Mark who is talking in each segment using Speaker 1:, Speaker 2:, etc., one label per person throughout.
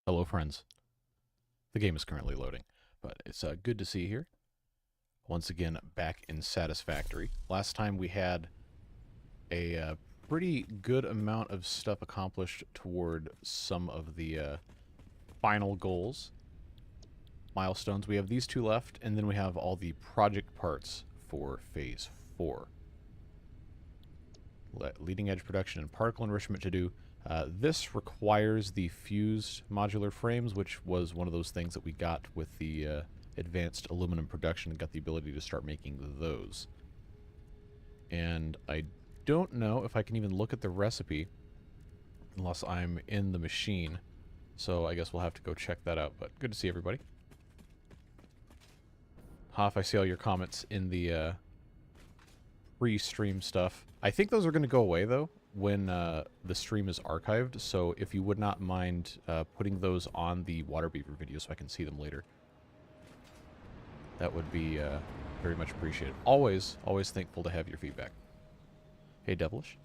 Speaker 1: Hello, friends. The game is currently loading, but it's good to see you here. Once again, back in Satisfactory. Last time we had a pretty good amount of stuff accomplished toward some of the final goals, milestones. We have these two left, and then we have all the project parts for Phase 4. Leading edge production and particle enrichment to do. This requires the fused modular frames, which was one of those things that we got with the advanced aluminum production and got the ability to start making those. And I don't know if I can even look at the recipe unless I'm in the machine. So I guess we'll have to go check that out. But good to see everybody. Hoff, I see all your comments in the pre-stream stuff. I think those are going to go away, though, when the stream is archived, so if you would not mind putting those on the water beaver video so I can see them later, that would be very much appreciated. Always thankful to have your feedback. Hey, Devilish.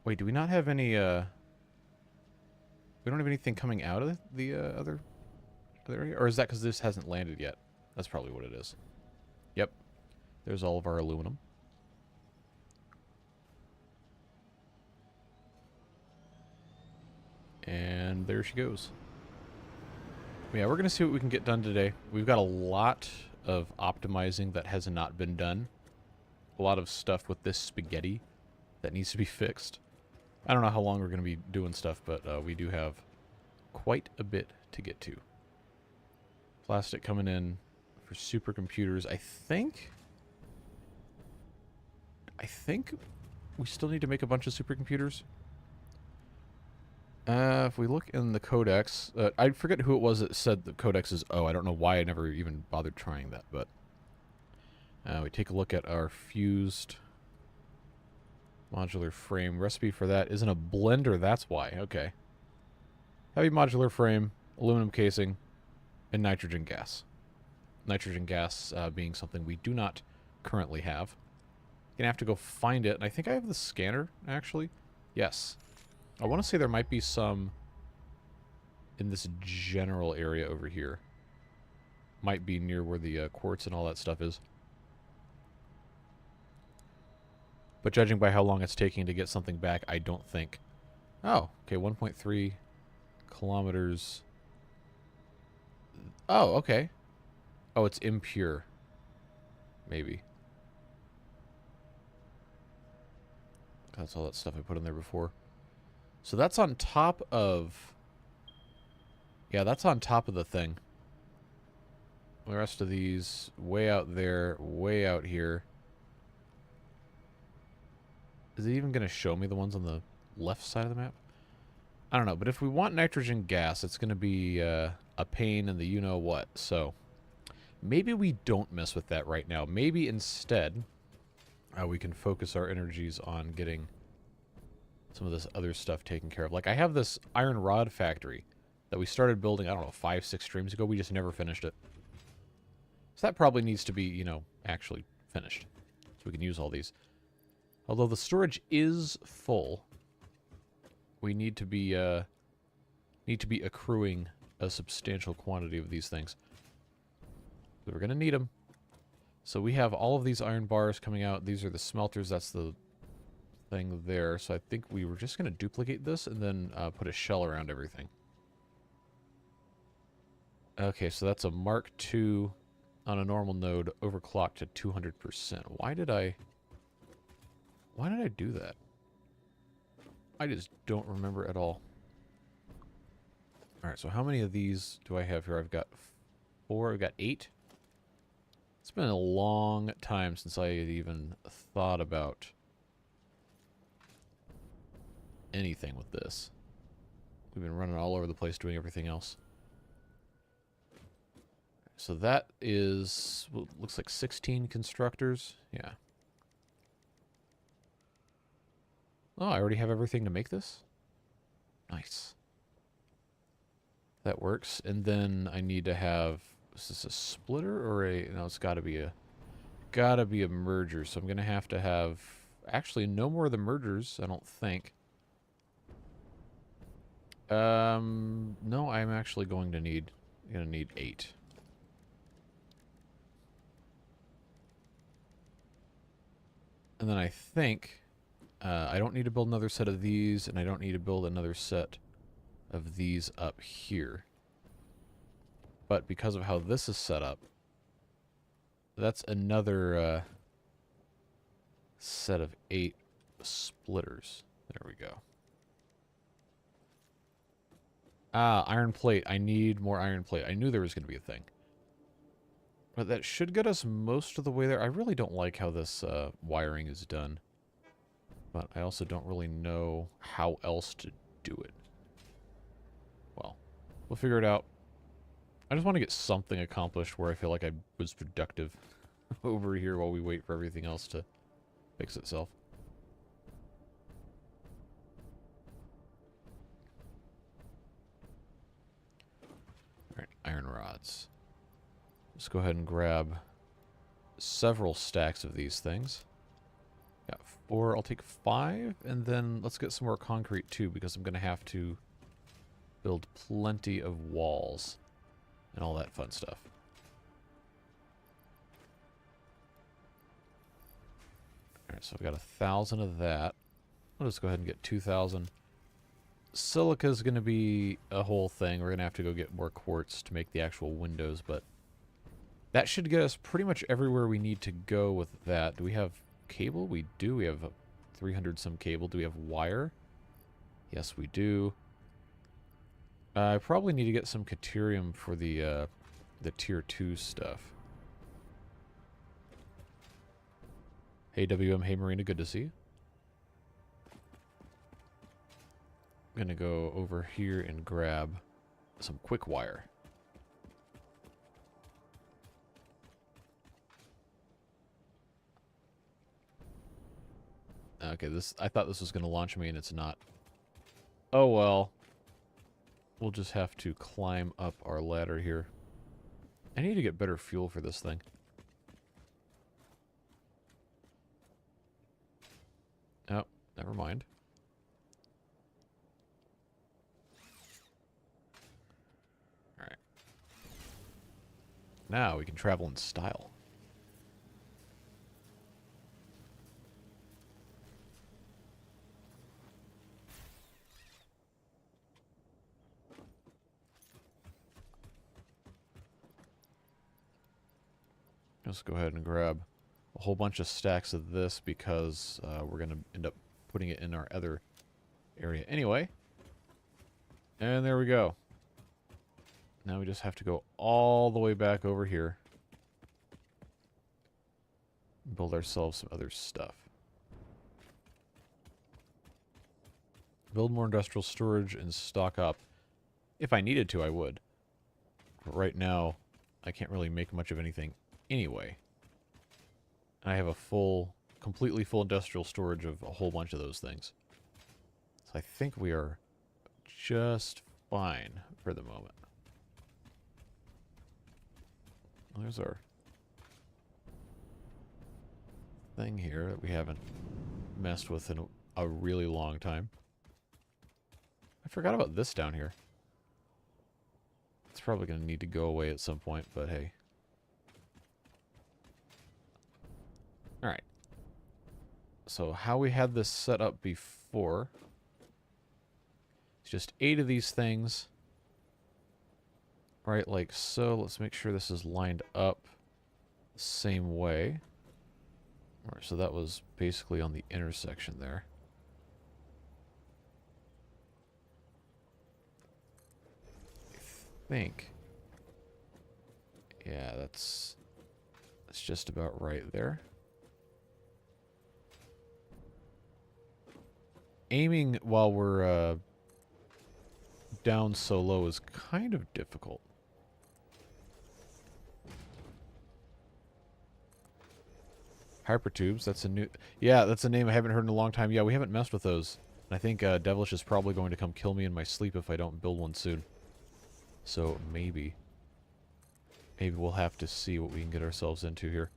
Speaker 1: Wait, do we not have any, we don't have anything coming out of the other area? Or is that because this hasn't landed yet? That's probably what it is. Yep. There's all of our aluminum. And there she goes. Yeah, we're going to see what we can get done today. We've got a lot of optimizing that has not been done. A lot of stuff with this spaghetti that needs to be fixed. I don't know how long we're going to be doing stuff, but we do have quite a bit to get to. Plastic coming in for supercomputers. I think we still need to make a bunch of supercomputers. If we look in the codex, I forget who it was that said the codex is O. I don't know why I never even bothered trying that, but we take a look at our fused modular frame. Recipe for that isn't a blender, that's why. Okay. Heavy modular frame, aluminum casing, and nitrogen gas. Nitrogen gas being something we do not currently have. Gonna have to go find it, and I think I have the scanner, actually. Yes. I want to say there might be some in this general area over here. Might be near where the quartz and all that stuff is. But judging by how long it's taking to get something back, I don't think. Oh, okay, 1.3 kilometers. Oh, okay. Oh, it's impure. Maybe. That's all that stuff I put in there before. So that's on top of... Yeah, that's on top of the thing. The rest of these, way out there, way out here. Is it even going to show me the ones on the left side of the map? I don't know, but if we want nitrogen gas, it's going to be a pain in the you-know-what. So maybe we don't mess with that right now. Maybe instead we can focus our energies on getting some of this other stuff taken care of. Like, I have this iron rod factory that we started building, I don't know, 5-6 streams ago. We just never finished it. So that probably needs to be, you know, actually finished. So we can use all these. Although the storage is full, we need to be accruing a substantial quantity of these things. So we're going to need them. So we have all of these iron bars coming out. These are the smelters. That's the thing there. So I think we were just going to duplicate this and then put a shell around everything. Okay, so that's a Mark II on a normal node overclocked to 200%. Why did I do that? I just don't remember at all. Alright, so how many of these do I have here? I've got 4. I've got 8. It's been a long time since I had even thought about anything with this. We've been running all over the place doing everything else. So that is, well, looks like 16 constructors. Yeah. Oh, I already have everything to make this? Nice. That works. And then I need to have, is this a splitter or a, no, it's gotta be a merger. So I'm gonna have to have, actually no more of the mergers, I don't think. No, I'm actually going to need 8. And then I think I don't need to build another set of these, and I don't need to build another set of these up here. But because of how this is set up, that's another set of 8 splitters. There we go. Ah, iron plate. I need more iron plate. I knew there was going to be a thing. But that should get us most of the way there. I really don't like how this wiring is done. But I also don't really know how else to do it. Well, we'll figure it out. I just want to get something accomplished where I feel like I was productive over here while we wait for everything else to fix itself. Alright, iron rods. Let's go ahead and grab several stacks of these things. Got 4, I'll take 5, and then let's get some more concrete too, because I'm going to have to build plenty of walls and all that fun stuff. Alright, so I've got 1,000 of that. I'll just go ahead and get 2,000. Silica is going to be a whole thing. We're going to have to go get more quartz to make the actual windows, but that should get us pretty much everywhere we need to go with that. Do we have cable? We do. We have 300 some cable. Do we have wire? Yes, we do. I probably need to get some Caterium for the tier 2 stuff. Hey WM, hey Marina, good to see you. I'm gonna go over here and grab some quick wire. Okay, I thought this was gonna launch me and it's not. Oh well. We'll just have to climb up our ladder here. I need to get better fuel for this thing. Oh, never mind. Alright. Now we can travel in style. Let's go ahead and grab a whole bunch of stacks of this because we're going to end up putting it in our other area anyway. And there we go. Now we just have to go all the way back over here. And build ourselves some other stuff. Build more industrial storage and stock up. If I needed to, I would. But right now, I can't really make much of anything anyway. I have a completely full industrial storage of a whole bunch of those things. So I think we are just fine for the moment. Well, there's our thing here that we haven't messed with in a really long time. I forgot about this down here. It's probably going to need to go away at some point, but hey. Alright. So how we had this set up before. It's just 8 of these things. Right, like so. Let's make sure this is lined up the same way. Alright, so that was basically on the intersection there. I think. Yeah, that's just about right there. Aiming while we're down so low is kind of difficult. Hypertubes, that's a new... Yeah, that's a name I haven't heard in a long time. Yeah, we haven't messed with those. And I think Devilish is probably going to come kill me in my sleep if I don't build one soon. So, maybe. Maybe we'll have to see what we can get ourselves into here.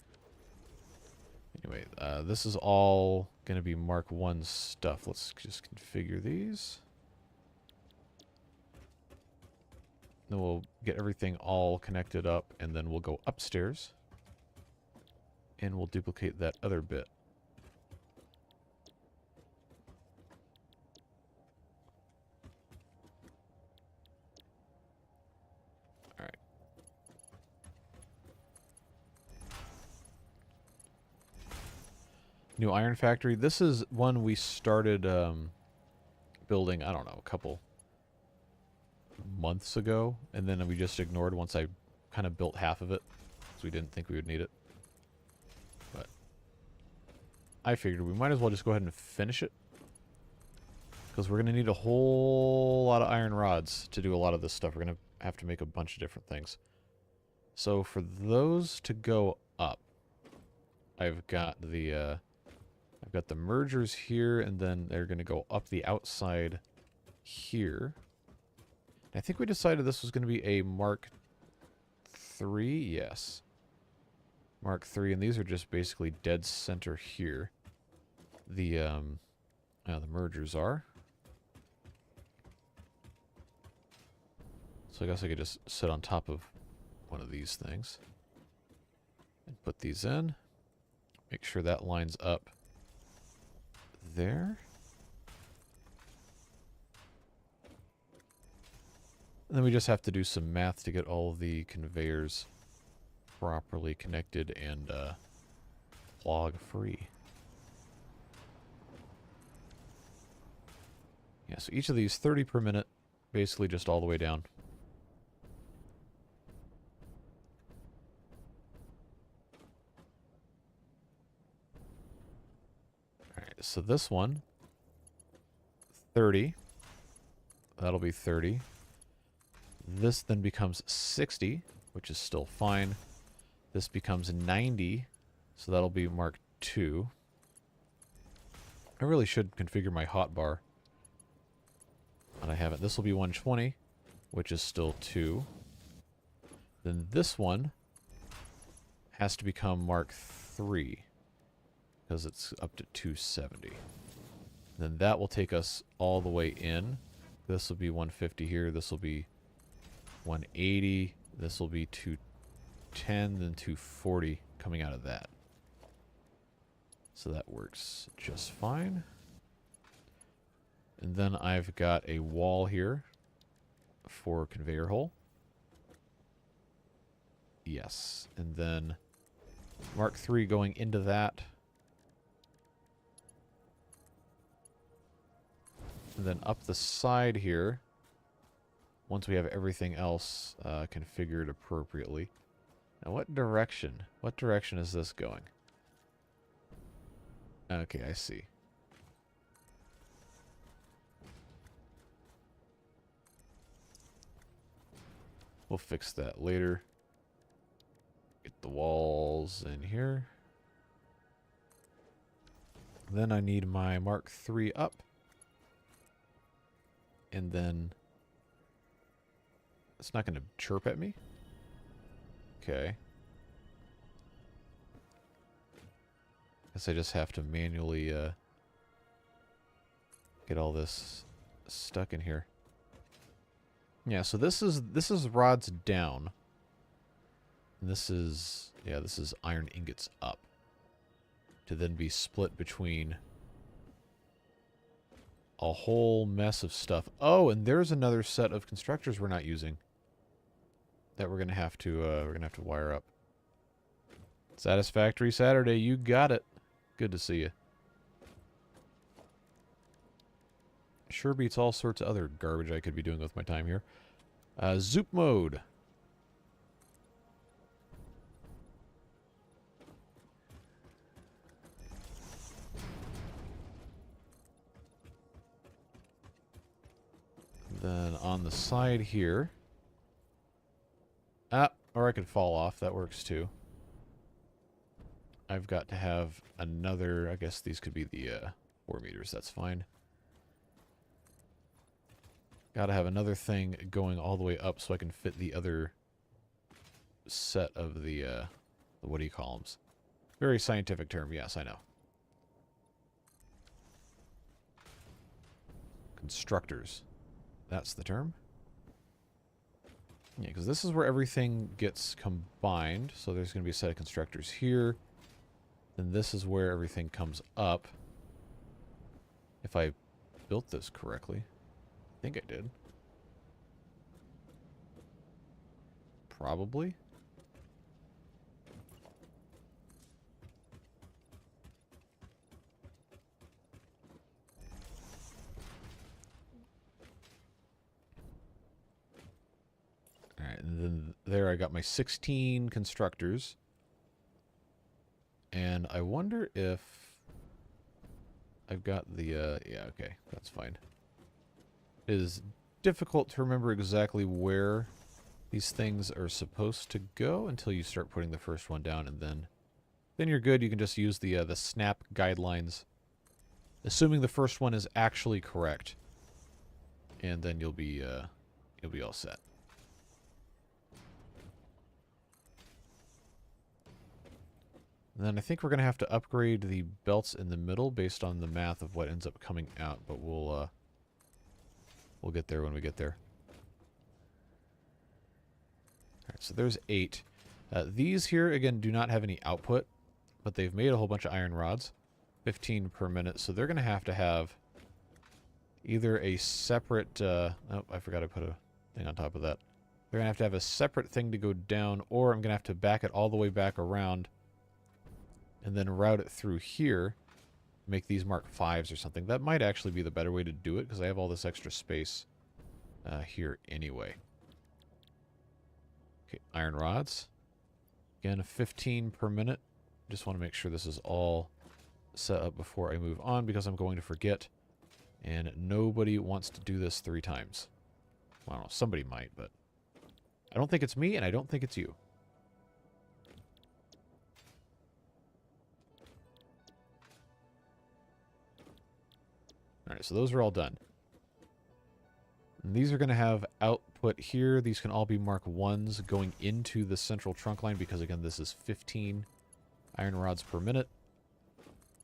Speaker 1: Anyway, this is all going to be Mark 1 stuff. Let's just configure these. Then we'll get everything all connected up, and then we'll go upstairs. And we'll duplicate that other bit. Alright. New iron factory. This is one we started building, I don't know, a couple months ago. And then we just ignored once I kind of built half of it. Because we didn't think we would need it. But I figured we might as well just go ahead and finish it. Because we're going to need a whole lot of iron rods to do a lot of this stuff. We're going to have to make a bunch of different things. So for those to go up, I've got the mergers here, and then they're going to go up the outside here. I think we decided this was going to be a Mark III. Yes. Mark III, and these are just basically dead center here. The mergers are. So I guess I could just sit on top of one of these things and put these in. Make sure that lines up there. And then we just have to do some math to get all of the conveyors properly connected and clog free. Yeah, so each of these 30 per minute, basically just all the way down. Alright, so this one, 30. That'll be 30. This then becomes 60, which is still fine. This becomes 90, so that'll be Mark II. I really should configure my hotbar, but I haven't. This will be 120, which is still 2. Then this one has to become Mark III, because it's up to 270. Then that will take us all the way in. This will be 150 here. This will be 180. This will be 210, then 240 coming out of that. So that works just fine. And then I've got a wall here for conveyor hole. Yes. And then Mark III going into that. And then up the side here, once we have everything else configured appropriately. Now what direction? What direction is this going? Okay, I see. We'll fix that later. Get the walls in here. Then I need my Mark III up. And then it's not going to chirp at me. Okay. Guess I just have to manually get all this stuck in here. Yeah, so this is rods down. And this is iron ingots up. To then be split between a whole mess of stuff. Oh, and there's another set of constructors we're not using that we're gonna have to wire up. Satisfactory Saturday, you got it. Good to see you. Sure beats all sorts of other garbage I could be doing with my time here. Zoop mode. Then on the side here. Or I could fall off. That works too. I've got to have another... I guess these could be the 4 meters. That's fine. Got to have another thing going all the way up so I can fit the other set of the woody columns. Very scientific term. Yes, I know. Constructors. That's the term. Yeah, because this is where everything gets combined. So there's going to be a set of constructors here. Then this is where everything comes up. If I built this correctly. I think I did. Probably. Alright, and then there I got my 16 constructors. And I wonder if I've got the, yeah, okay, that's fine. It is difficult to remember exactly where these things are supposed to go until you start putting the first one down, and then you're good. You can just use the snap guidelines, assuming the first one is actually correct, and then you'll be all set. And then I think we're gonna have to upgrade the belts in the middle based on the math of what ends up coming out, but we'll get there when we get there. Alright, so there's 8. These here, again, do not have any output, but they've made a whole bunch of iron rods. 15 per minute, so they're going to have either a separate... oh, I forgot I put a thing on top of that. They're going to have a separate thing to go down, or I'm going to have to back it all the way back around and then route it through here, make these Mark 5s or something. That might actually be the better way to do it, because I have all this extra space here anyway. Okay, iron rods. Again, 15 per minute. Just want to make sure this is all set up before I move on, because I'm going to forget. And nobody wants to do this 3 times. Well, I don't know, somebody might, but I don't think it's me, and I don't think it's you. Alright, so those are all done. And these are going to have output here. These can all be Mark 1s going into the central trunk line because, again, this is 15 iron rods per minute.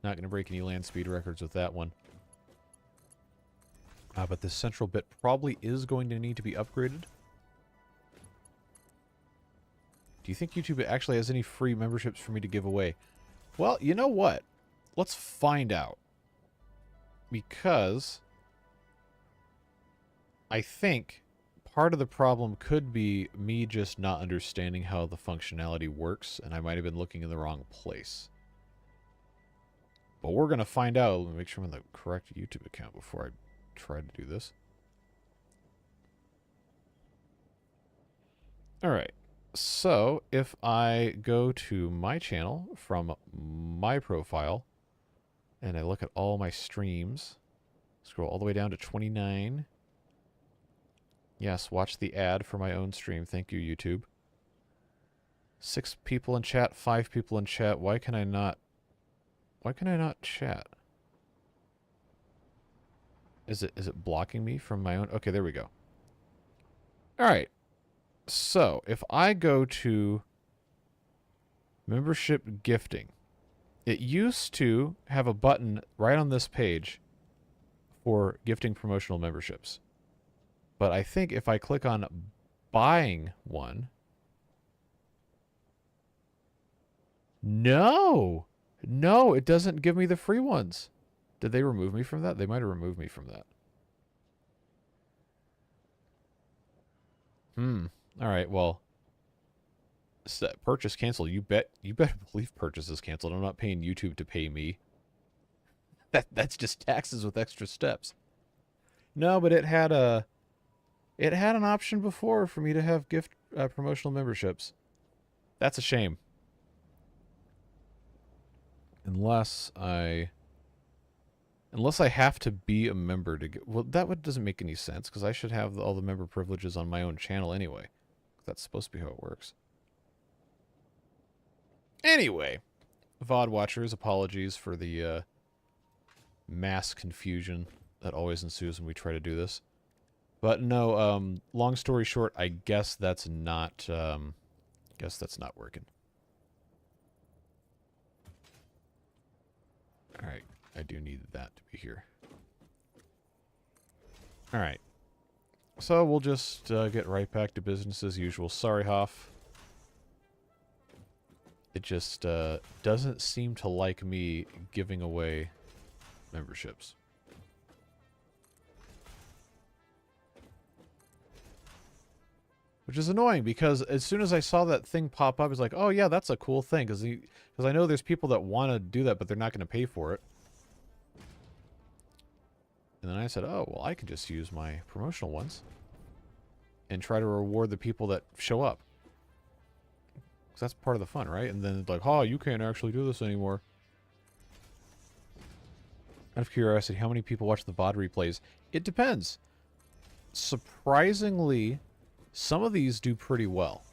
Speaker 1: Not going to break any land speed records with that one. But this central bit probably is going to need to be upgraded. Do you think YouTube actually has any free memberships for me to give away? Well, you know what? Let's find out. Because I think part of the problem could be me just not understanding how the functionality works, and I might have been looking in the wrong place. But we're going to find out. Let me make sure I'm on the correct YouTube account before I try to do this. Alright, so if I go to my channel from my profile, and I look at all my streams, scroll all the way down to 29. Yes, watch the ad for my own stream. Thank you, YouTube. 6 people in chat, 5 people in chat. Why can I not chat? Is it blocking me from my own? Okay, there we go. All right. So, if I go to membership gifting, it used to have a button right on this page for gifting promotional memberships. But I think if I click on buying one... No! No, it doesn't give me the free ones. Did they remove me from that? They might have removed me from that. Alright, well... Purchase canceled. You better believe purchase is canceled. I'm not paying YouTube to pay me. That's just taxes with extra steps. No, but it had an option before for me to have gift promotional memberships. That's a shame. Unless I have to be a member to get... Well, that doesn't make any sense, because I should have all the member privileges on my own channel anyway. That's supposed to be how it works. Anyway, VOD watchers, apologies for the mass confusion that always ensues when we try to do this. But no, long story short, I guess that's not working. Alright, I do need that to be here. Alright. So we'll just get right back to business as usual. Sorry, Hoff. It just doesn't seem to like me giving away memberships. Which is annoying, because as soon as I saw that thing pop up, it's like, oh yeah, that's a cool thing. Because I know there's people that want to do that, but they're not going to pay for it. And then I said, oh, well, I could just use my promotional ones and try to reward the people that show up. Because that's part of the fun, right? And then it's like, oh, you can't actually do this anymore. Out of curiosity, how many people watch the VOD replays? It depends. Surprisingly, some of these do pretty well.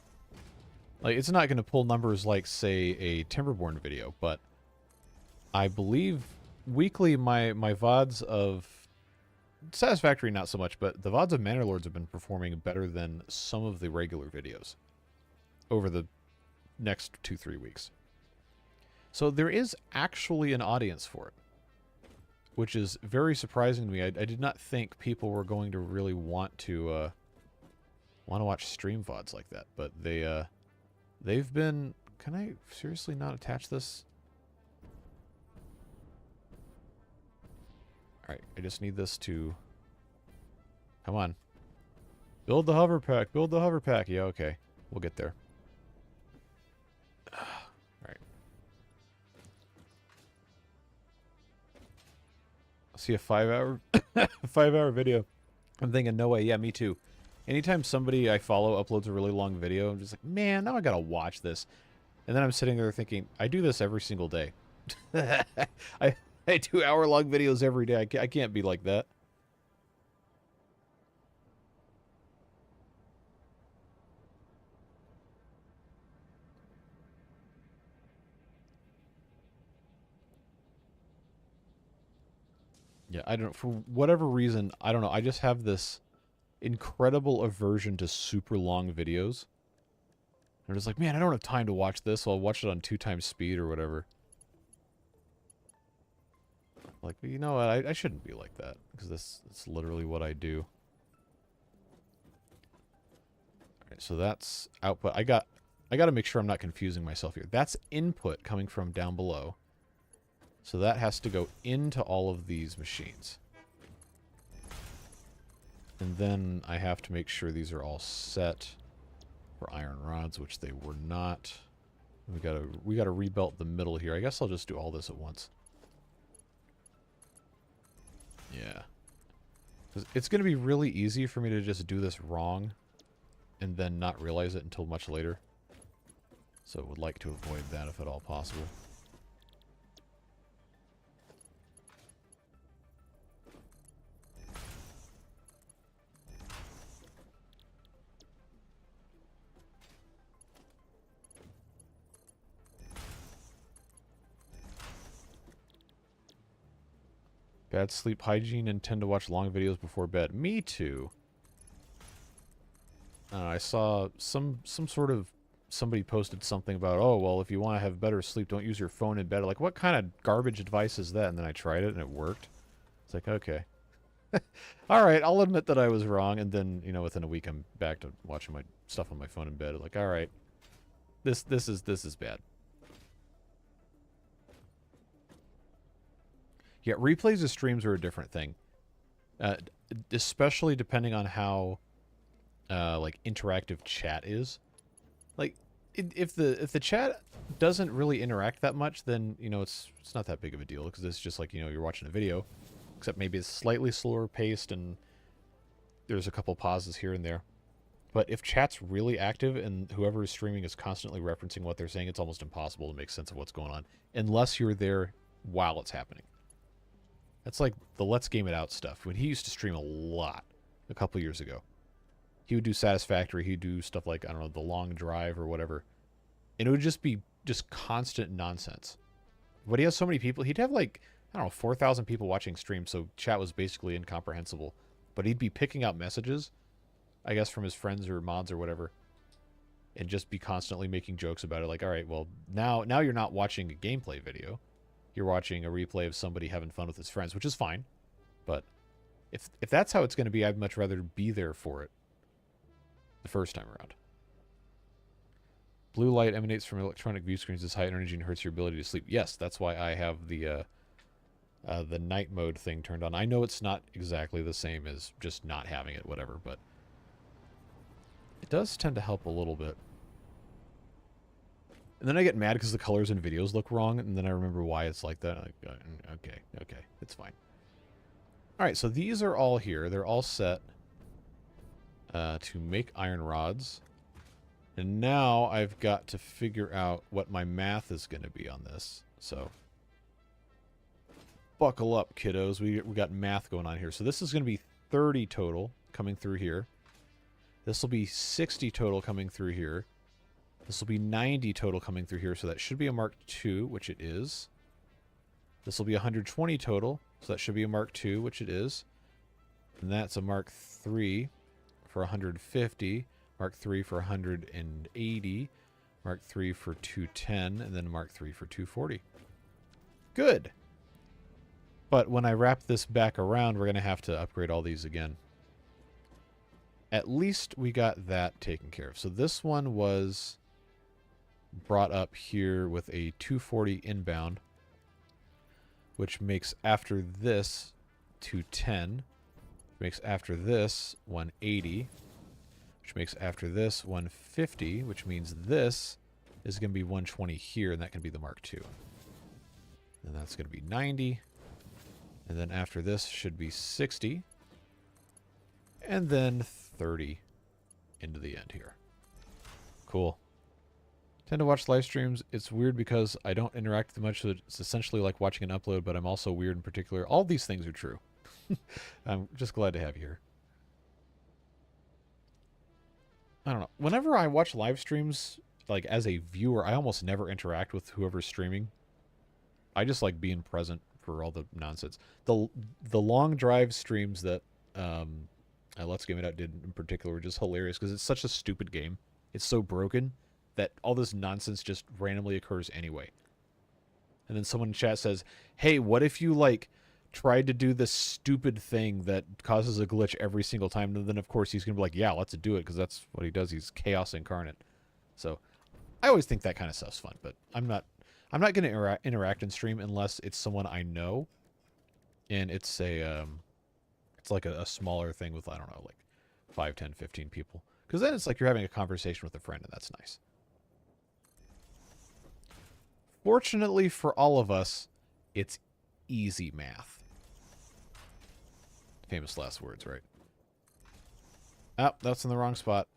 Speaker 1: Like, it's not going to pull numbers like, say, a Timberborn video, but I believe weekly my VODs of Satisfactory, not so much, but the VODs of Manor Lords have been performing better than some of the regular videos over the next 2-3 weeks. So there is actually an audience for it, which is very surprising to me. I did not think people were going to really want to watch stream VODs like that, but they've been... Can I seriously not attach this? Alright, I just need this to... Come on. Build the hover pack, build the hover pack. Yeah, okay. We'll get there. Alright. See a 5-hour 5-hour video. I'm thinking, no way. Yeah, me too. Anytime somebody I follow uploads a really long video, I'm just like, man, now I gotta watch this. And then I'm sitting there thinking, I do this every single day. I do hour-long videos every day. I can't be like that. Yeah, I don't know. For whatever reason, I don't know. I just have this incredible aversion to super long videos. I'm just like, man, I don't have time to watch this, so I'll watch it on 2 times speed or whatever. Like, you know what? I shouldn't be like that, because that's literally what I do. Alright, so that's output. I got to make sure I'm not confusing myself here. That's input coming from down below. So that has to go into all of these machines. And then I have to make sure these are all set for iron rods, which they were not. We gotta rebelt the middle here. I guess I'll just do all this at once. Yeah. 'Cause it's going to be really easy for me to just do this wrong and then not realize it until much later. So would like to avoid that if at all possible. Bad sleep hygiene and tend to watch long videos before bed. Me too. I saw some sort of... Somebody posted something about, oh, well, if you want to have better sleep, don't use your phone in bed. Like, what kind of garbage advice is that? And then I tried it and it worked. It's like, okay. Alright, I'll admit that I was wrong. And then, you know, within a week I'm back to watching my stuff on my phone in bed. Like, alright. This is bad. Yeah, replays of streams are a different thing. Especially depending on how like interactive chat is. Like if the chat doesn't really interact that much, then you know it's not that big of a deal, because it's just like, you know, you're watching a video, except maybe it's slightly slower paced and there's a couple pauses here and there. But if chat's really active and whoever is streaming is constantly referencing what they're saying, it's almost impossible to make sense of what's going on unless you're there while it's happening. That's like the Let's Game It Out stuff. When he used to stream a lot a couple years ago. He would do Satisfactory. He'd do stuff like, I don't know, The Long Drive or whatever. And it would just be just constant nonsense. But he has so many people. He'd have like, I don't know, 4,000 people watching stream, so chat was basically incomprehensible. But he'd be picking out messages, I guess, from his friends or mods or whatever. And just be constantly making jokes about it. Like, all right, well, now you're not watching a gameplay video. You're watching a replay of somebody having fun with his friends, which is fine. But If that's how it's going to be, I'd much rather be there for it the first time around. Blue light emanates from electronic view screens as high energy and hurts your ability to sleep. Yes, that's why I have the night mode thing turned on. I know it's not exactly the same as just not having it, whatever, but it does tend to help a little bit. And then I get mad because the colors in videos look wrong, and then I remember why it's like that. I'm like, okay, it's fine. All right, so these are all here. They're all set to make iron rods. And now I've got to figure out what my math is going to be on this. So buckle up, kiddos. We got math going on here. So this is going to be 30 total coming through here. This will be 60 total coming through here. This will be 90 total coming through here. So that should be a Mark II, which it is. This will be 120 total. So that should be a Mark II, which it is. And that's a Mark III for 150. Mark III for 180, Mark III for 210, and then Mark III for 240. Good. But when I wrap this back around, we're going to have to upgrade all these again. At least we got that taken care of. So this one was brought up here with a 240 inbound, which makes after this 210, makes after this 180, which makes after this 150, which means this is going to be 120 here, and that can be the Mark II. And that's going to be 90. And then after this should be 60. And then 30 into the end here. Cool. Tend to watch live streams. It's weird because I don't interact much, so it's essentially like watching an upload, but I'm also weird in particular. All these things are true. I'm just glad to have you here. I don't know. Whenever I watch live streams, like as a viewer, I almost never interact with whoever's streaming. I just like being present for all the nonsense. The long drive streams that Let's Game It Out did in particular were just hilarious because it's such a stupid game. It's so broken that all this nonsense just randomly occurs anyway. And then someone in chat says, hey, what if you like tried to do this stupid thing that causes a glitch every single time? And then, of course, he's going to be like, yeah, let's do it, because that's what he does. He's chaos incarnate. So I always think that kind of stuff's fun, but I'm not going to interact in stream unless it's someone I know, and it's a it's like a smaller thing with, I don't know, like 5, 10, 15 people. Because then it's like you're having a conversation with a friend, and that's nice. Fortunately for all of us, it's easy math. Famous last words, right? Oh, that's in the wrong spot.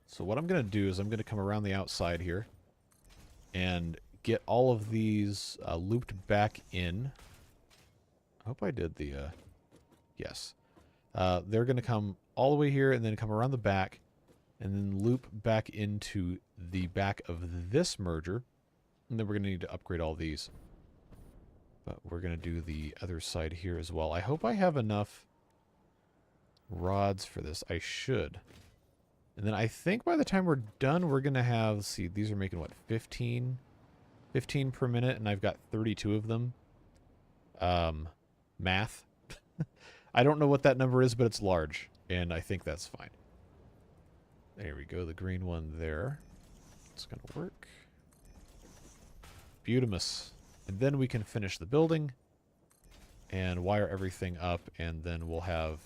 Speaker 1: So what I'm going to do is I'm going to come around the outside here and get all of these looped back in. I hope I did the... yes. They're going to come all the way here and then come around the back and then loop back into the back of this merger. And then we're going to need to upgrade all these. But we're going to do the other side here as well. I hope I have enough rods for this. I should. And then I think by the time we're done, we're going to have... Let's see, these are making, what, 15? 15 per minute, and I've got 32 of them. Math. I don't know what that number is, but it's large, and I think that's fine. There we go, the green one there. It's going to work. Beautimus. And then we can finish the building and wire everything up, and then we'll have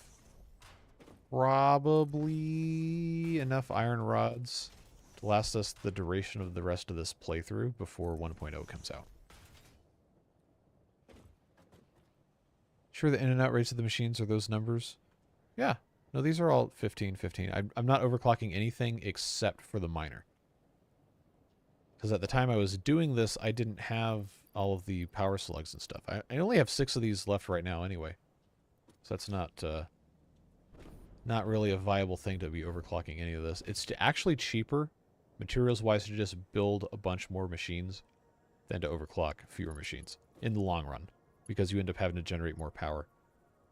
Speaker 1: probably enough iron rods to last us the duration of the rest of this playthrough before 1.0 comes out. Sure the in and out rates of the machines are those numbers? Yeah. No, these are all 15, 15. I'm not overclocking anything except for the miner. Because at the time I was doing this, I didn't have all of the power slugs and stuff. I only have 6 of these left right now anyway. So that's not really a viable thing to be overclocking any of this. It's actually cheaper, materials-wise, to just build a bunch more machines than to overclock fewer machines in the long run. Because you end up having to generate more power.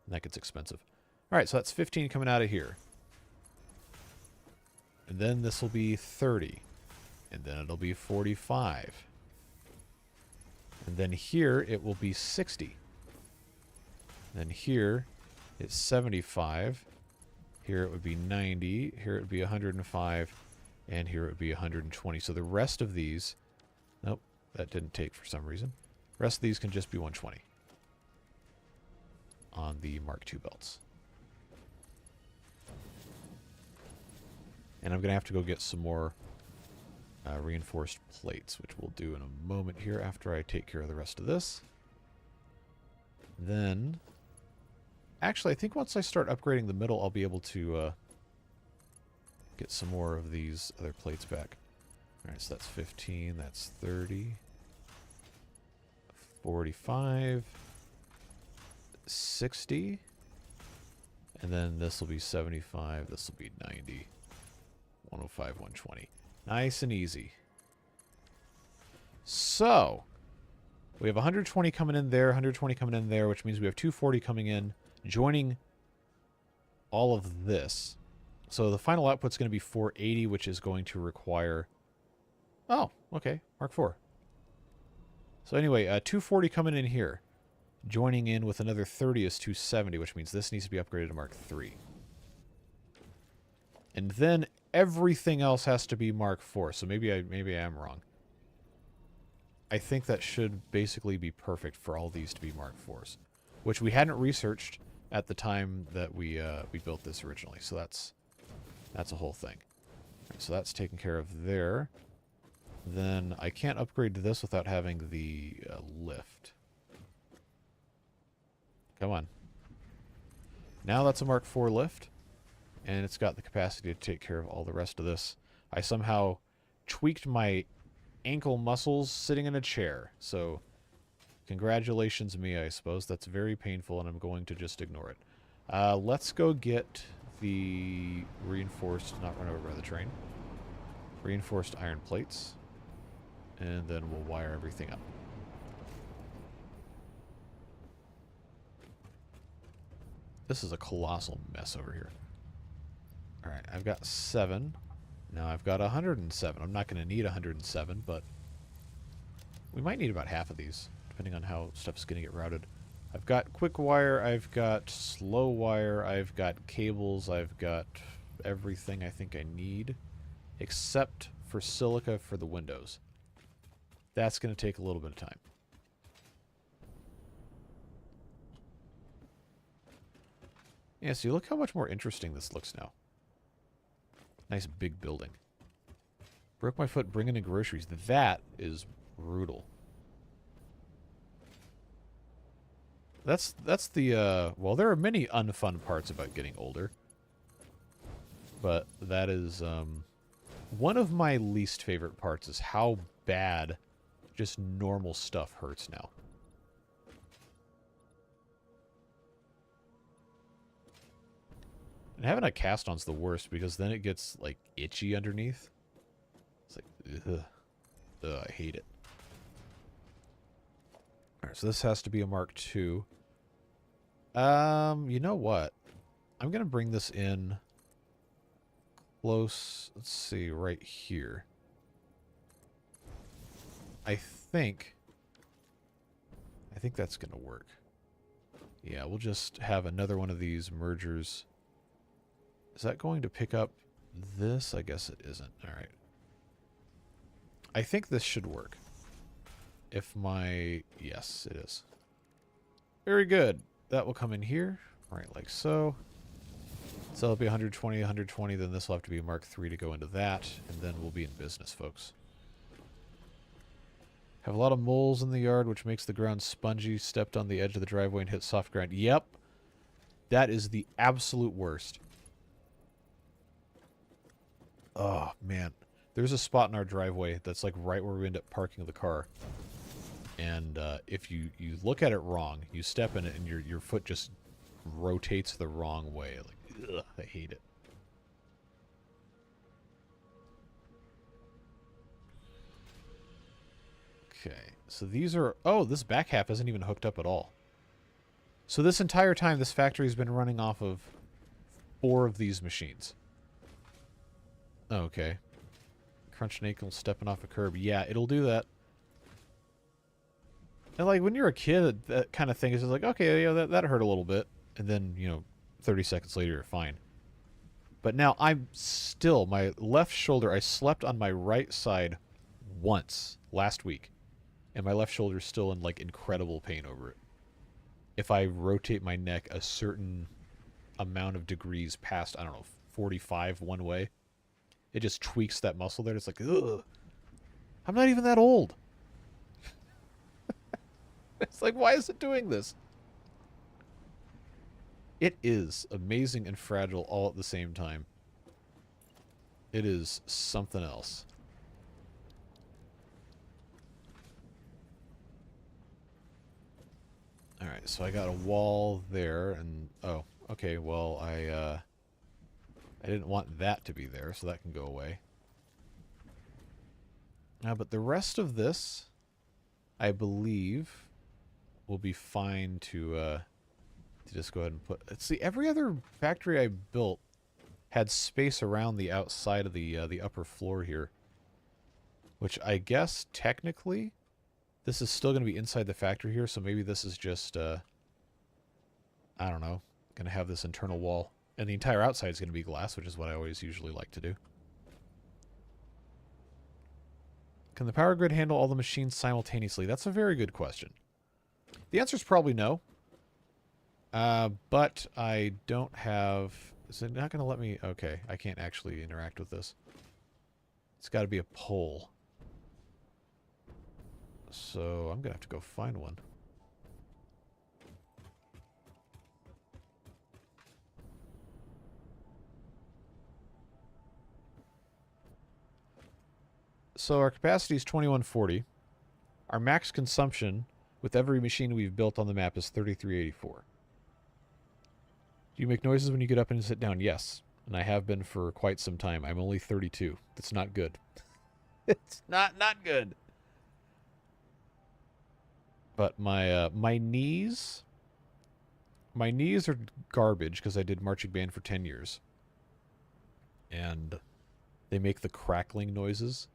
Speaker 1: And that gets expensive. Alright, so that's 15 coming out of here. And then this will be 30. And then it'll be 45. And then here it will be 60. Then here it's 75. Here it would be 90. Here it would be 105. And here it would be 120. So the rest of these... Nope, that didn't take for some reason. The rest of these can just be 120 on the Mark II belts. And I'm going to have to go get some more reinforced plates, which we'll do in a moment here after I take care of the rest of this. Then... Actually, I think once I start upgrading the middle, I'll be able to get some more of these other plates back. Alright, so that's 15, that's 30, 45, 60, and then this will be 75, this will be 90, 105, 120. Nice and easy. So, we have 120 coming in there, 120 coming in there, which means we have 240 coming in, joining all of this. So the final output's going to be 480, which is going to require... Oh, okay, Mark IV. So anyway, 240 coming in here. Joining in with another 30 is 270, which means this needs to be upgraded to Mark III. And then everything else has to be Mark IV. So maybe I am wrong. I think that should basically be perfect for all these to be Mark IVs, which we hadn't researched at the time that we built this originally. So that's a whole thing. Right, so that's taken care of there. Then I can't upgrade to this without having the lift. Come on. Now that's a Mark IV lift, and it's got the capacity to take care of all the rest of this. I somehow tweaked my ankle muscles sitting in a chair, so congratulations me, I suppose. That's very painful, and I'm going to just ignore it. Let's go get the reinforced, not run over by the train, reinforced iron plates, and then we'll wire everything up. This is a colossal mess over here. Alright, I've got 7. Now I've got 107. I'm not going to need 107, but we might need about half of these, depending on how stuff's going to get routed. I've got quick wire, I've got slow wire, I've got cables, I've got everything I think I need, except for silica for the windows. That's going to take a little bit of time. Yeah, see, look how much more interesting this looks now. Nice big building. Broke my foot bringing in groceries. That is brutal. That's the, well, there are many unfun parts about getting older. But that is, one of my least favorite parts is how bad just normal stuff hurts now. And having a cast on's the worst because then it gets, like, itchy underneath. It's like, ugh. Ugh, I hate it. Alright, so this has to be a Mark II. You know what? I'm going to bring this in close, let's see, right here. I think that's going to work. Yeah, we'll just have another one of these mergers. Is that going to pick up this? I guess it isn't. All right. I think this should work. If my... Yes, it is. Very good. That will come in here. Right, like so. So it'll be 120, 120. Then this will have to be Mark III to go into that. And then we'll be in business, folks. Have a lot of moles in the yard, which makes the ground spongy. Stepped on the edge of the driveway and hit soft ground. Yep. That is the absolute worst. Oh, man. There's a spot in our driveway that's like right where we end up parking the car. And if you look at it wrong, you step in it and your foot just rotates the wrong way. Like, ugh, I hate it. Okay, so these are... Oh, this back half isn't even hooked up at all. So this entire time, this factory's been running off of 4 of these machines. Okay. Crunch an ankle stepping off a curb. Yeah, it'll do that. And like when you're a kid, that kind of thing is just like, okay, yeah, that hurt a little bit, and then 30 seconds later you're fine. But now I'm still my left shoulder. I slept on my right side once last week, and my left shoulder is still in like incredible pain over it. If I rotate my neck a certain amount of degrees past, I don't know, 45 one way, it just tweaks that muscle there. It's like, ugh. I'm not even that old. It's like, why is it doing this? It is amazing and fragile all at the same time. It is something else. Alright, so I got a wall there, and... Oh, okay, well, I didn't want that to be there, so that can go away. But the rest of this, I believe, will be fine to just go ahead and put... See, every other factory I built had space around the outside of the upper floor here. Which I guess, technically, this is still going to be inside the factory here, so maybe this is just, I don't know, going to have this internal wall. And the entire outside is going to be glass, which is what I always usually like to do. Can the power grid handle all the machines simultaneously? That's a very good question. The answer is probably no. But I don't have... Is it not going to let me... Okay, I can't actually interact with this. It's got to be a pole. So I'm going to have to go find one. So our capacity is 2140. Our max consumption with every machine we've built on the map is 3384. Do you make noises when you get up and sit down? Yes. And I have been for quite some time. I'm only 32. That's not good. It's not good. But my knees are garbage because I did marching band for 10 years. And they make the crackling noises.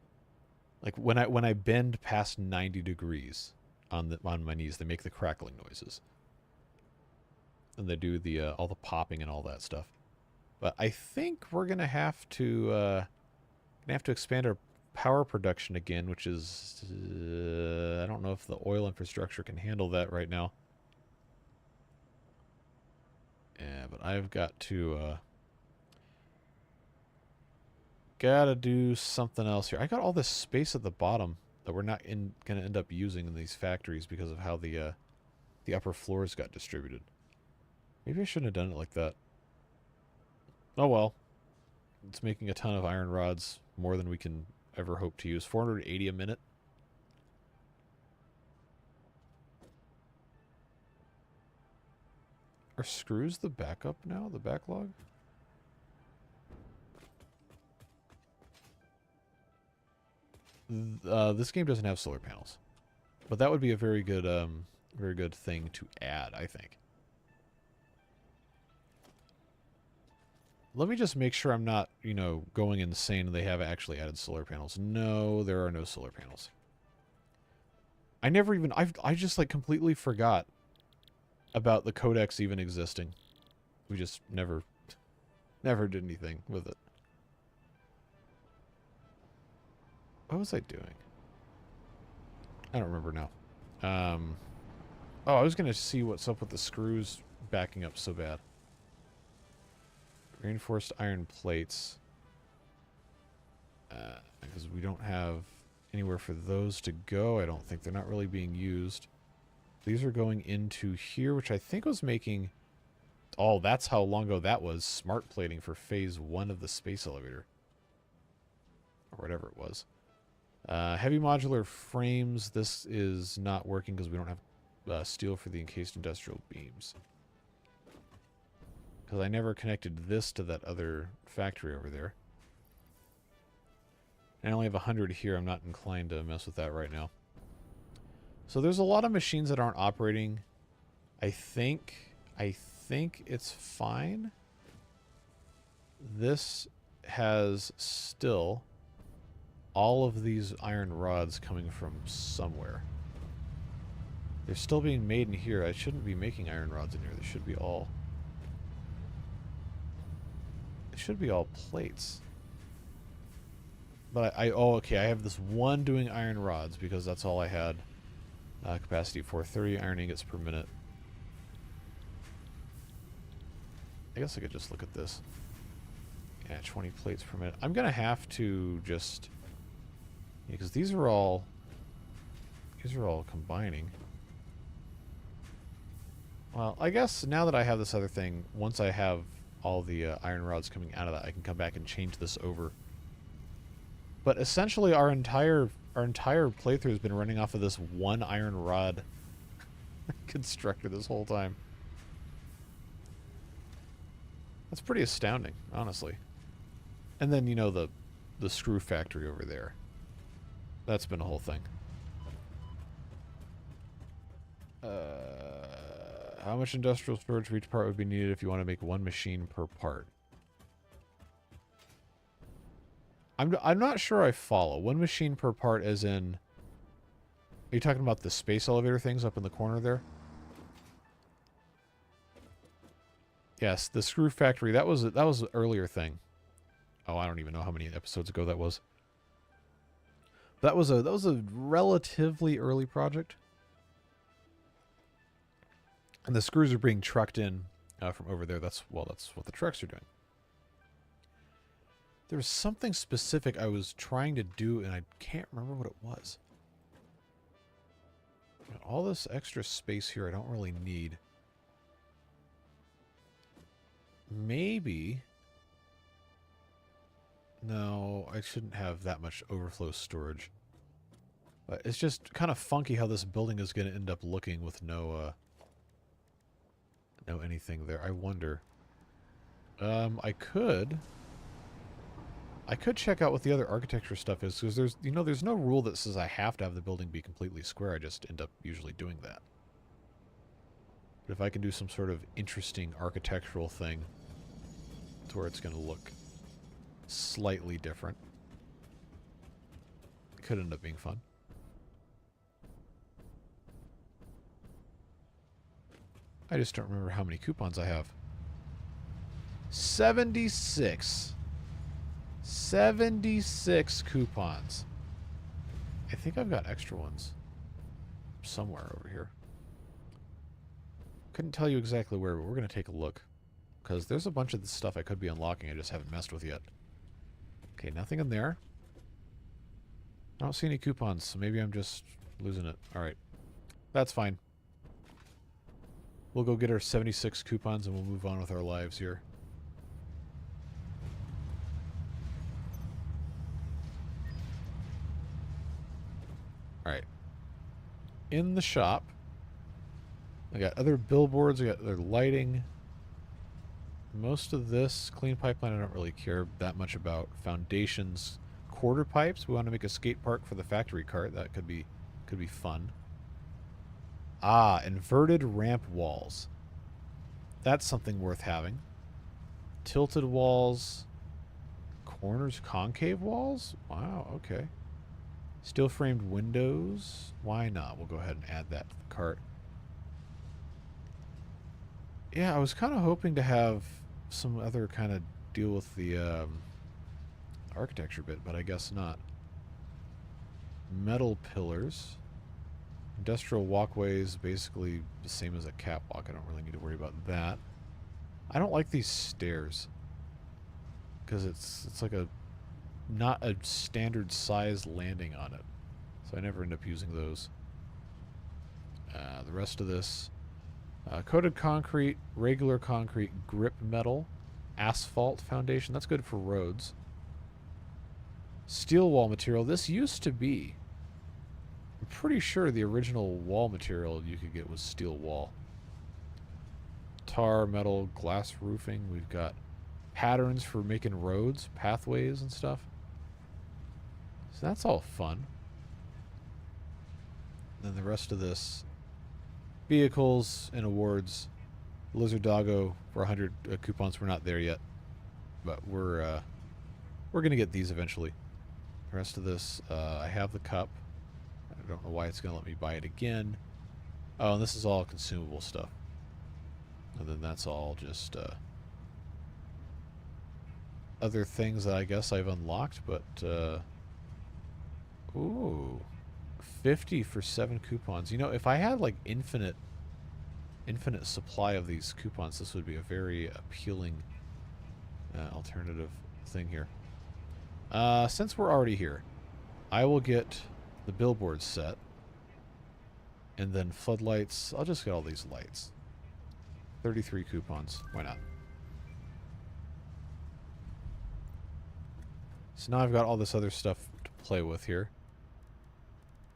Speaker 1: Like when I bend past 90 degrees on my knees, they make the crackling noises. And they do the all the popping and all that stuff. But I think we're gonna have to expand our power production again, which is I don't know if the oil infrastructure can handle that right now. Yeah, but I've got to gotta do something else here. I got all this space at the bottom that we're not gonna end up using in these factories because of how the upper floors got distributed. Maybe I shouldn't have done it like that. Oh well. It's making a ton of iron rods, more than we can ever hope to use. 480 a minute. Are screws the backup now? The backlog? This game doesn't have solar panels. But that would be a very good thing to add, I think. Let me just make sure I'm not, going insane and they have actually added solar panels. No, there are no solar panels. I just like completely forgot about the codex even existing. We just never did anything with it. What was I doing? I don't remember now. Oh, I was going to see what's up with the screws backing up so bad. Reinforced iron plates. Because we don't have anywhere for those to go, I don't think. They're not really being used. These are going into here, which I think was making... Oh, that's how long ago that was. Smart plating for phase 1 of the space elevator. Or whatever it was. Heavy modular frames. This is not working because we don't have steel for the encased industrial beams. Because I never connected this to that other factory over there. I only have 100 here. I'm not inclined to mess with that right now. So there's a lot of machines that aren't operating. I think it's fine. This has still all of these iron rods coming from somewhere. They're still being made in here. I shouldn't be making iron rods in here. They should be all... It should be all plates. But oh, okay, I have this one doing iron rods because that's all I had. Capacity for 30 iron ingots per minute. I guess I could just look at this. Yeah, 20 plates per minute. I'm going to have to just... Yeah, because these are all combining. Well, I guess now that I have this other thing, once I have all the iron rods coming out of that, I can come back and change this over. But essentially, our entire playthrough has been running off of this one iron rod constructor this whole time. That's pretty astounding, honestly. And then, you know, the screw factory over there. That's been a whole thing. How much industrial storage for each part would be needed if you want to make one machine per part? I'm not sure I follow. One machine per part as in... Are you talking about the space elevator things up in the corner there? Yes, the screw factory. That was an earlier thing. Oh, I don't even know how many episodes ago that was. That was a relatively early project. And the screws are being trucked in from over there. That's what the trucks are doing. There was something specific I was trying to do, and I can't remember what it was. All this extra space here I don't really need. Maybe... No, I shouldn't have that much overflow storage. But it's just kind of funky how this building is going to end up looking with no anything there. I wonder. I could check out what the other architecture stuff is, because there's no rule that says I have to have the building be completely square. I just end up usually doing that. But if I can do some sort of interesting architectural thing to where it's going to look slightly different, it could end up being fun. I just don't remember how many coupons I have. 76. 76 coupons. I think I've got extra ones somewhere over here. Couldn't tell you exactly where, but we're going to take a look. Because there's a bunch of this stuff I could be unlocking I just haven't messed with yet. Okay, nothing in there. I don't see any coupons, so maybe I'm just losing it. Alright. That's fine. We'll go get our 76 coupons and we'll move on with our lives here. Alright. In the shop, I got other billboards, I got other lighting. Most of this clean pipeline I don't really care that much about. Foundations, quarter pipes. We want to make a skate park for the factory cart. That could be fun. Ah, inverted ramp walls. That's something worth having. Tilted walls. Corners, concave walls? Wow, okay. Steel framed windows. Why not? We'll go ahead and add that to the cart. Yeah, I was kind of hoping to have some other kind of deal with the architecture bit, but I guess not. Metal pillars. Industrial walkways, basically the same as a catwalk. I don't really need to worry about that. I don't like these stairs. Because it's like not a standard size landing on it. So I never end up using those. The rest of this... coated concrete, regular concrete, grip metal, asphalt foundation. That's good for roads. Steel wall material. This used to be... I'm pretty sure the original wall material you could get was steel wall. Tar, metal, glass roofing. We've got patterns for making roads, pathways, and stuff. So that's all fun. Then the rest of this... Vehicles and awards. Lizard Doggo for 100 coupons. We're not there yet. But we're going to get these eventually. The rest of this, I have the cup. I don't know why it's going to let me buy it again. Oh, and this is all consumable stuff. And then that's all just other things that I guess I've unlocked, but ooh, 50 for 7 coupons. You know, if I had like infinite supply of these coupons, this would be a very appealing alternative thing here. Since we're already here, I will get the billboard set, and then floodlights. I'll just get all these lights. 33 coupons. Why not? So now I've got all this other stuff to play with here.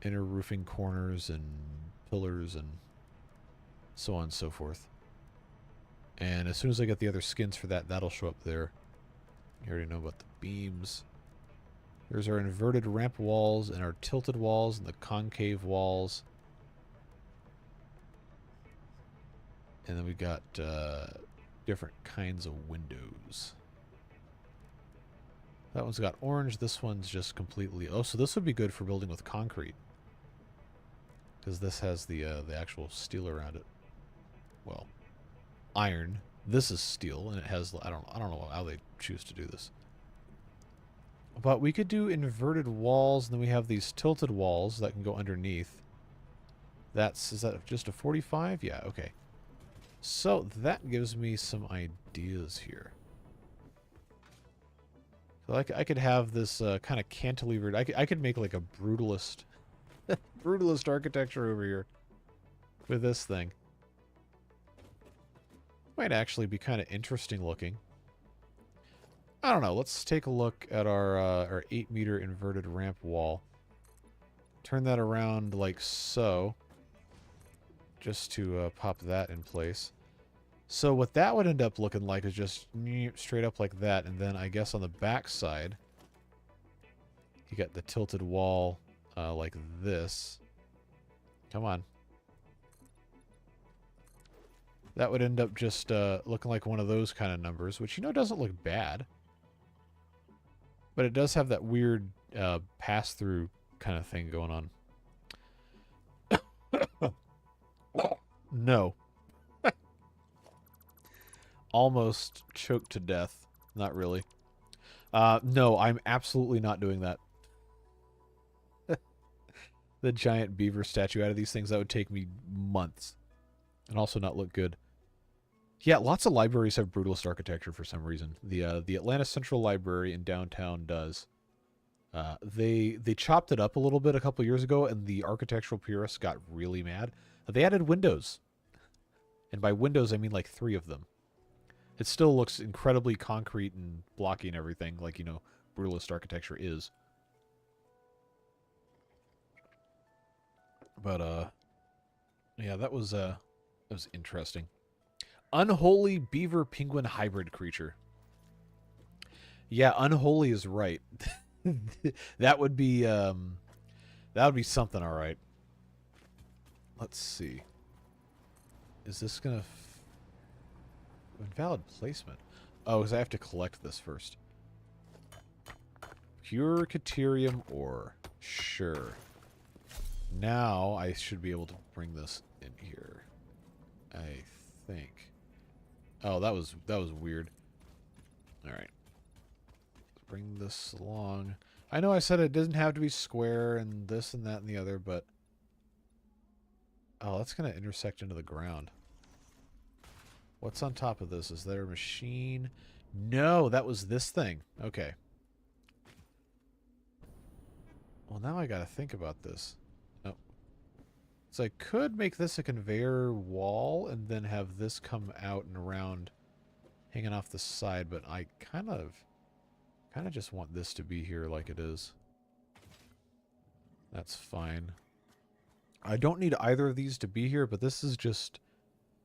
Speaker 1: Inner roofing corners and pillars and so on and so forth. And as soon as I get the other skins for that, that'll show up there. You already know about the beams. There's our inverted ramp walls and our tilted walls and the concave walls. And then we got different kinds of windows. That one's got orange. This one's just completely... Oh, so this would be good for building with concrete. Because this has the actual steel around it. Well, iron. This is steel, and it has... I don't know how they choose to do this. But we could do inverted walls, and then we have these tilted walls that can go underneath. Is that just a 45? Yeah, okay. So that gives me some ideas here. So I could have this kind of cantilevered... I could make like a brutalist... brutalist architecture over here. With this thing. Might actually be kind of interesting looking. I don't know. Let's take a look at our 8-meter inverted ramp wall. Turn that around like so. Just to pop that in place. So what that would end up looking like is just straight up like that. And then I guess on the back side, you got the tilted wall like this. Come on. That would end up just looking like one of those kind of numbers, which, you know, doesn't look bad. But it does have that weird pass-through kind of thing going on. No. Almost choked to death. Not really. No, I'm absolutely not doing that. The giant beaver statue out of these things, that would take me months. And also not look good. Yeah, lots of libraries have brutalist architecture for some reason. The Atlanta Central Library in downtown does. They chopped it up a little bit a couple years ago, and the architectural purists got really mad. They added windows. And by windows, I mean like 3 of them. It still looks incredibly concrete and blocky and everything, like, you know, brutalist architecture is. But, yeah, that was interesting. Unholy beaver penguin hybrid creature. Yeah, unholy is right. That would be something, all right. Let's see. Is this gonna invalid placement? Oh, because I have to collect this first. Pure Caterium ore. Sure. Now I should be able to bring this in here. I think. Oh, that was weird. All right. Bring this along. I know I said it doesn't have to be square and this and that and the other, but oh, that's going to intersect into the ground. What's on top of this? Is there a machine? No, that was this thing. Okay. Well, now I got to think about this. Oh. So I could make this a conveyor wall and then have this come out and around hanging off the side, but I kind of just want this to be here like it is. That's fine. I don't need either of these to be here, but this is just...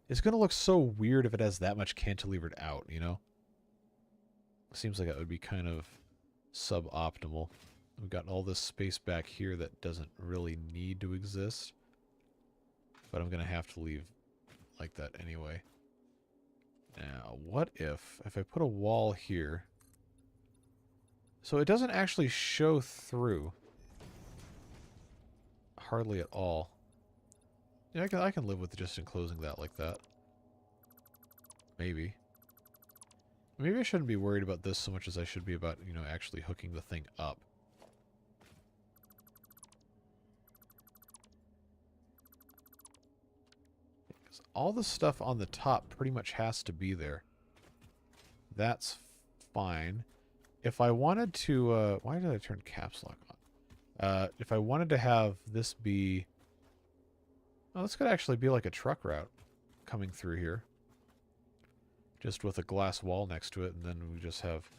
Speaker 1: It's going to look so weird if it has that much cantilevered out, you know? Seems like it would be kind of suboptimal. We've got all this space back here that doesn't really need to exist. But I'm going to have to leave like that anyway. Now, what if I put a wall here... So it doesn't actually show through. Hardly at all. Yeah, I can live with just enclosing that like that. Maybe. Maybe I shouldn't be worried about this so much as I should be about, you know, actually hooking the thing up. Because all the stuff on the top pretty much has to be there. That's fine. If I wanted to, why did I turn caps lock on? If I wanted to have this be, oh, this could actually be like a truck route coming through here. Just with a glass wall next to it, and then we just have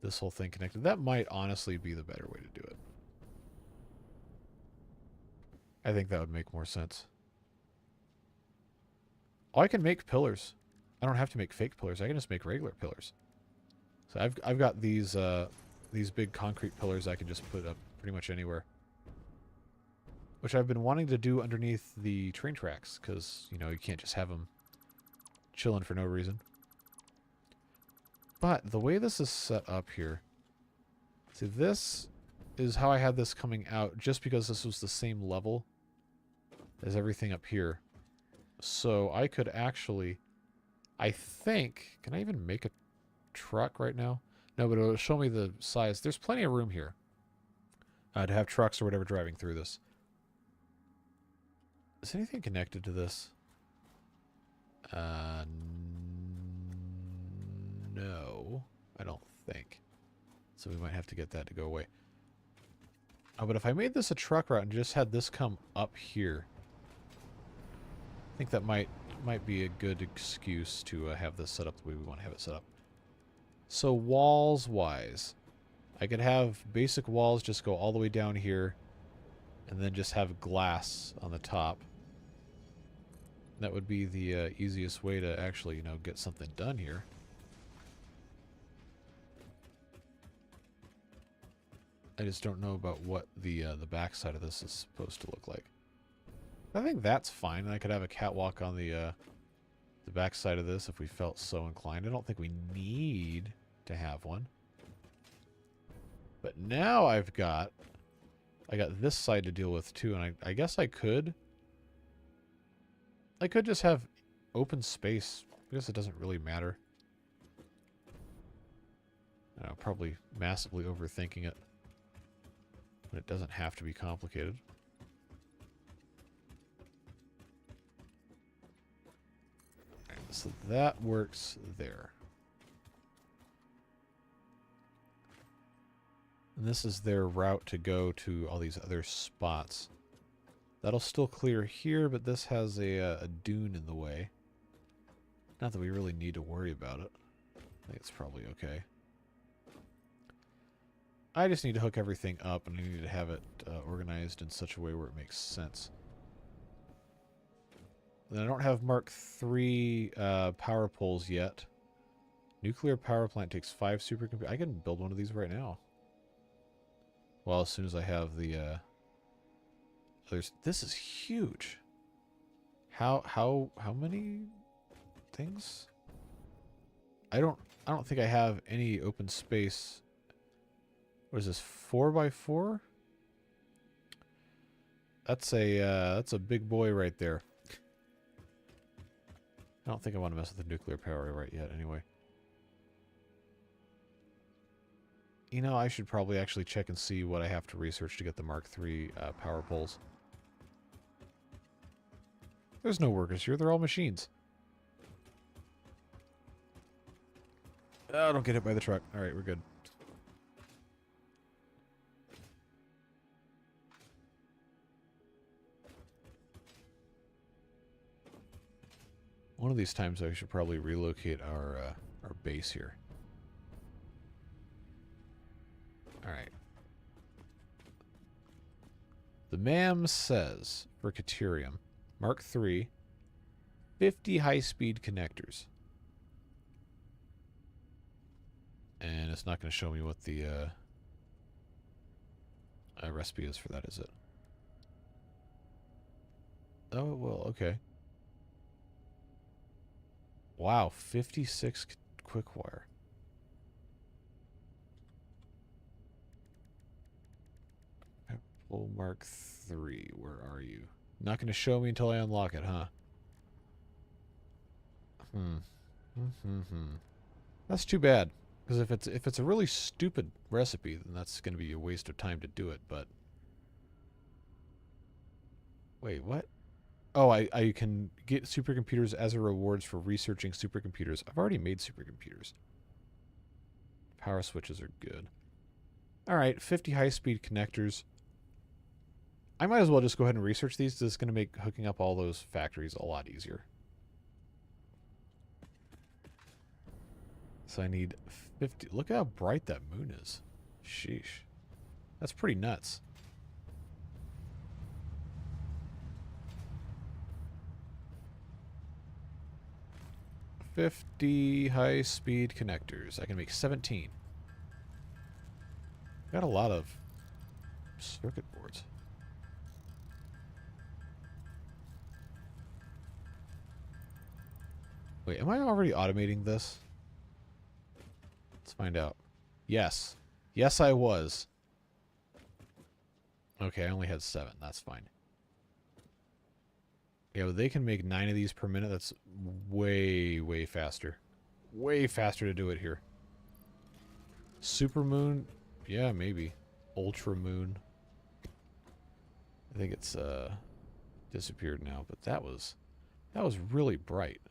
Speaker 1: this whole thing connected. That might honestly be the better way to do it. I think that would make more sense. Oh, I can make pillars. I don't have to make fake pillars. I can just make regular pillars. So I've got these big concrete pillars I can just put up pretty much anywhere. Which I've been wanting to do underneath the train tracks, because, you know, you can't just have them chilling for no reason. But the way this is set up here, see, this is how I had this coming out, just because this was the same level as everything up here. So I could actually, I think, can I even make a truck right now? No, but it'll show me the size. There's plenty of room here to have trucks or whatever driving through this. Is anything connected to this? No, I don't think. So we might have to get that to go away. Oh, but if I made this a truck route and just had this come up here, I think that might be a good excuse to have this set up the way we want to have it set up. So walls-wise, I could have basic walls just go all the way down here, and then just have glass on the top. That would be the easiest way to actually, you know, get something done here. I just don't know about what the back side of this is supposed to look like. I think that's fine. I could have a catwalk on the back side of this if we felt so inclined. I don't think we need to have one. But now I got this side to deal with too, and I guess I could just have open space. I guess it doesn't really matter. I'm probably massively overthinking it. But it doesn't have to be complicated. Alright, so that works there. And this is their route to go to all these other spots. That'll still clear here, but this has a dune in the way. Not that we really need to worry about it. I think it's probably okay. I just need to hook everything up, and I need to have it organized in such a way where it makes sense. Then I don't have Mark III power poles yet. Nuclear power plant takes 5 supercomputers. I can build one of these right now. Well, as soon as I have the others. This is huge. How many things? I don't think I have any open space. What is this, 4x4? That's a big boy right there. I don't think I want to mess with the nuclear power right yet anyway. You know, I should probably actually check and see what I have to research to get the Mark III power poles. There's no workers here, they're all machines. Oh, don't get hit by the truck. Alright, we're good. One of these times I should probably relocate our base here. Alright. The MAM says, for Caterium, Mark III, 50 high-speed connectors. And it's not going to show me what the recipe is for that, is it? Oh, well, okay. Wow, 56 quick wire. Apple Mark III, where are you? Not going to show me until I unlock it, huh? That's too bad. Because if it's a really stupid recipe, then that's going to be a waste of time to do it, but... Wait, what? Oh, I can get supercomputers as a rewards for researching supercomputers. I've already made supercomputers. Power switches are good. Alright, 50 high-speed connectors. I might as well just go ahead and research these. This is going to make hooking up all those factories a lot easier. So I need 50. Look how bright that moon is. Sheesh. That's pretty nuts. $50 high-speed connectors. I can make 17. Got a lot of circuit boards. Wait, am I already automating this? Let's find out. Yes. Yes, I was. Okay, I only had 7. That's fine. Yeah, well, they can make 9 of these per minute. That's way, way faster. Way faster to do it here. Supermoon? Yeah, maybe. Ultra moon. I think it's disappeared now, but that was really bright.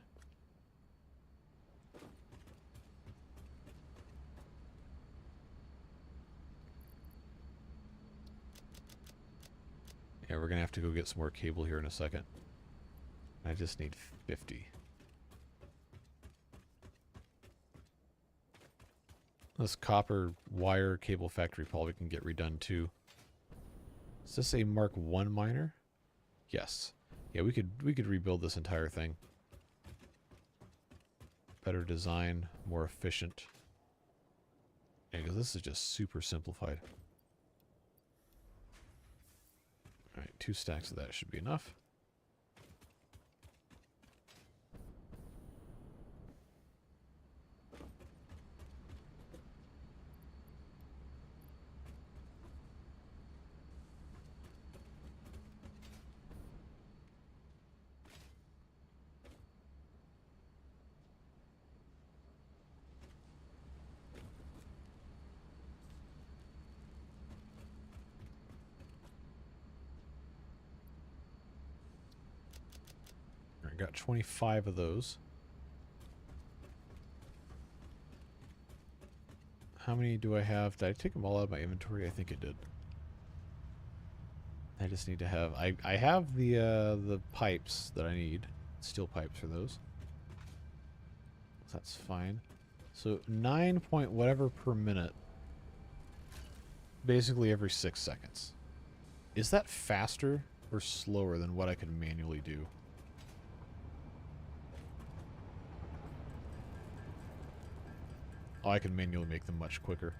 Speaker 1: Yeah, we're gonna have to go get some more cable here in a second. I just need 50. This copper wire cable factory probably can get redone too. Is this a Mark 1 miner? Yes. Yeah, we could rebuild this entire thing. Better design, more efficient. Yeah, because this is just super simplified. Alright, 2 stacks of that should be enough. Got 25 of those. How many do I have? Did I take them all out of my inventory? I think I did. I just need to have... I have the pipes that I need. Steel pipes for those. So that's fine. So 9 point whatever per minute. Basically every 6 seconds. Is that faster or slower than what I can manually do? Oh, I can manually make them much quicker.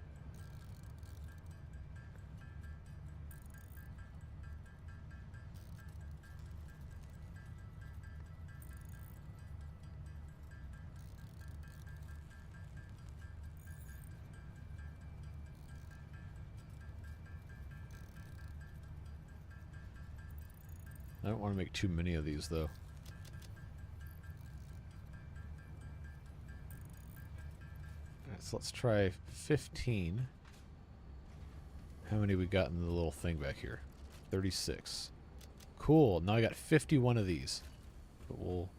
Speaker 1: I don't want to make too many of these, though. So let's try 15. How many we got in the little thing back here? 36. Cool. Now I got 51 of these. But we'll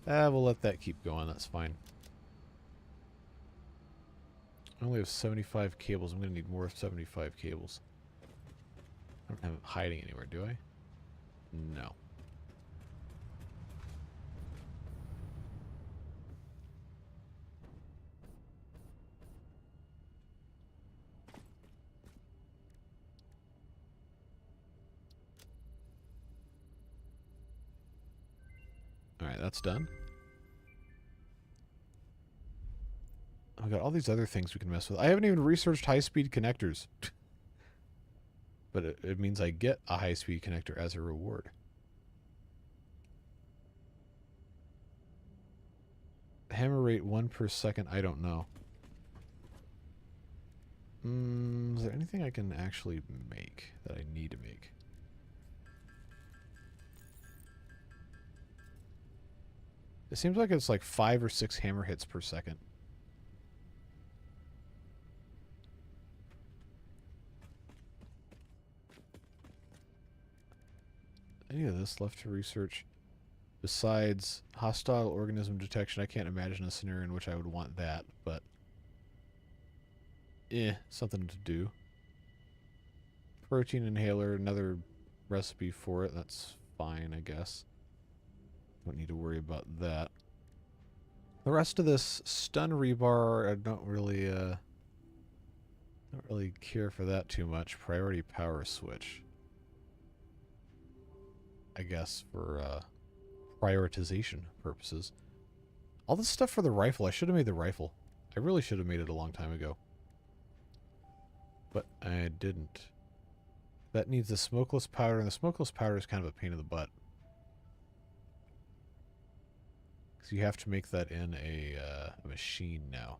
Speaker 1: let that keep going. That's fine. I only have 75 cables. I'm going to need more 75 cables. I don't have it hiding anywhere, do I? No. Alright, that's done. I've got all these other things we can mess with. I haven't even researched high-speed connectors. But it means I get a high-speed connector as a reward. Hammer rate 1 per second, I don't know. Is there anything I can actually make that I need to make? It seems like it's like 5 or 6 hammer hits per second. Any of this left to research? Besides hostile organism detection, I can't imagine a scenario in which I would want that, but something to do. Protein inhaler, another recipe for it. That's fine, I guess. Don't need to worry about that. The rest of this stun rebar, I don't really care for that too much. Priority power switch, I guess, for prioritization purposes. All this stuff for the rifle. I should have made the rifle. I really should have made it a long time ago. But I didn't. That needs a smokeless powder, and the smokeless powder is kind of a pain in the butt. Because you have to make that in a machine now.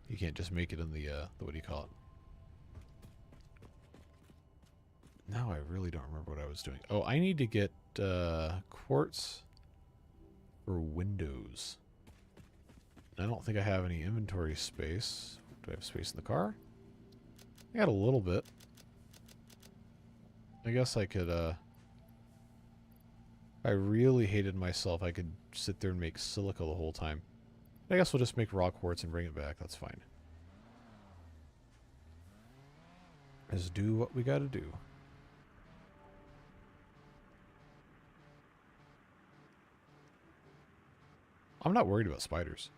Speaker 1: You can't just make it in the what do you call it? Now I really don't remember what I was doing. Oh, I need to get quartz for windows. I don't think I have any inventory space. Do I have space in the car? I got a little bit. I guess I could, if I really hated myself, I could sit there and make silica the whole time. I guess we'll just make raw quartz and bring it back. That's fine. Just do what we gotta do. I'm not worried about spiders.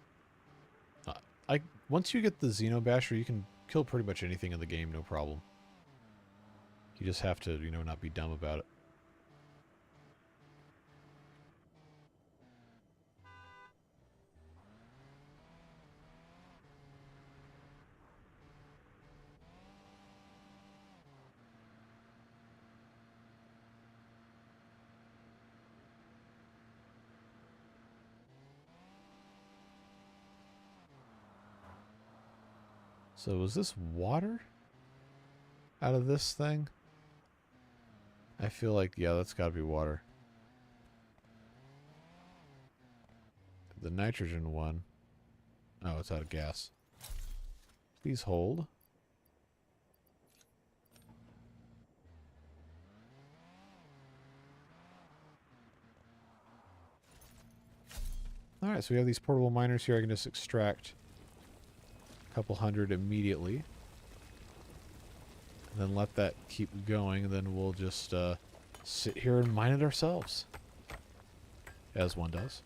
Speaker 1: Once you get the Xenobasher, you can kill pretty much anything in the game, no problem. You just have to, you know, not be dumb about it. So was this water out of this thing? I feel like, yeah, that's got to be water. The nitrogen one. Oh, it's out of gas. Please hold. Alright, so we have these portable miners here. I can just extract a couple hundred immediately. And then let that keep going, and then we'll just sit here and mine it ourselves. As one does.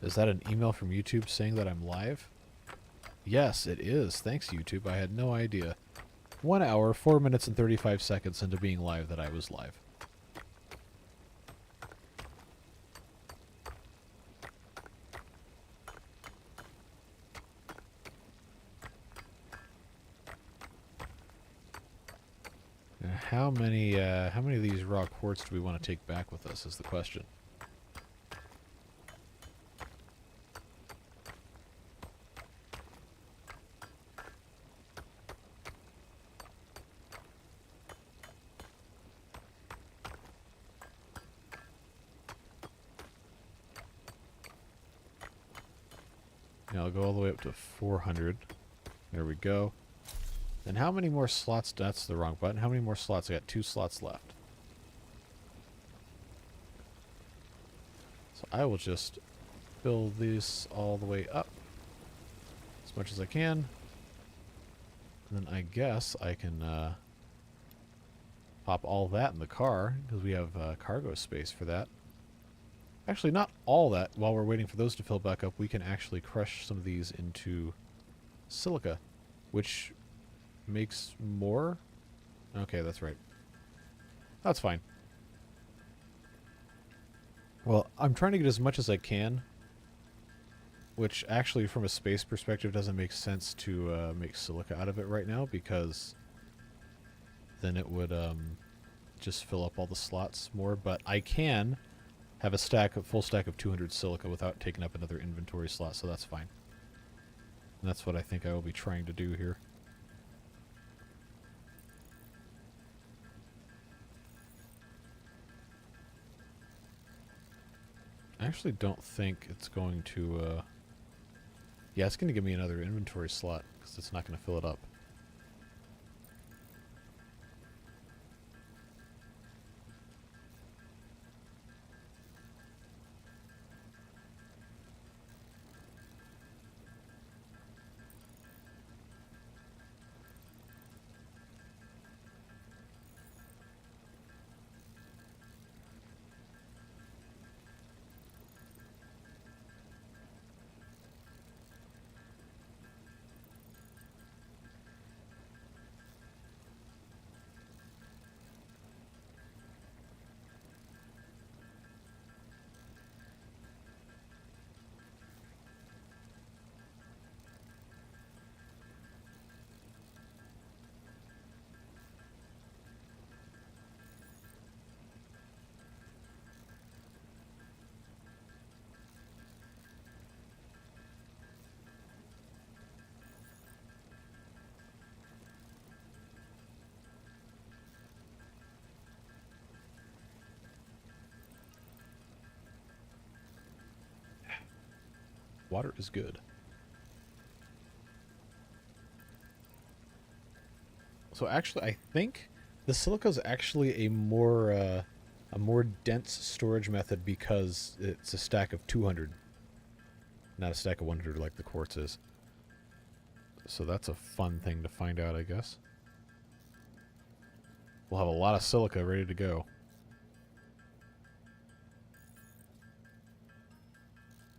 Speaker 1: Is that an email from YouTube saying that I'm live? Yes, it is. Thanks, YouTube. I had no idea. 1 hour, 4 minutes, and 35 seconds into being live that I was live. How many of these raw quartz do we want to take back with us is the question. Now I'll go all the way up to 400. There we go. And how many more slots? That's the wrong button. How many more slots? I got 2 slots left. So I will just fill this all the way up as much as I can. And then I guess I can pop all that in the car because we have cargo space for that. Actually, not all that. While we're waiting for those to fill back up, we can actually crush some of these into silica, which makes more. Okay, that's right. That's fine. Well, I'm trying to get as much as I can, which actually from a space perspective doesn't make sense to make silica out of it right now, because then it would just fill up all the slots more. But I can have a full stack of 200 silica without taking up another inventory slot, so that's fine. And that's what I think I will be trying to do here. I actually don't think it's going to, yeah, it's going to give me another inventory slot, because it's not going to fill it up. Water is good. So actually, I think the silica is actually a more dense storage method because it's a stack of 200, not a stack of 100 like the quartz is. So that's a fun thing to find out, I guess. We'll have a lot of silica ready to go.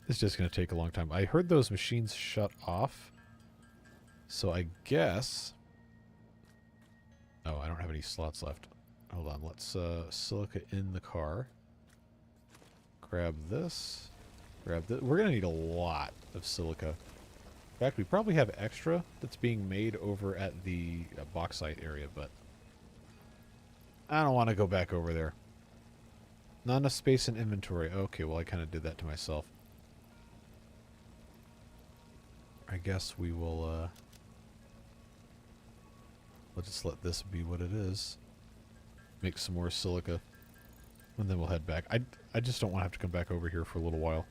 Speaker 1: It's just going to take a long time. I heard those machines shut off. So I guess... Oh, I don't have any slots left. Hold on. Let's silica in the car. Grab this. Grab this. We're going to need a lot of silica. In fact, we probably have extra that's being made over at the bauxite area, but... I don't want to go back over there. Not enough space in inventory. Okay, well I kind of did that to myself. I guess we will, we'll just let this be what it is. Make some more silica. And then we'll head back. I just don't want to have to come back over here for a little while.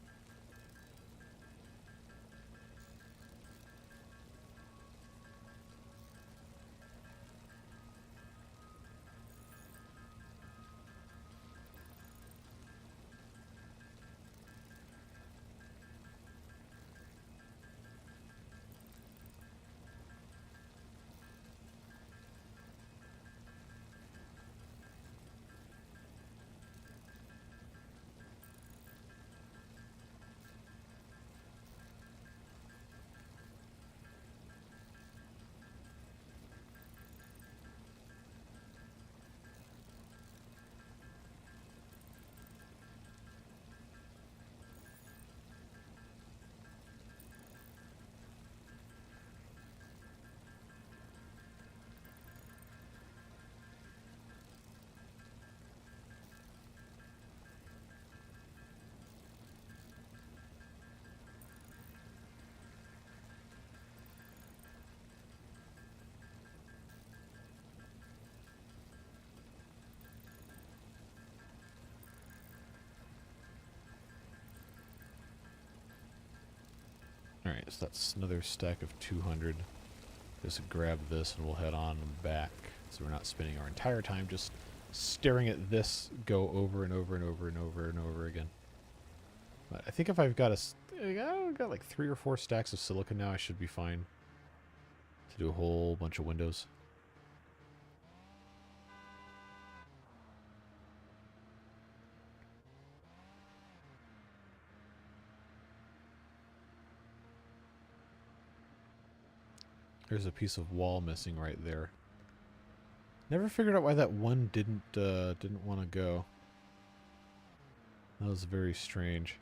Speaker 1: Alright, so that's another stack of 200. Just grab this and we'll head on back. So we're not spending our entire time just staring at this go over and over and over and over and over again. But I think if I've got I've got like 3 or 4 stacks of silica now, I should be fine to do a whole bunch of windows. There's a piece of wall missing right there. Never figured out why that one didn't want to go. That was very strange.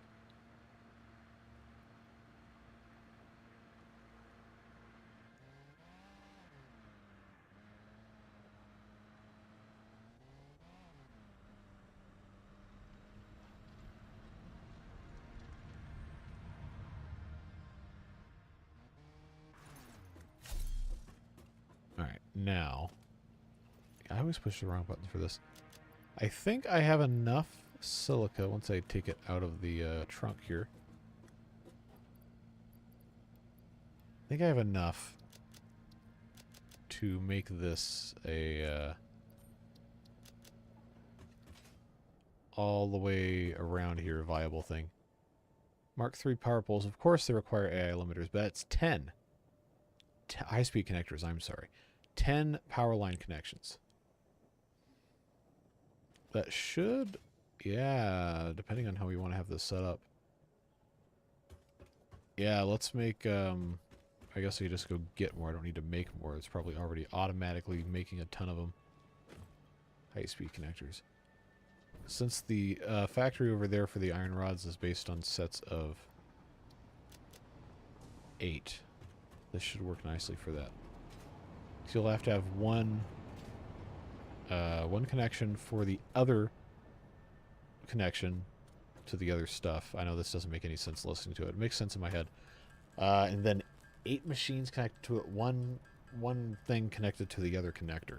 Speaker 1: now, I always push the wrong button for this. I think I have enough silica once I take it out of the trunk here. I think I have enough to make this a all the way around here viable thing. Mark III power poles. Of course they require AI limiters, but it's 10. High-speed connectors, I'm sorry. 10 power line connections. That should, yeah, depending on how we want to have this set up. Yeah, let's make, I guess we just go get more. I don't need to make more. It's probably already automatically making a ton of them. High-speed connectors. Since the factory over there for the iron rods is based on sets of 8, this should work nicely for that. So you'll have to have one connection for the other connection to the other stuff. I know this doesn't make any sense listening to it. It makes sense in my head. And then 8 machines connected to it. One thing connected to the other connector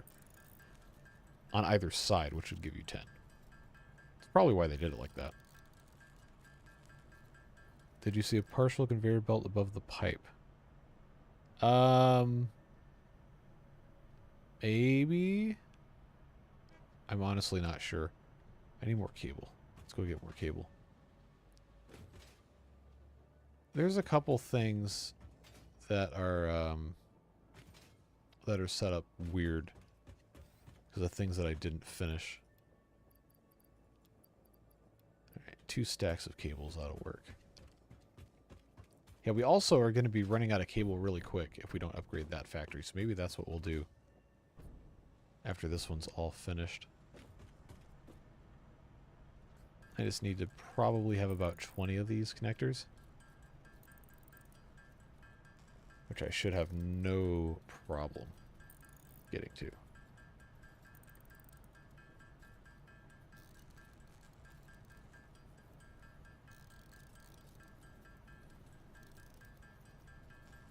Speaker 1: on either side, which would give you 10. It's probably why they did it like that. Did you see a partial conveyor belt above the pipe? Maybe? I'm honestly not sure. I need more cable. Let's go get more cable. There's a couple things that are set up weird because of things that I didn't finish. All right, 2 stacks of cables that'll work. Yeah, we also are going to be running out of cable really quick if we don't upgrade that factory, so maybe that's what we'll do after this one's all finished. I just need to probably have about 20 of these connectors, which I should have no problem getting to.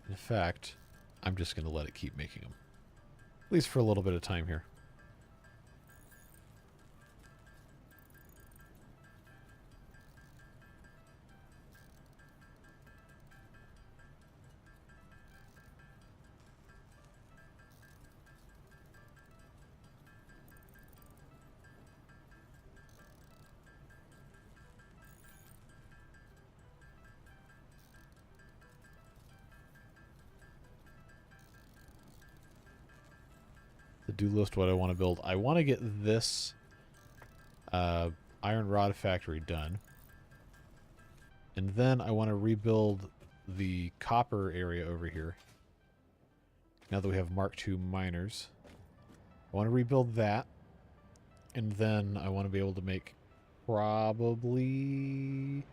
Speaker 1: In fact, I'm just going to let it keep making them. At least for a little bit of time here. The do list, what I want to build. I want to get this iron rod factory done. And then I want to rebuild the copper area over here. Now that we have Mark II miners. I want to rebuild that. And then I want to be able to make probably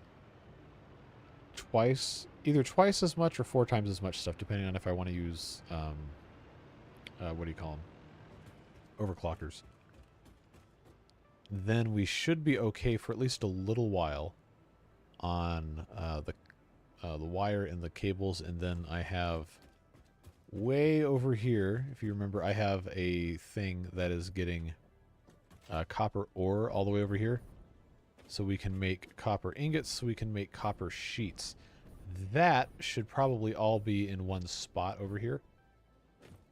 Speaker 1: either twice as much or 4 times as much stuff, depending on if I want to use, what do you call them? Overclockers. Then we should be okay for at least a little while on the wire and the cables. And then I have way over here, if you remember, I have a thing that is getting copper ore all the way over here. So we can make copper ingots, so we can make copper sheets. That should probably all be in one spot over here.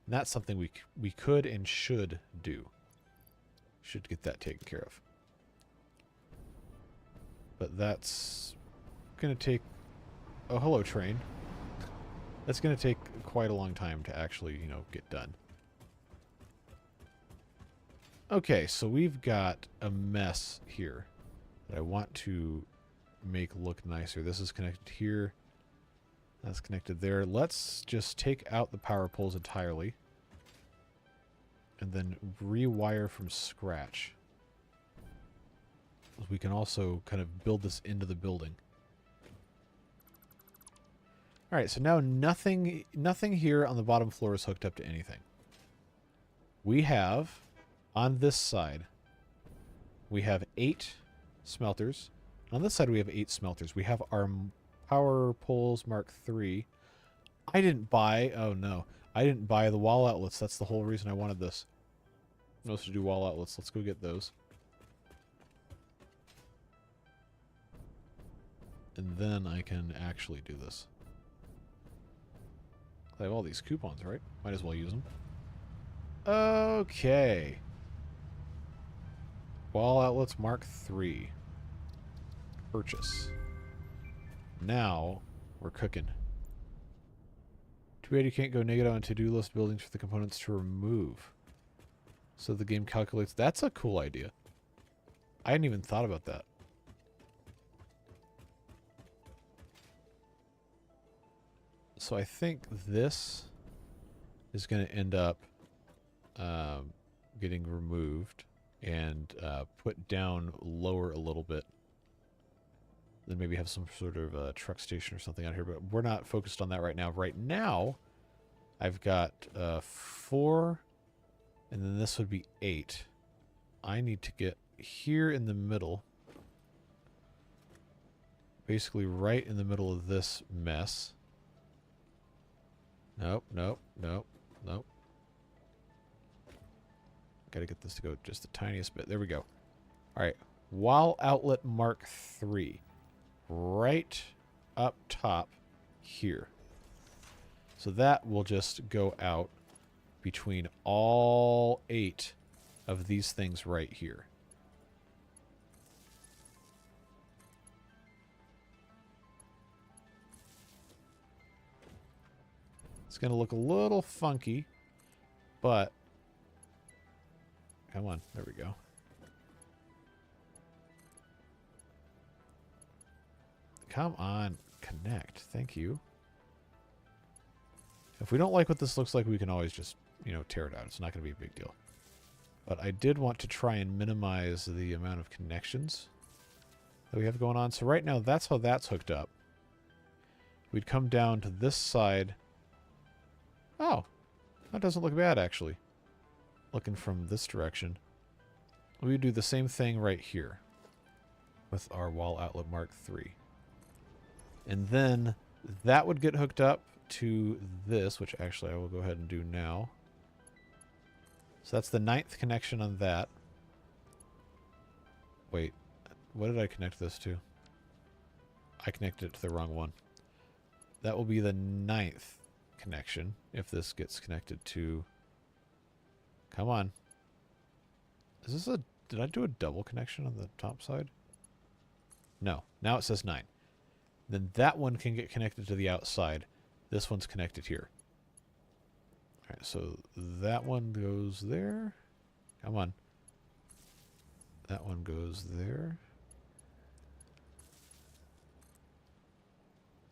Speaker 1: And that's something we could and should do. Should get that taken care of. But that's going to take... Oh, hello, train. That's going to take quite a long time to actually, you know, get done. Okay, so we've got a mess here that I want to make look nicer. This is connected here. That's connected there. Let's just take out the power poles entirely and then rewire from scratch. We can also kind of build this into the building. All right, so now nothing here on the bottom floor is hooked up to anything. We have, on this side, we have 8 smelters. On this side, we have 8 smelters. We have our power poles Mark III. I didn't buy, oh no, I didn't buy the wall outlets. That's the whole reason I wanted this. I'm supposed to do wall outlets. Let's go get those. And then I can actually do this. I have all these coupons, right? Might as well use them. Okay. Wall outlets Mark III. Purchase. Now we're cooking. Too bad you can't go negative on to-do list buildings for the components to remove. So the game calculates. That's a cool idea. I hadn't even thought about that. So I think this is going to end up getting removed and put down lower a little bit. Then maybe have some sort of truck station or something out here, but we're not focused on that right now. Right now, I've got 4, and then this would be 8. I need to get here in the middle, basically right in the middle of this mess. Nope, nope, nope, nope. Gotta get this to go just the tiniest bit. There we go. Alright. Wall outlet Mark III. Right up top here. So that will just go out between all 8 of these things right here. It's going to look a little funky, but come on, there we go. Come on, connect. Thank you. If we don't like what this looks like, we can always just, you know, tear it out. It's not going to be a big deal. But I did want to try and minimize the amount of connections that we have going on. So right now, that's how that's hooked up. We'd come down to this side. Oh, that doesn't look bad, actually. Looking from this direction. We would do the same thing right here with our wall outlet Mark III. And then that would get hooked up to this, which actually I will go ahead and do now. So that's the 9th connection on that. Wait, what did I connect this to? I connected it to the wrong one. That will be the 9th connection if this gets connected to... Come on. Is this a... Did I do a double connection on the top side? No. Now it says 9. Then that one can get connected to the outside. This one's connected here. Alright, so that one goes there. Come on. That one goes there.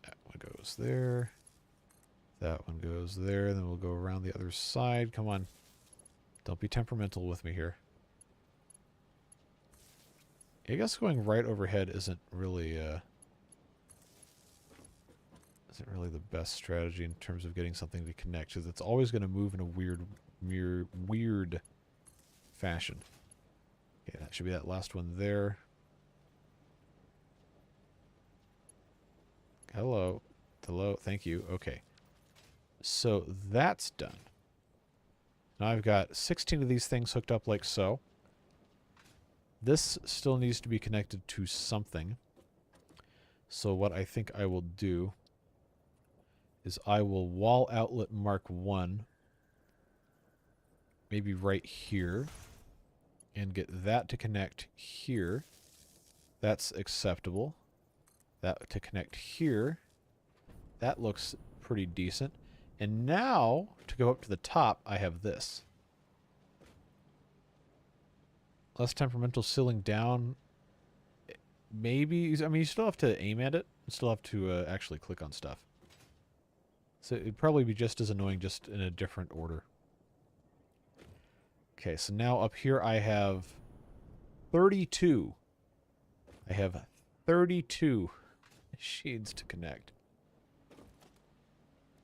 Speaker 1: That one goes there. That one goes there. Then we'll go around the other side. Come on. Don't be temperamental with me here. I guess going right overhead isn't really the best strategy in terms of getting something to connect, because it's always going to move in a weird fashion. Okay, that should be that last one there. Hello. Hello. Thank you. Okay. So that's done. Now I've got 16 of these things hooked up like so. This still needs to be connected to something. So what I think I will do is I will wall outlet Mark I, maybe right here, and get that to connect here. That's acceptable. That to connect here. That looks pretty decent. And now, to go up to the top, I have this. Less temperamental sealing down. Maybe, I mean, you still have to aim at it. You still have to actually click on stuff. So it'd probably be just as annoying, just in a different order. Okay, so now up here I have 32. I have 32 machines to connect.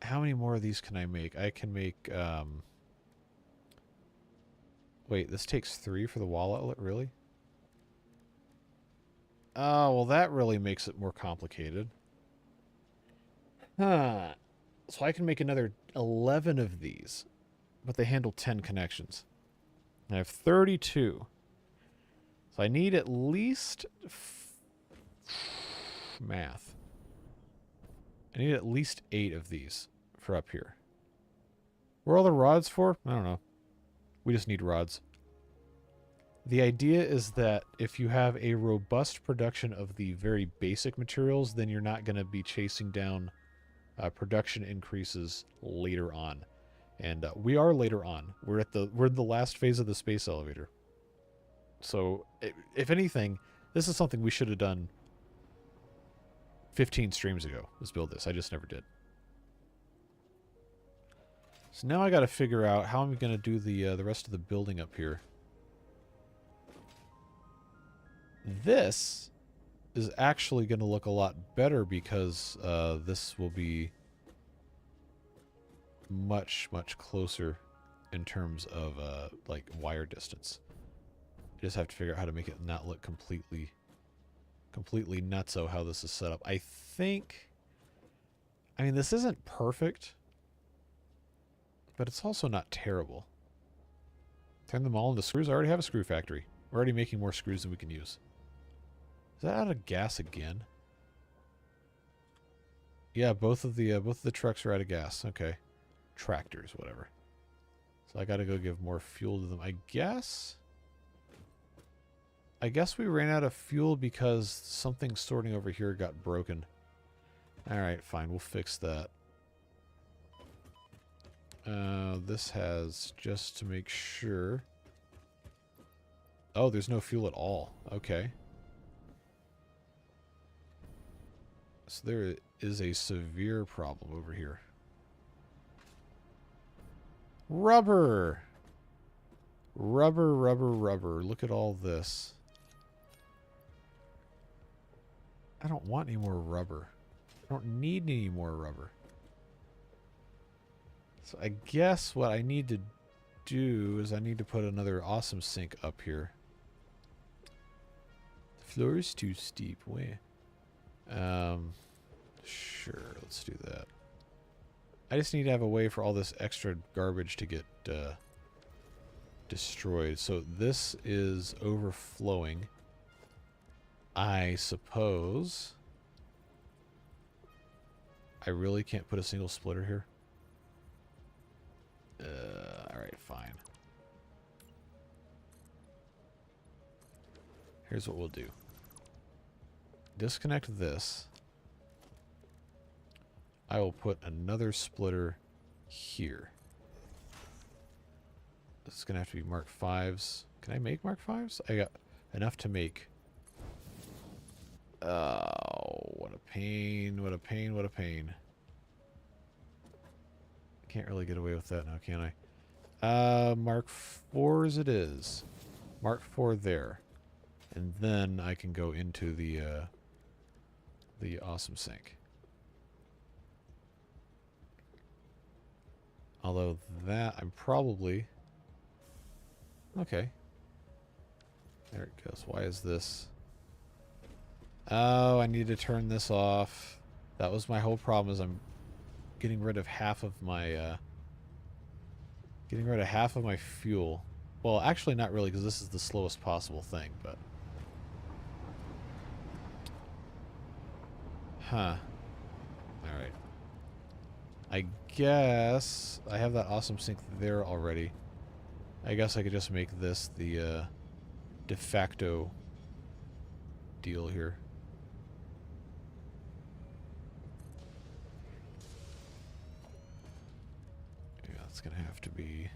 Speaker 1: How many more of these can I make? I can make, wait, this takes 3 for the wall outlet, really? Oh, well that really makes it more complicated. Huh. So I can make another 11 of these, but they handle 10 connections. I have 32. So I need at least... math. I need at least 8 of these for up here. What are all the rods for? I don't know. We just need rods. The idea is that if you have a robust production of the very basic materials, then you're not going to be chasing down production increases later on. And we are later on. We're in the last phase of the space elevator. So, if anything, this is something we should have done 15 streams ago. Let's build this. I just never did. So now I got to figure out how I'm going to do the rest of the building up here. This is actually going to look a lot better because this will be much, much closer in terms of like wire distance. I just have to figure out how to make it not look completely nutso how this is set up. I mean, this isn't perfect, but it's also not terrible. Turn them all into screws. I already have a screw factory. We're already making more screws than we can use. Is that out of gas again? Yeah, both of the trucks are out of gas. Okay. Tractors, whatever. So I gotta go give more fuel to them. I guess we ran out of fuel because something sorting over here got broken. Alright, fine. We'll fix that. This has, just to make sure... Oh, there's no fuel at all. Okay. So there is a severe problem over here. Rubber! Rubber, rubber, rubber. Look at all this. I don't want any more rubber. I don't need any more rubber. So I guess what I need to do is I need to put another awesome sink up here. The floor is too steep. Where? Sure, let's do that. I just need to have a way for all this extra garbage to get destroyed. So this is overflowing. I suppose I really can't put a single splitter here. Alright, fine. Here's what we'll do. Disconnect this. I will put another splitter here. This is going to have to be Mark 5s. Can I make Mark 5s? I got enough to make. Oh, what a pain, what a pain, what a pain. Can't really get away with that now, can I? Mark 4s it is. Mark 4 there. And then I can go into the awesome sink. Although that, I'm probably... Okay. There it goes. Why is this... Oh, I need to turn this off. That was my whole problem, is I'm getting rid of half of my fuel. Well, actually not really, because this is the slowest possible thing, but... Huh. Alright. I guess I have that awesome sink there already. I guess I could just make this the de facto deal here. Yeah, it's gonna have to be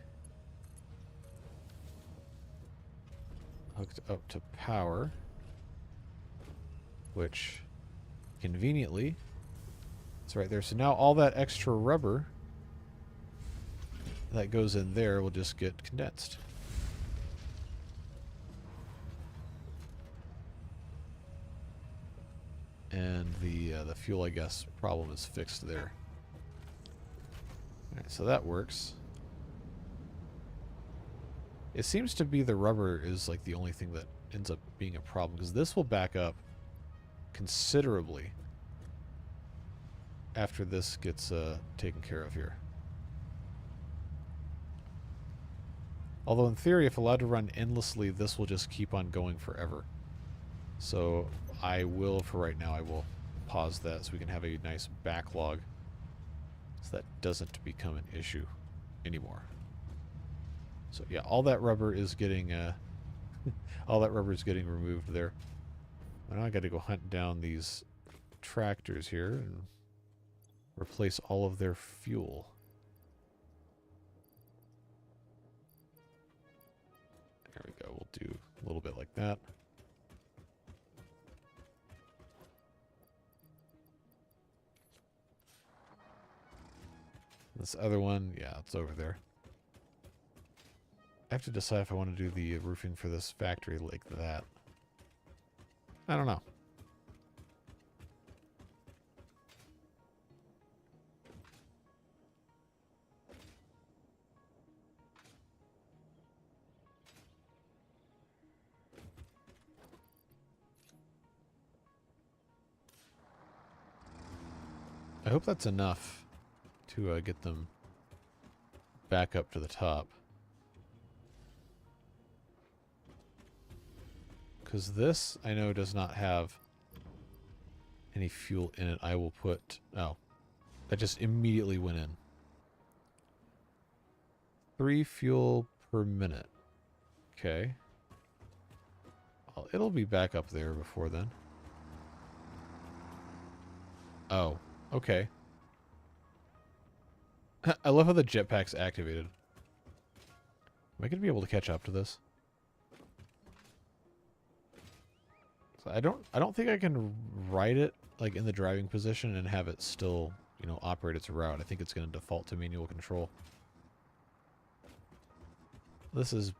Speaker 1: hooked up to power, which conveniently it's right there. So now all that extra rubber that goes in there will just get condensed. And the fuel, I guess, problem is fixed there. Alright, so that works. It seems to be the rubber is like the only thing that ends up being a problem, because this will back up considerably. after this gets taken care of here. Although in theory, if allowed to run endlessly, this will just keep on going forever. So I will, for right now, I will pause that so we can have a nice backlog so that doesn't become an issue anymore. So yeah, all that rubber is getting all that rubber is getting removed there. Now I got to go hunt down these tractors here and replace all of their fuel. There we go. We'll do a little bit like that. This other one, yeah, it's over there. I have to decide if I want to do the roofing for this factory like that. I don't know. I hope that's enough to get them back up to the top. Because this, I know, does not have any fuel in it. I will put... Oh. That just immediately went in. 3 fuel per minute. Okay. Well, it'll be back up there before then. Oh. Okay. I love how the jetpack's activated. Am I going to be able to catch up to this? So I don't think I can ride it like in the driving position and have it still, you know, operate its route. I think it's going to default to manual control. This is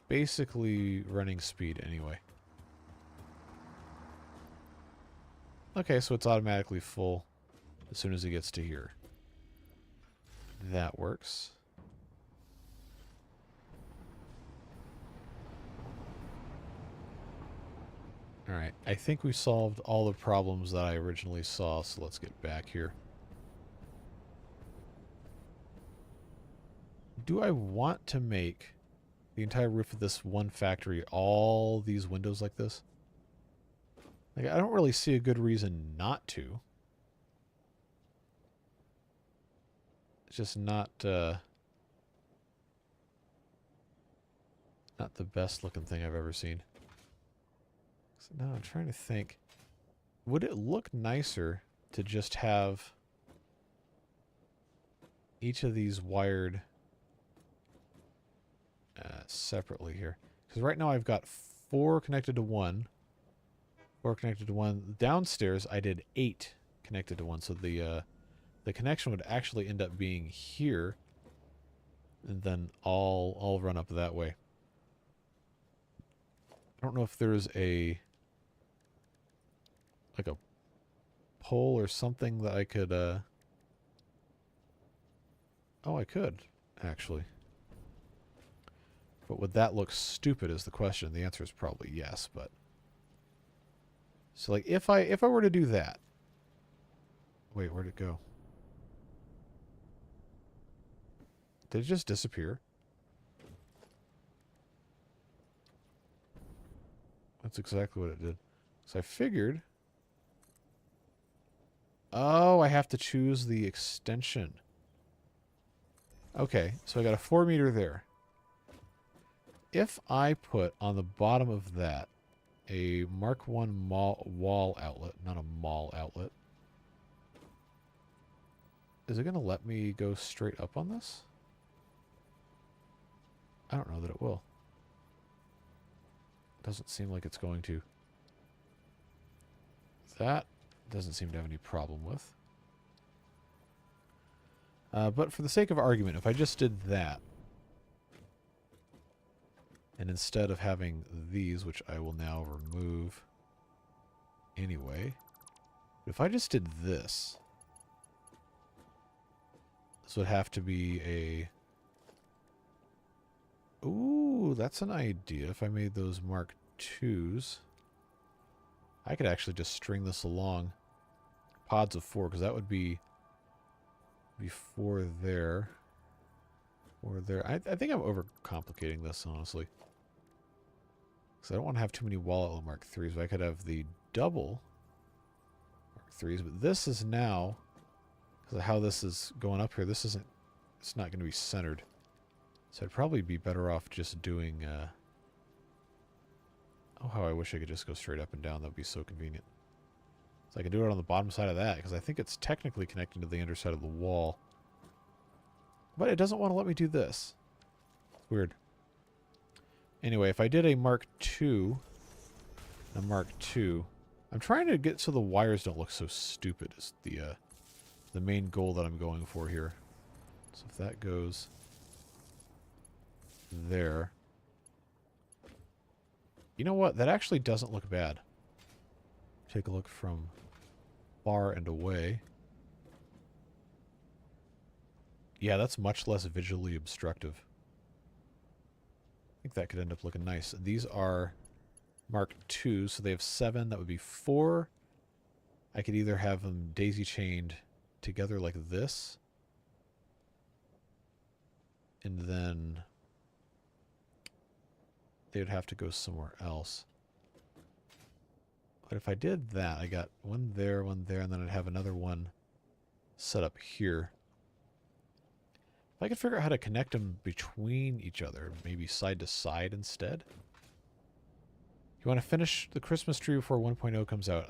Speaker 1: basically running speed anyway. Okay, so it's automatically full as soon as it gets to here. That works. Alright, I think we solved all the problems that I originally saw, so let's get back here. Do I want to make the entire roof of this one factory all these windows like this? Like, I don't really see a good reason not to. It's just not the best looking thing I've ever seen. So now I'm trying to think. Would it look nicer to just have each of these wired separately here? Because right now I've got 4 connected to 1. 4 connected to 1. Downstairs I did 8 connected to 1. So the connection would actually end up being here, and then all run up that way. I don't know if there's a pole or something that I could oh, I could actually. But would that look stupid is the question. The answer is probably yes, but so like if I were to do that. Wait, where'd it go? Did it just disappear? That's exactly what it did. So I figured... Oh, I have to choose the extension. Okay, so I got a 4 meter there. If I put on the bottom of that a Mark 1 wall outlet, not a mall outlet, is it going to let me go straight up on this? I don't know that it will. Doesn't seem like it's going to. That doesn't seem to have any problem with. But for the sake of argument, if I just did that, and instead of having these, which I will now remove anyway, if I just did this, this would have to be a... Ooh, that's an idea. If I made those Mark IIs, I could actually just string this along pods of 4, because that would be before there. Or there. I think I'm overcomplicating this, honestly. Because I don't want to have too many wall outlet Mark 3s, but I could have the double Mark 3s. But this is now, because of how this is going up here, this isn't, it's not going to be centered. So I'd probably be better off just doing, oh, how I wish I could just go straight up and down. That would be so convenient. So I can do it on the bottom side of that, because I think it's technically connecting to the underside of the wall. But it doesn't want to let me do this. It's weird. Anyway, if I did a Mark II, I'm trying to get so the wires don't look so stupid is the main goal that I'm going for here. So if that goes there. You know what? That actually doesn't look bad. Take a look from far and away. Yeah, that's much less visually obstructive. I think that could end up looking nice. These are Mark II, so they have 7. That would be 4. I could either have them daisy-chained together like this. And then they would have to go somewhere else. But if I did that, I got one there, and then I'd have another one set up here. If I could figure out how to connect them between each other, maybe side to side instead. You want to finish the Christmas tree before 1.0 comes out?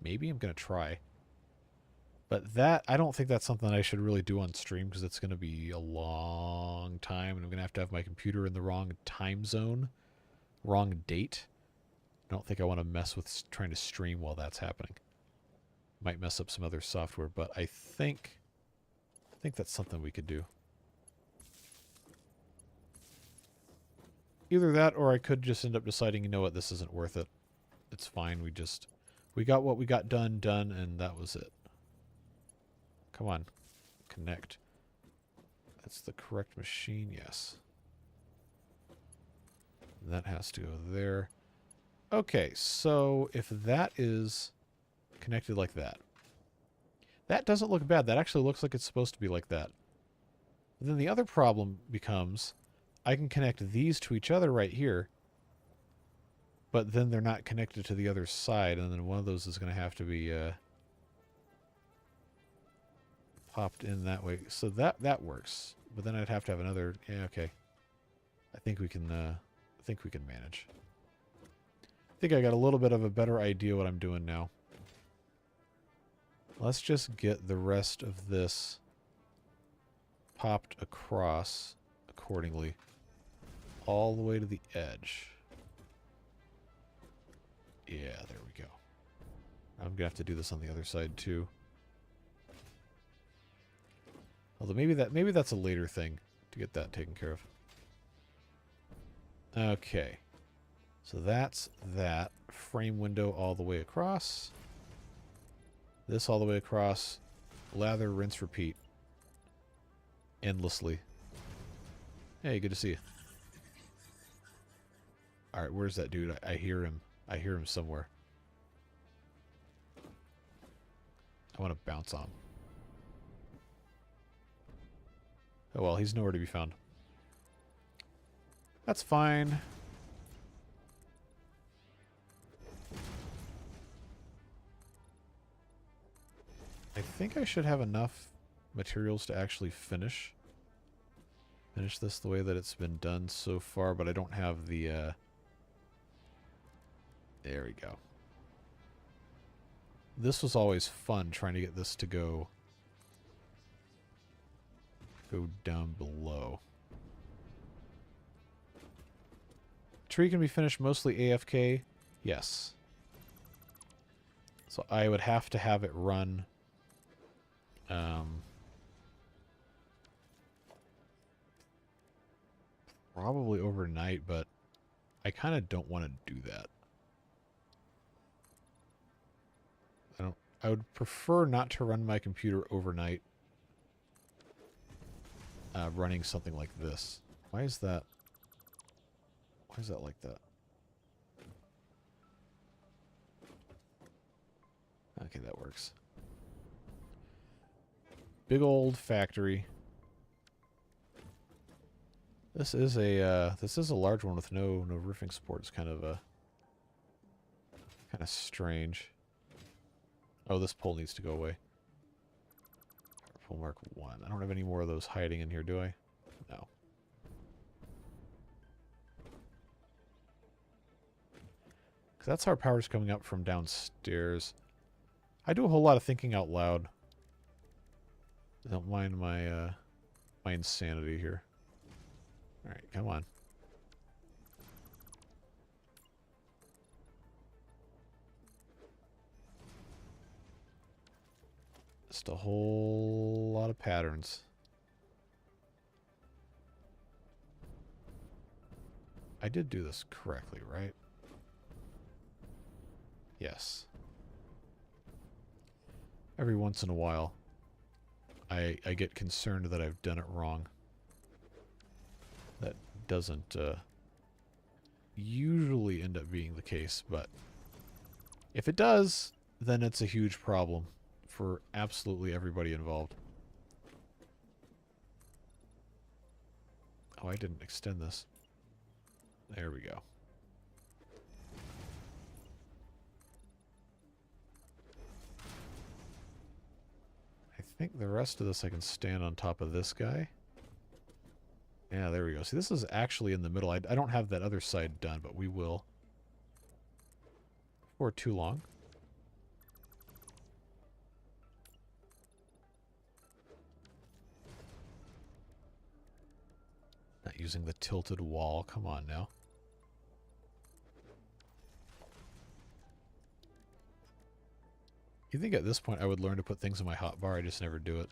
Speaker 1: Maybe I'm going to try. But that, I don't think that's something I should really do on stream because it's going to be a long time and I'm going to have my computer in the wrong time zone, wrong date. I don't think I want to mess with trying to stream while that's happening. Might mess up some other software, but I think that's something we could do. Either that or I could just end up deciding, you know what, this isn't worth it. It's fine. We got what we got done, and that was it. Come on. Connect. That's the correct machine, yes. That has to go there. Okay, so if that is connected like that, that doesn't look bad. That actually looks like it's supposed to be like that. But then the other problem becomes I can connect these to each other right here, but then they're not connected to the other side, and then one of those is going to have to be popped in that way. So that works. But then I'd have to have another. Yeah, okay. I think we can manage. I think I got a little bit of a better idea what I'm doing now. Let's just get the rest of this popped across accordingly all the way to the edge. Yeah, there we go. I'm going to have to do this on the other side too. Although maybe that's a later thing to get that taken care of. Okay. So that's that. Frame window all the way across. This all the way across. Lather, rinse, repeat. Endlessly. Hey, good to see you. Alright, where's that dude? I hear him. I hear him somewhere. I want to bounce on him. Oh well, he's nowhere to be found. That's fine. I think I should have enough materials to actually finish this the way that it's been done so far, but I don't have the there we go. This was always fun trying to get this to go down below. Tree can be finished mostly AFK. Yes. So I would have to have it run probably overnight, but I kind of don't want to do that. I would prefer not to run my computer overnight running something like this. Why is that like that? Okay, that works. big old factory. This is a large one with no roofing support. It's kind of strange. Oh, this pole needs to go away. Pole mark 1. I don't have any more of those hiding in here, do I? No. Because that's how our power's coming up from downstairs. I do a whole lot of thinking out loud. Don't mind my my insanity here. Alright, come on. Just a whole lot of patterns. I did do this correctly, right? Yes. Every once in a while, I get concerned that I've done it wrong. That doesn't usually end up being the case, but if it does, then it's a huge problem for absolutely everybody involved. Oh, I didn't extend this. There we go. I think the rest of this I can stand on top of this guy. Yeah, there we go. See, this is actually in the middle. I don't have that other side done, but we will. Before too long. Not using the tilted wall. Come on now. You think at this point I would learn to put things in my hotbar? I just never do it.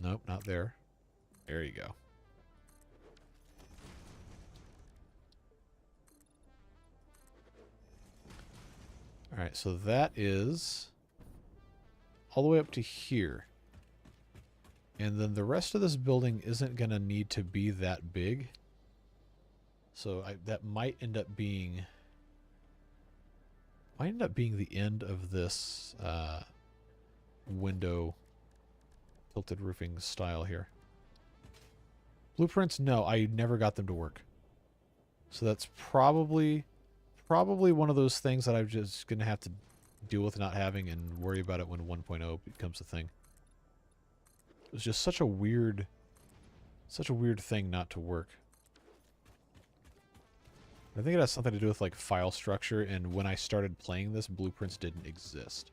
Speaker 1: Nope, not there. There you go. Alright, so that is all the way up to here. And then the rest of this building isn't going to need to be that big. So that might end up being the end of this window tilted roofing style here. Blueprints, no, I never got them to work. So that's probably one of those things that I'm just going to have to deal with not having and worry about it when 1.0 becomes a thing. It was just such a weird thing not to work. I think it has something to do with like file structure, and when I started playing this, blueprints didn't exist.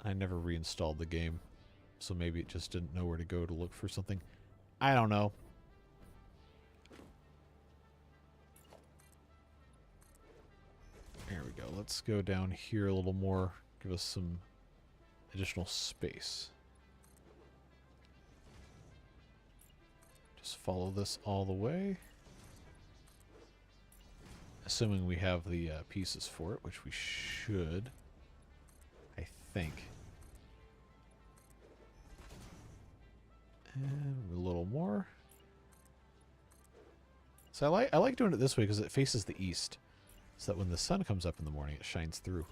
Speaker 1: I never reinstalled the game, so maybe it just didn't know where to go to look for something. I don't know. There we go. Let's go down here a little more. Give us some additional space. Just follow this all the way. Assuming we have the pieces for it, which we should. I think. And a little more. So I like doing it this way because it faces the east. So that when the sun comes up in the morning, it shines through.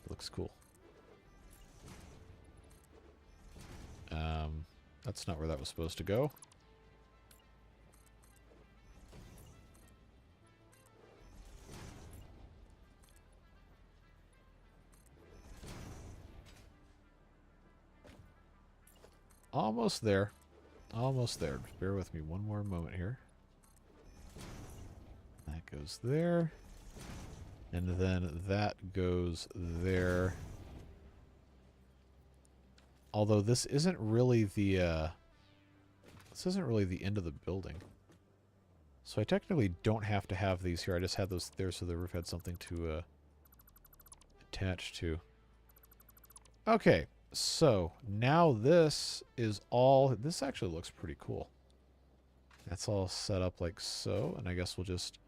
Speaker 1: It looks cool. That's not where that was supposed to go. Almost there. Almost there. Just bear with me one more moment here. That goes there. And then that goes there. Although this isn't really the end of the building. So I technically don't have to have these here. I just had those there so the roof had something to attach to. Okay. So, now this is all... This actually looks pretty cool. That's all set up like so, and I guess we'll just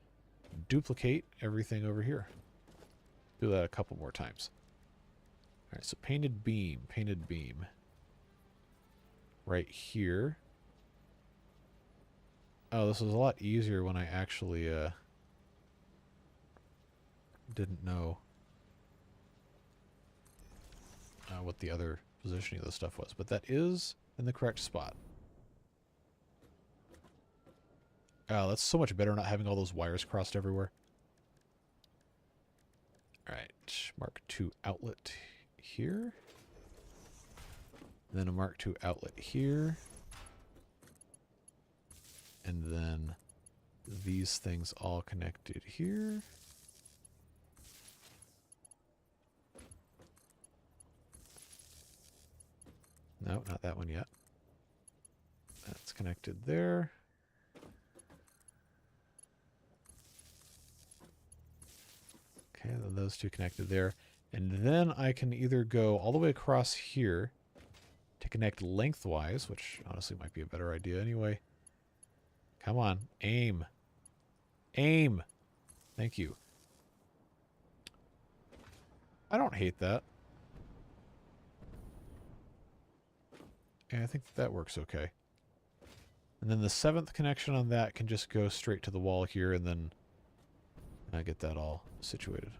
Speaker 1: duplicate everything over here. Do that a couple more times. Alright, so painted beam. Right here. Oh, this was a lot easier when I actually didn't know what the other positioning of the stuff was, but that is in the correct spot. Oh, that's so much better not having all those wires crossed everywhere. Alright, Mark II outlet here. Then a Mark II outlet here. And then these things all connected here. No, not that one yet. That's connected there. Okay, then those two connected there. And then I can either go all the way across here to connect lengthwise, which honestly might be a better idea anyway. Come on, aim. Aim. Thank you. I don't hate that. And I think that works okay. And then the 7th connection on that can just go straight to the wall here, and then I get that all situated.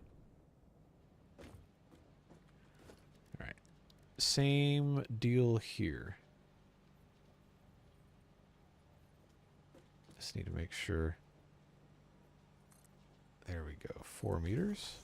Speaker 1: Alright. Same deal here. Just need to make sure. There we go. 4 meters.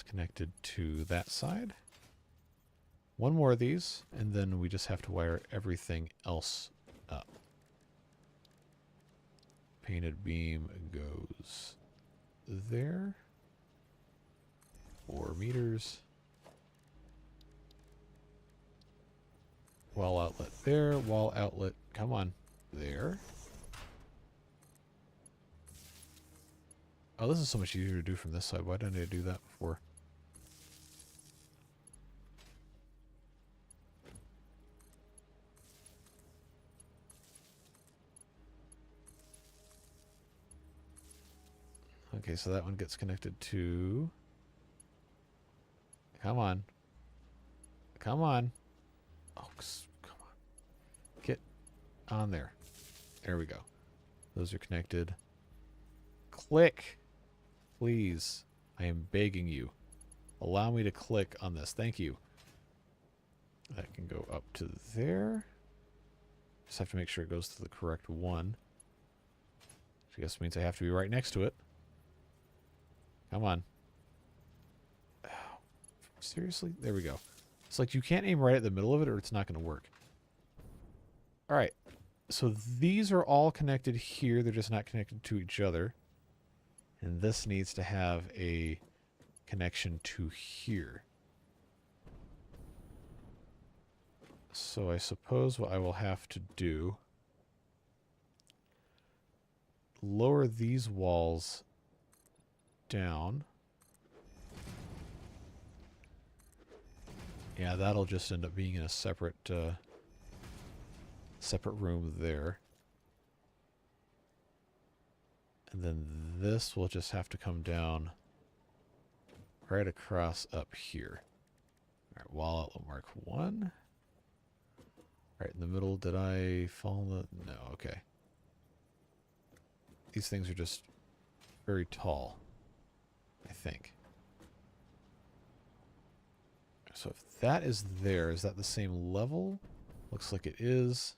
Speaker 1: Connected to that side. One more of these, and then we just have to wire everything else up. Painted beam goes there. 4 meters. Wall outlet there. Wall outlet, come on, there. Oh, this is so much easier to do from this side. Why didn't I do that before? Okay, so that one gets connected to... Come on. Come on. Oh, come on. Get on there. There we go. Those are connected. Click. Please. I am begging you. Allow me to click on this. Thank you. That can go up to there. Just have to make sure it goes to the correct one. Which I guess means I have to be right next to it. Come on. Oh, seriously? There we go. It's like you can't aim right at the middle of it or it's not going to work. Alright. So these are all connected here. They're just not connected to each other. And this needs to have a connection to here. So I suppose what I will have to do... lower these walls down. Yeah, that'll just end up being in a separate separate room there. And then this will just have to come down right across up here. Alright, wall outlet mark 1. Right in the middle. Did I fall in the... No, okay. These things are just very tall, I think. So if that is there, is that the same level? Looks like it is.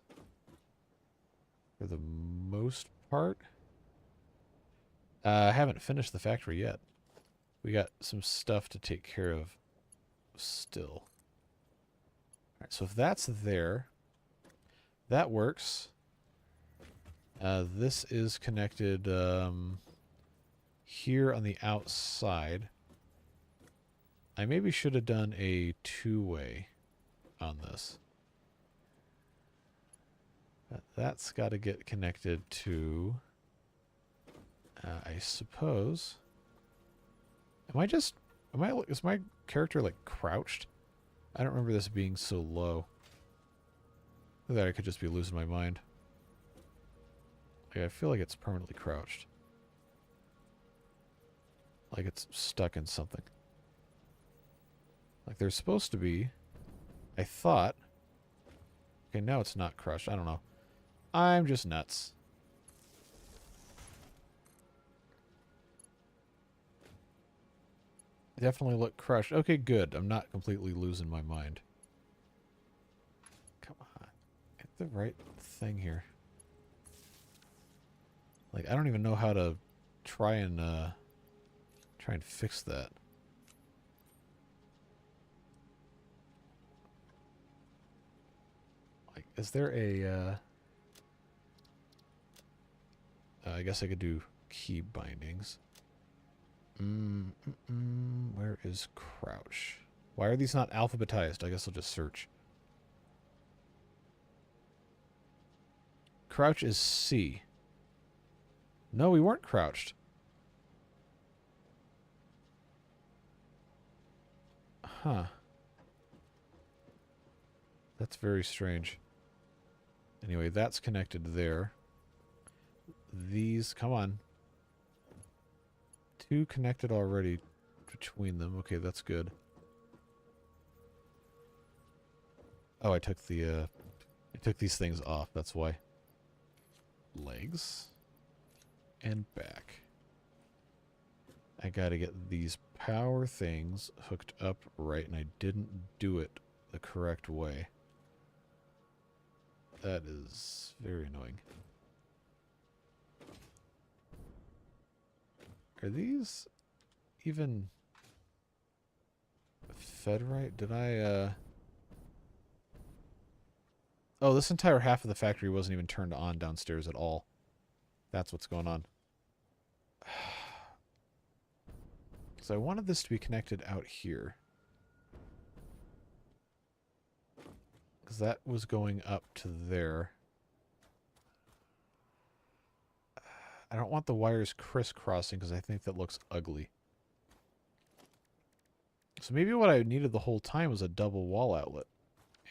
Speaker 1: For the most part. I haven't finished the factory yet. We got some stuff to take care of still. Alright, so if that's there, that works. This is connected here on the outside. I maybe should have done a two-way on this. That's got to get connected to, I suppose. Is my character like crouched? I don't remember this being so low. Look at that, I could just be losing my mind. Like, I feel like it's permanently crouched. Like it's stuck in something. Like there's supposed to be, I thought. Okay, now it's not crushed. I don't know. I'm just nuts. Definitely look crushed. Okay, good. I'm not completely losing my mind. Come on. Get the right thing here. Like, I don't even know how to try and fix that. Like, is there a, I guess I could do key bindings. Where is crouch? Why are these not alphabetized? I guess I'll just search. Crouch is C. No, we weren't crouched. Huh. That's very strange. Anyway, that's connected there. These, come on. Two connected already between them. Okay, that's good. Oh, I took these things off. That's why. Legs and back. I gotta get these power things hooked up right, and I didn't do it the correct way. That is very annoying. Are these even fed right? Did I, Oh, this entire half of the factory wasn't even turned on downstairs at all. That's what's going on. So I wanted this to be connected out here. Because that was going up to there. I don't want the wires crisscrossing because I think that looks ugly. So maybe what I needed the whole time was a double wall outlet.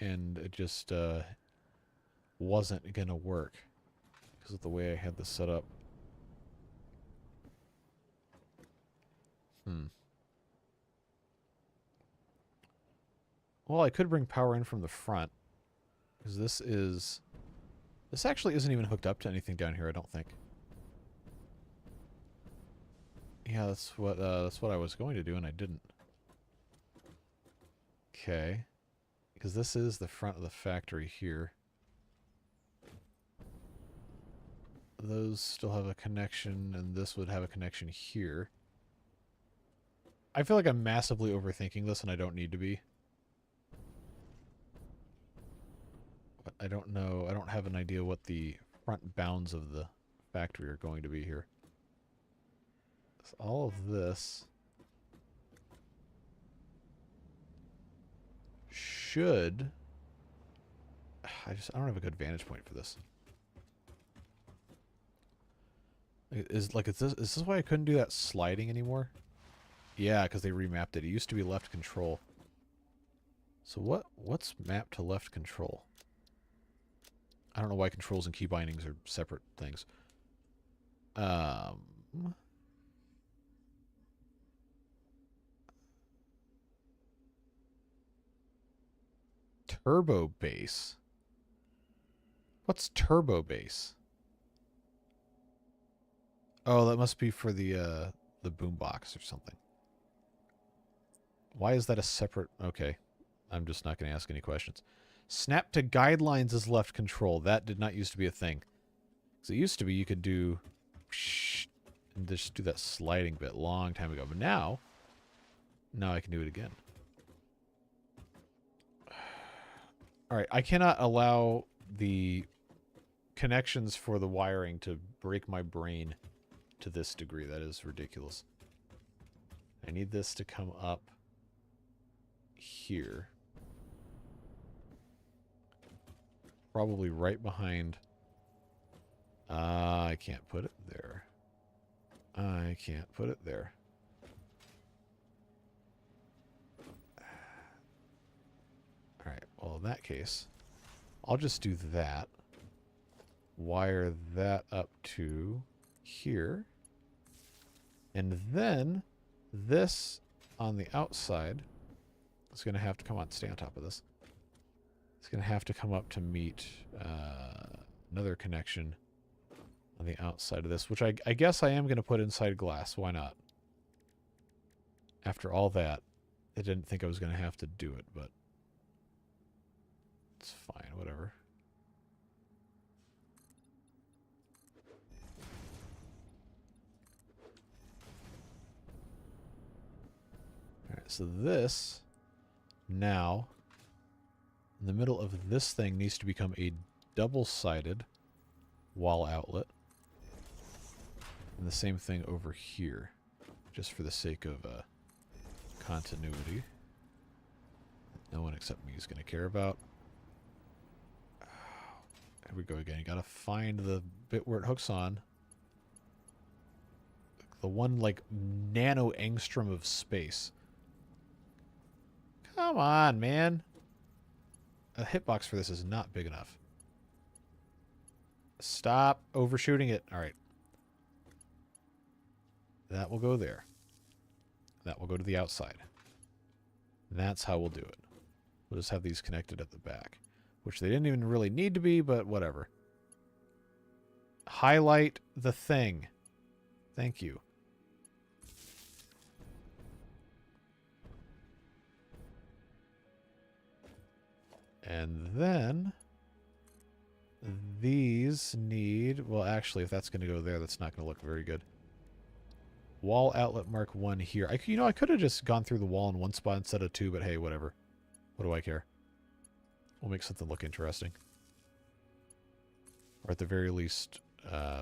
Speaker 1: And it just wasn't going to work because of the way I had this set up. Well, I could bring power in from the front. Because this actually isn't even hooked up to anything down here, I don't think. Yeah, that's what I was going to do, and I didn't. Okay. Because this is the front of the factory here. Those still have a connection, and this would have a connection here. I feel like I'm massively overthinking this, and I don't need to be. But I don't know. I don't have an idea what the front bounds of the factory are going to be here. So all of this should... I don't have a good vantage point for this. Is this why I couldn't do that sliding anymore? Yeah, because they remapped it. It used to be left control. So what's mapped to left control? I don't know why controls and key bindings are separate things. Turbo bass. What's turbo bass? Oh, that must be for the boombox or something. Why is that a separate... Okay. I'm just not going to ask any questions. Snap to guidelines is left control. That did not used to be a thing. Because it used to be you could do... and just do that sliding bit long time ago. But now I can do it again. Alright, I cannot allow the connections for the wiring to break my brain to this degree. That is ridiculous. I need this to come up here. Probably right behind I can't put it there. I can't put it there. Alright, well in that case, I'll just do that. Wire that up to here. And then this on the outside is going to have to come on, stay on top of this. It's going to have to come up to meet another connection on the outside of this, which I guess I am going to put inside glass. Why not? After all that, I didn't think I was going to have to do it, but it's fine, whatever. Alright, so this now, in the middle of this thing, needs to become a double-sided wall outlet. And the same thing over here, just for the sake of continuity. No one except me is going to care about. Here we go again. You got to find the bit where it hooks on. The one, like, nano angstrom of space. Come on, man. A hitbox for this is not big enough. Stop overshooting it. All right. That will go there. That will go to the outside. That's how we'll do it. We'll just have these connected at the back, which they didn't even really need to be, but whatever. Highlight the thing. Thank you. And then these need, well, actually, if that's going to go there, that's not going to look very good. Wall outlet mark 1 here. I could have just gone through the wall in one spot instead of 2, but hey, whatever. What do I care? We'll make something look interesting. Or at the very least,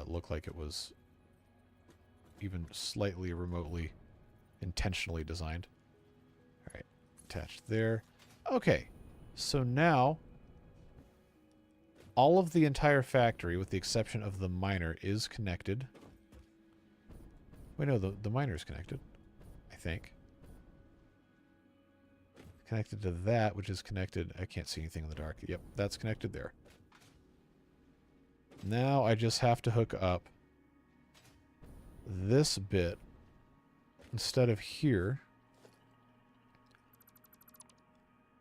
Speaker 1: look like it was even slightly remotely intentionally designed. Alright, attached there. Okay, so now all of the entire factory, with the exception of the miner, is connected. Wait, no, the miner's connected, I think. Connected to that, which is connected... I can't see anything in the dark. Yep, that's connected there. Now I just have to hook up this bit instead of here.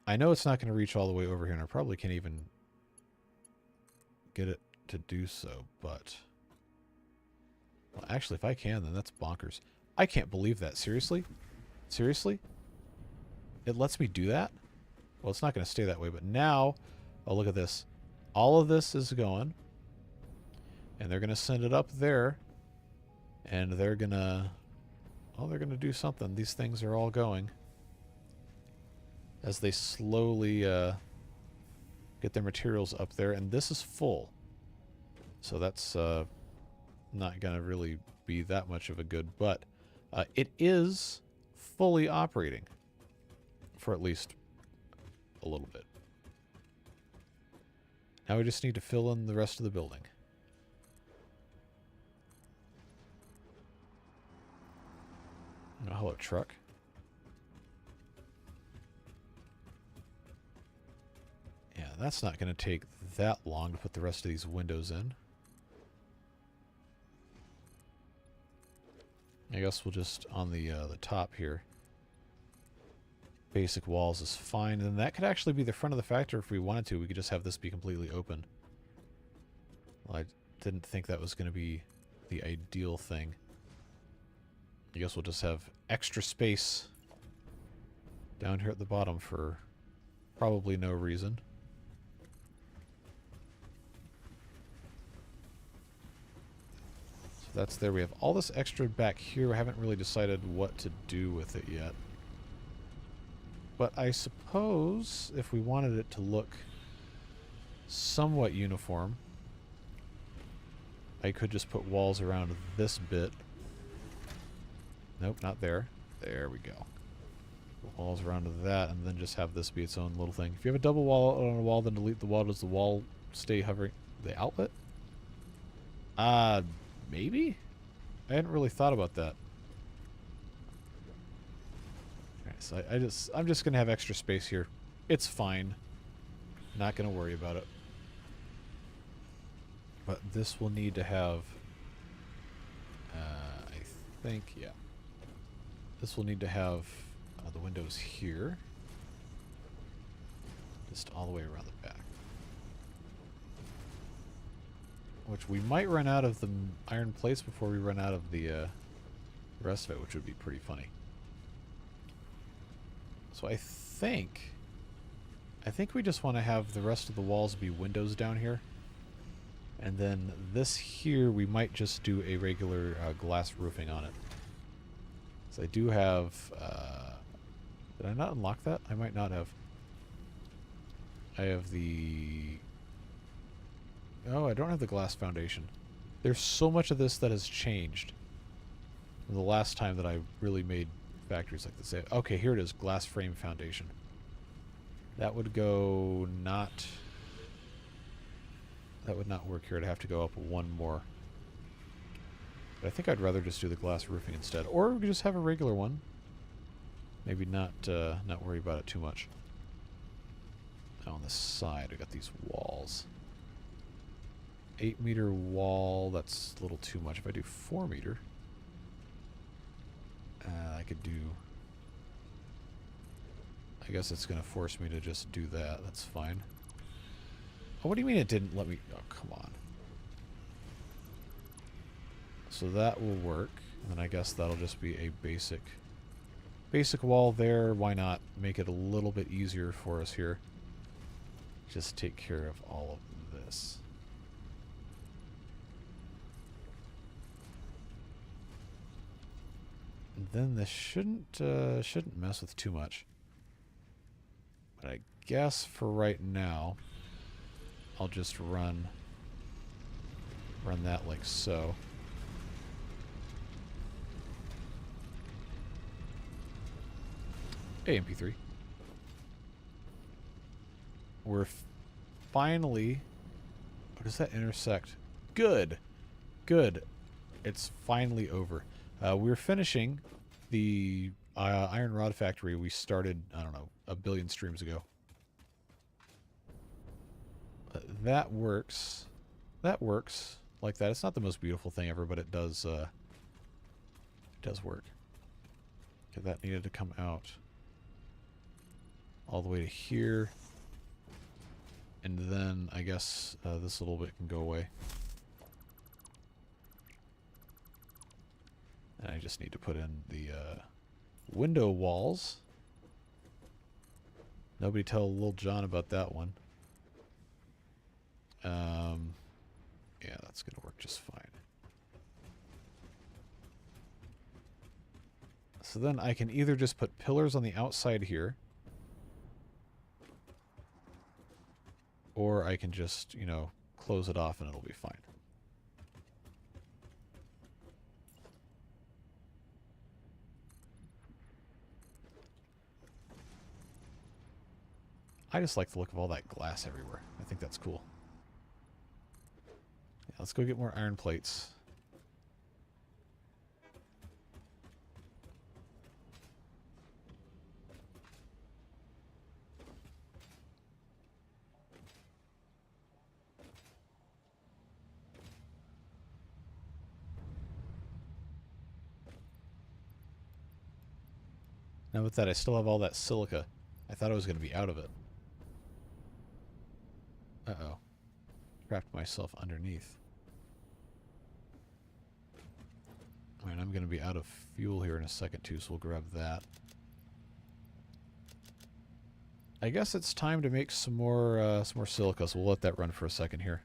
Speaker 1: I know it's not going to reach all the way over here, and I probably can't even get it to do so, but... Well, actually, if I can, then that's bonkers. I can't believe that. Seriously? Seriously? It lets me do that? Well, it's not going to stay that way, but now... Oh, look at this. All of this is going. And they're going to send it up there. And they're going to... Oh, they're going to do something. These things are all going. As they slowly get their materials up there. And this is full. So that's... not going to really be that much of a good, but it is fully operating for at least a little bit. Now we just need to fill in the rest of the building. Oh, hello, truck. Yeah, that's not going to take that long to put the rest of these windows in. I guess we'll just, on the top here, basic walls is fine. And that could actually be the front of the factory if we wanted to. We could just have this be completely open. Well, I didn't think that was going to be the ideal thing. I guess we'll just have extra space down here at the bottom for probably no reason. That's there. We have all this extra back here. I haven't really decided what to do with it yet. But I suppose if we wanted it to look somewhat uniform, I could just put walls around this bit. Nope, not there. There we go. Put walls around that, and then just have this be its own little thing. If you have a double wall on a wall, then delete the wall. Does the wall stay hovering? The outlet? Maybe? I hadn't really thought about that. Alright, so I'm just gonna have extra space here. It's fine. Not gonna worry about it. But this will need to have, I think, yeah. This will need to have the windows here. Just all the way around the back. Which we might run out of the iron plates before we run out of the rest of it, which would be pretty funny. So I think we just want to have the rest of the walls be windows down here. And then this here, we might just do a regular glass roofing on it. So I do have... did I not unlock that? I might not have. I have the... Oh, I don't have the glass foundation. There's so much of this that has changed from the last time that I really made factories like this. Okay, here it is. Glass frame foundation. That would go not... That would not work here. I'd have to go up one more. But I think I'd rather just do the glass roofing instead. Or we could just have a regular one. Maybe not not worry about it too much. Now on the side, I got these walls. 8-meter wall, that's a little too much. If I do 4-meter, I could do... I guess it's going to force me to just do that. That's fine. Oh, what do you mean it didn't let me... Oh, come on. So that will work. And then I guess that'll just be a basic wall there. Why not make it a little bit easier for us here? Just take care of all of this. And then this shouldn't mess with too much. But I guess for right now, I'll just run that like so. Hey, MP3. We're finally... What does that intersect? Good. Good. It's finally over. We're finishing the iron rod factory we started, I don't know, a billion streams ago. That works. That works like that. It's not the most beautiful thing ever, but it does work. Okay, that needed to come out all the way to here. And then I guess this little bit can go away. And I just need to put in the window walls. Nobody tell Lil John about that one. Yeah, that's going to work just fine. So then I can either just put pillars on the outside here, or I can just, you know, close it off and it'll be fine. I just like the look of all that glass everywhere. I think that's cool. Yeah, let's go get more iron plates. Now with that, I still have all that silica. I thought I was going to be out of it. Uh-oh. Trapped myself underneath. Alright, I'm going to be out of fuel here in a second too, so we'll grab that. I guess it's time to make some more silica, so we'll let that run for a second here.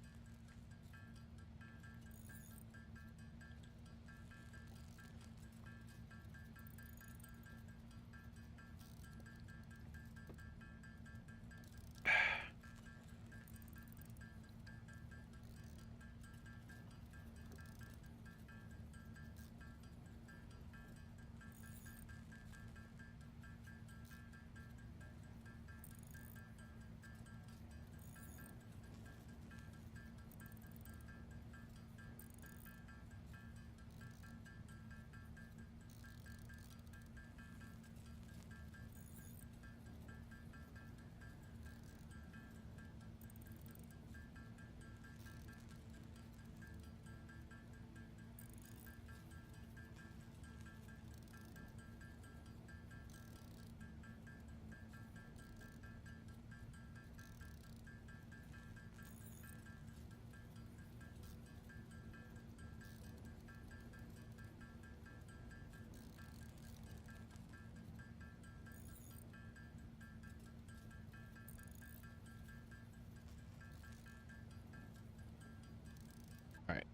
Speaker 1: All right.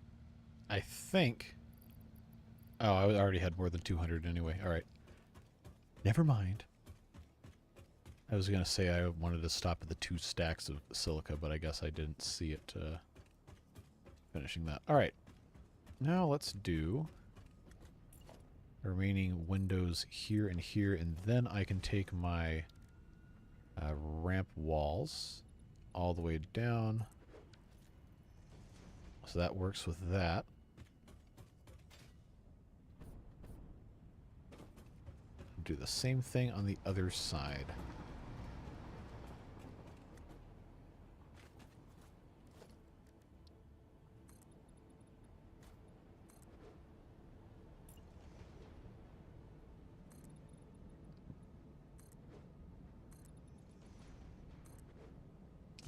Speaker 1: I think... Oh, I already had more than 200 anyway. All right. Never mind. I was going to say I wanted to stop at the 2 stacks of silica, but I guess I didn't see it finishing that. All right. Now let's do the remaining windows here, and then I can take my ramp walls all the way down. So that works with that. Do the same thing on the other side.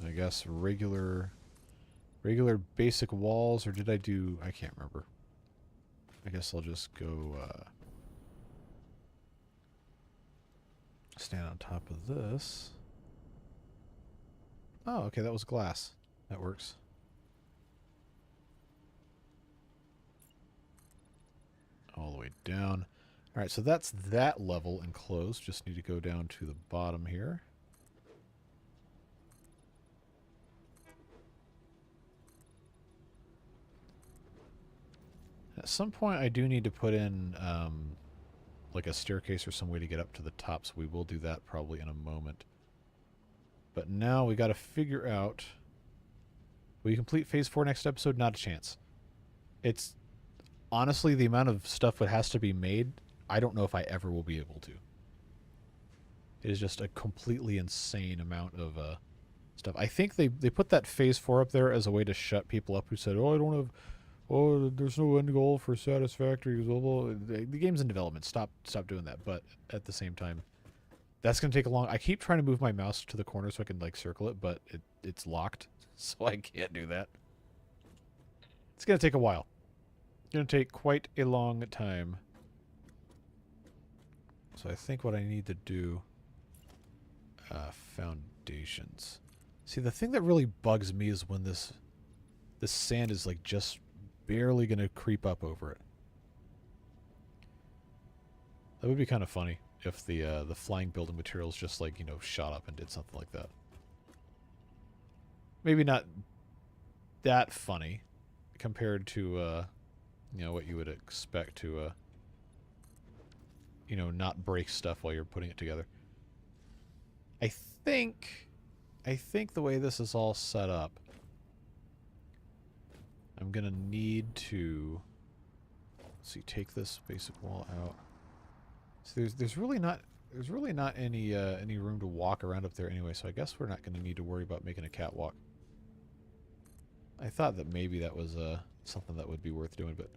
Speaker 1: I guess regular basic walls, or did I do... I can't remember. I guess I'll just go stand on top of this. Oh, okay, that was glass. That works. All the way down. All right, so that's that level enclosed. Just need to go down to the bottom here. At some point, I do need to put in like a staircase or some way to get up to the top, so we will do that probably in a moment. But now we got to figure out... Will you complete Phase 4 next episode? Not a chance. It's... Honestly, the amount of stuff that has to be made, I don't know if I ever will be able to. It is just a completely insane amount of stuff. I think they put that Phase 4 up there as a way to shut people up who said, oh, I don't have... Oh, there's no end goal for Satisfactory. The game's in development. Stop doing that. But at the same time, that's going to take a long... I keep trying to move my mouse to the corner so I can, like, circle it, but it's locked, so I can't do that. It's going to take a while. It's going to take quite a long time. So I think what I need to do... foundations. See, the thing that really bugs me is when this sand is, like, just... barely going to creep up over it. That would be kind of funny if the flying building materials just, like, you know, shot up and did something like that. Maybe not that funny compared to, you know, what you would expect to, you know, not break stuff while you're putting it together. I think the way this is all set up, I'm gonna need to, let's see, take this basic wall out. So there's really not any room to walk around up there anyway. So I guess we're not gonna need to worry about making a catwalk. I thought that maybe that was something that would be worth doing, but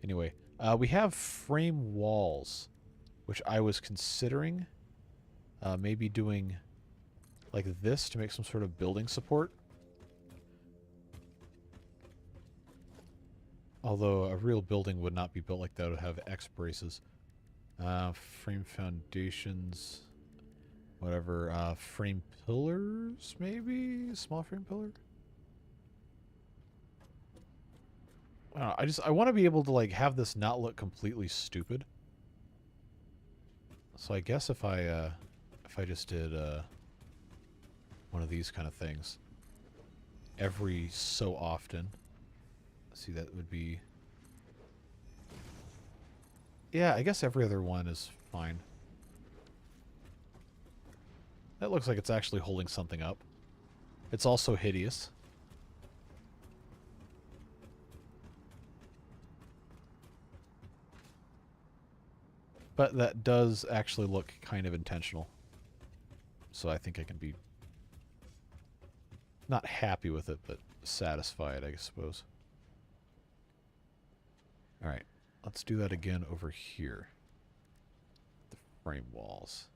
Speaker 1: anyway, we have frame walls, which I was considering maybe doing like this to make some sort of building support. Although a real building would not be built like that. It would have X braces. Frame foundations. Whatever. Frame pillars, maybe? Small frame pillar? I don't know, I want to be able to, like, have this not look completely stupid. So I guess if I just did one of these kind of things every so often. See, that would be... Yeah, I guess every other one is fine. That looks like it's actually holding something up. It's also hideous. But that does actually look kind of intentional. So I think I can be... not happy with it, but satisfied, I suppose. Alright, let's do that again over here. The frame walls.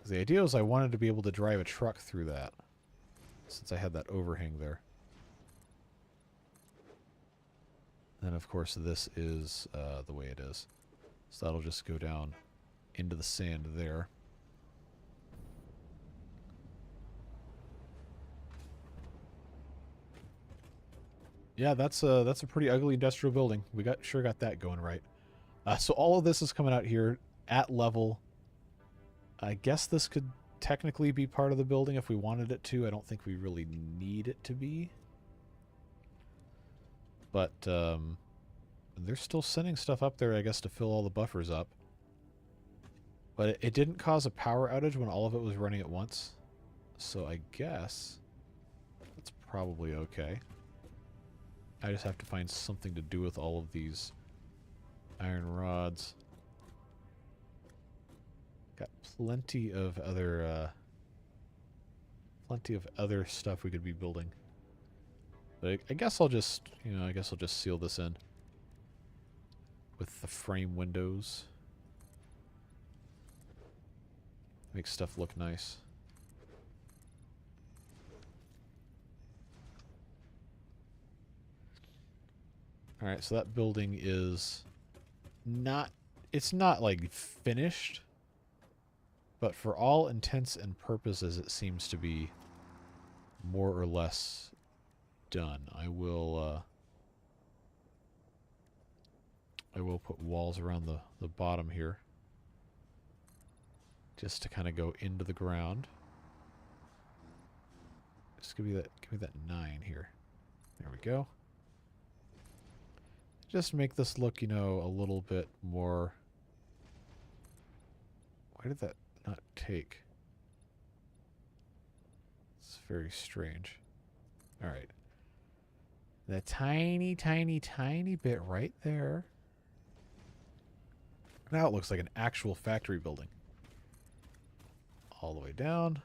Speaker 1: The idea was I wanted to be able to drive a truck through that, since I had that overhang there. And of course this is the way it is. So that'll just go down into the sand there. Yeah, that's a pretty ugly industrial building. We sure got that going right. So all of this is coming out here at level. I guess this could technically be part of the building if we wanted it to. I don't think we really need it to be. But they're still sending stuff up there, I guess, to fill all the buffers up. But it didn't cause a power outage when all of it was running at once. So I guess that's probably okay. I just have to find something to do with all of these iron rods. Got plenty of other stuff we could be building. But I guess I'll just, I guess I'll just seal this in with the frame windows. Make stuff look nice. Alright, so that building is not... It's not, like, finished. But for all intents and purposes, it seems to be more or less done. I will put walls around the bottom here. Just to kind of go into the ground. Just give me that 9 here. There we go. Just make this look, a little bit more... Why did that not take? It's very strange. Alright. That tiny, tiny, tiny bit right there. Now it looks like an actual factory building. All the way down.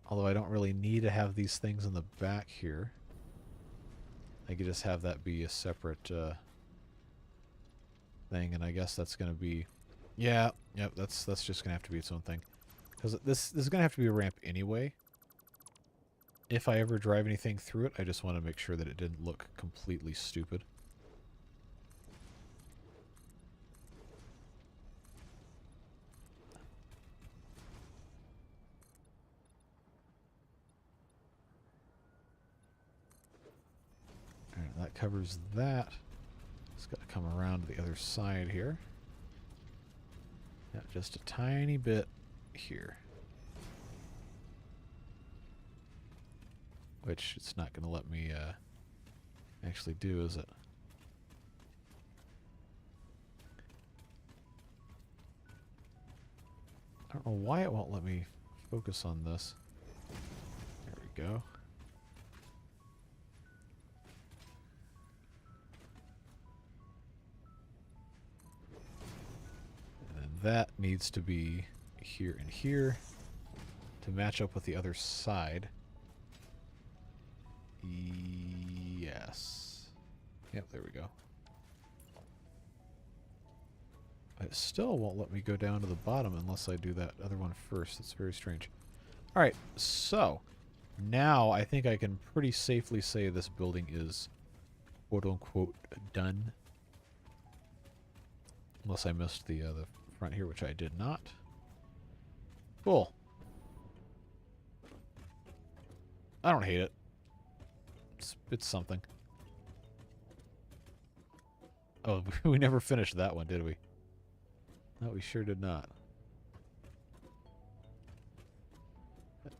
Speaker 1: Although I don't really need to have these things in the back here. I could just have that be a separate thing, and I guess that's going to be... Yeah, yep, that's just going to have to be its own thing. Because this is going to have to be a ramp anyway. If I ever drive anything through it, I just want to make sure that it didn't look completely stupid. Alright, that covers that. It's got to come around to the other side here. Yeah, just a tiny bit here. Which it's not going to let me actually do, is it? I don't know why it won't let me focus on this. There we go. And then that needs to be here and here to match up with the other side. Yes. Yep, there we go. It still won't let me go down to the bottom unless I do that other one first. It's very strange. Alright, so now I think I can pretty safely say this building is quote-unquote done. Unless I missed the front here, which I did not. Cool. I don't hate it. It's something. Oh, we never finished that one, did we? No, we sure did not.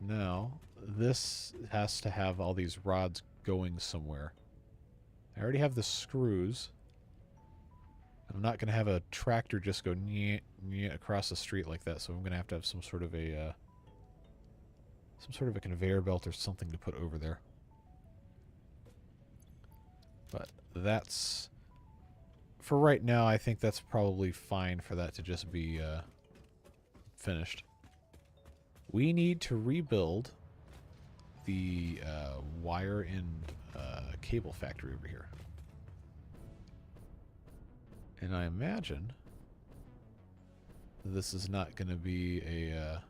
Speaker 1: Now, this has to have all these rods going somewhere. I already have the screws. I'm not going to have a tractor just go nyeh, nyeh across the street like that, so I'm going to have some sort of a conveyor belt or something to put over there. But that's... For right now, I think that's probably fine for that to just be finished. We need to rebuild the wire and cable factory over here. And I imagine this is not going to be a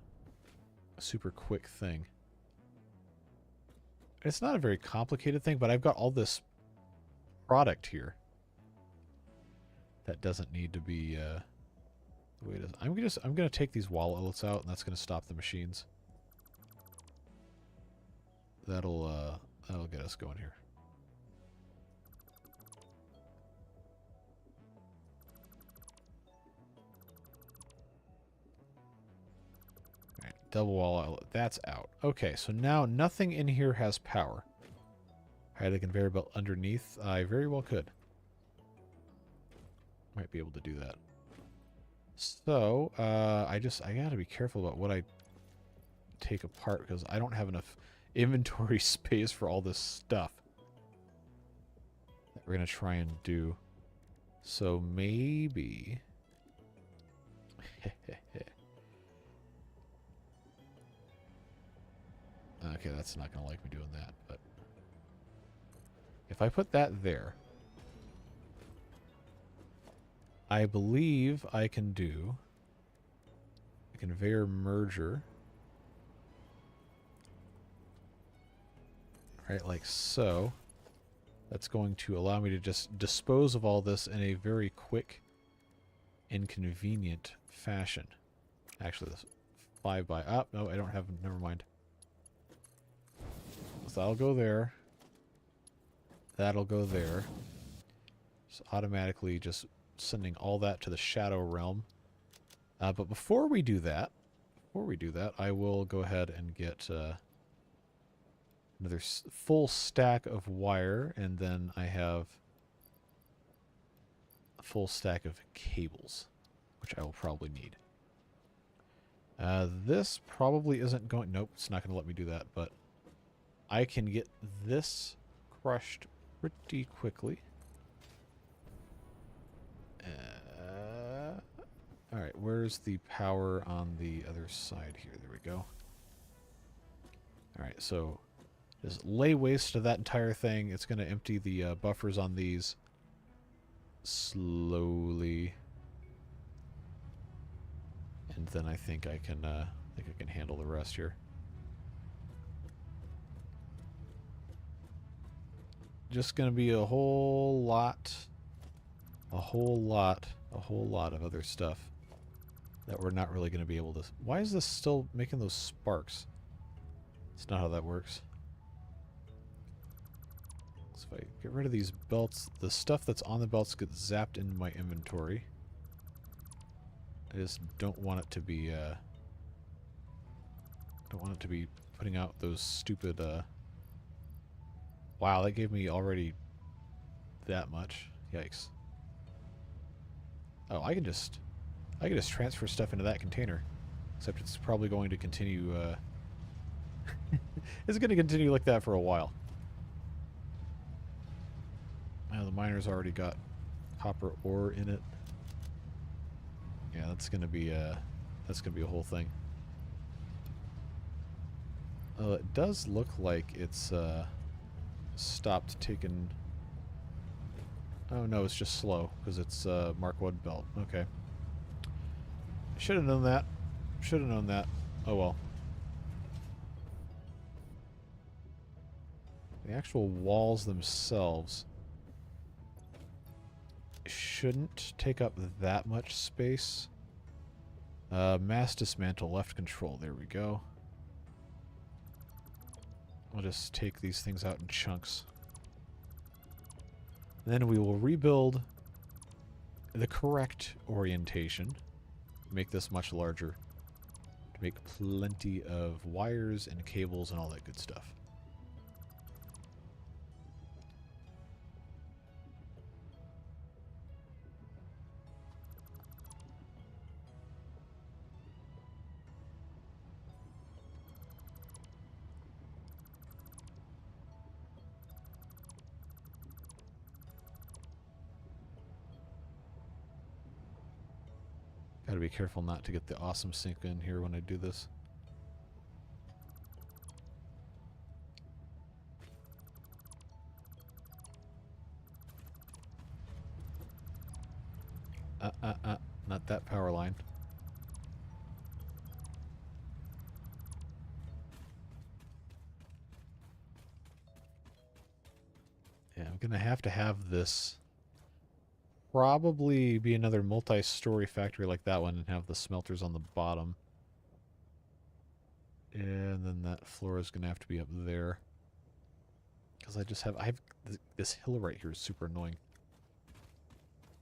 Speaker 1: super quick thing. It's not a very complicated thing, but I've got all this product here that doesn't need to be the way it is. I'm gonna take these wall outlets out, and that's gonna stop the machines. That'll That'll get us going here. Alright, double wall outlet. That's out. Okay, so now nothing in here has power. Hide the conveyor belt underneath. I very well could. Might be able to do that. So, I gotta be careful about what I take apart because I don't have enough inventory space for all this stuff that we're gonna try and do. So maybe okay, that's not gonna like me doing that, but if I put that there, I believe I can do a conveyor merger. Right, like so. That's going to allow me to just dispose of all this in a very quick and convenient fashion. Actually, this 5 by... Oh, no, I don't have... Never mind. So that'll go there. That'll go there. So automatically just sending all that to the shadow realm. But before we do that, I will go ahead and get another full stack of wire, and then I have a full stack of cables, which I will probably need. This probably isn't going... Nope, it's not going to let me do that, but I can get this crushed pretty quickly. Alright, where's the power on the other side here? There we go. Alright, so just lay waste to that entire thing. It's going to empty the buffers on these slowly. And then I think I can handle the rest here. Just going to be a whole lot of other stuff that we're not really going to be able to... Why is this still making those sparks? That's not how that works. So if I get rid of these belts, the stuff that's on the belts gets zapped into my inventory. I just don't want it to be, putting out those stupid, Wow, that gave me already that much. Yikes. Oh, I can just transfer stuff into that container. Except it's probably going to continue, it's going to continue like that for a while. Now the miner's already got copper ore in it. Yeah, that's going to be a whole thing. It does look like it's stopped taking... Oh no, it's just slow because it's Mark 1 belt. Okay. Should have known that. Should have known that. Oh well. The actual walls themselves shouldn't take up that much space. Mass dismantle, left control. There we go. We'll just take these things out in chunks. Then we will rebuild the correct orientation. Make this much larger. To make plenty of wires and cables and all that good stuff. Gotta be careful not to get the awesome sink in here when I do this. Not that power line. Yeah, I'm gonna have to have this probably be another multi-story factory like that one and have the smelters on the bottom. And then that floor is going to have to be up there. Because I have this hill right here is super annoying.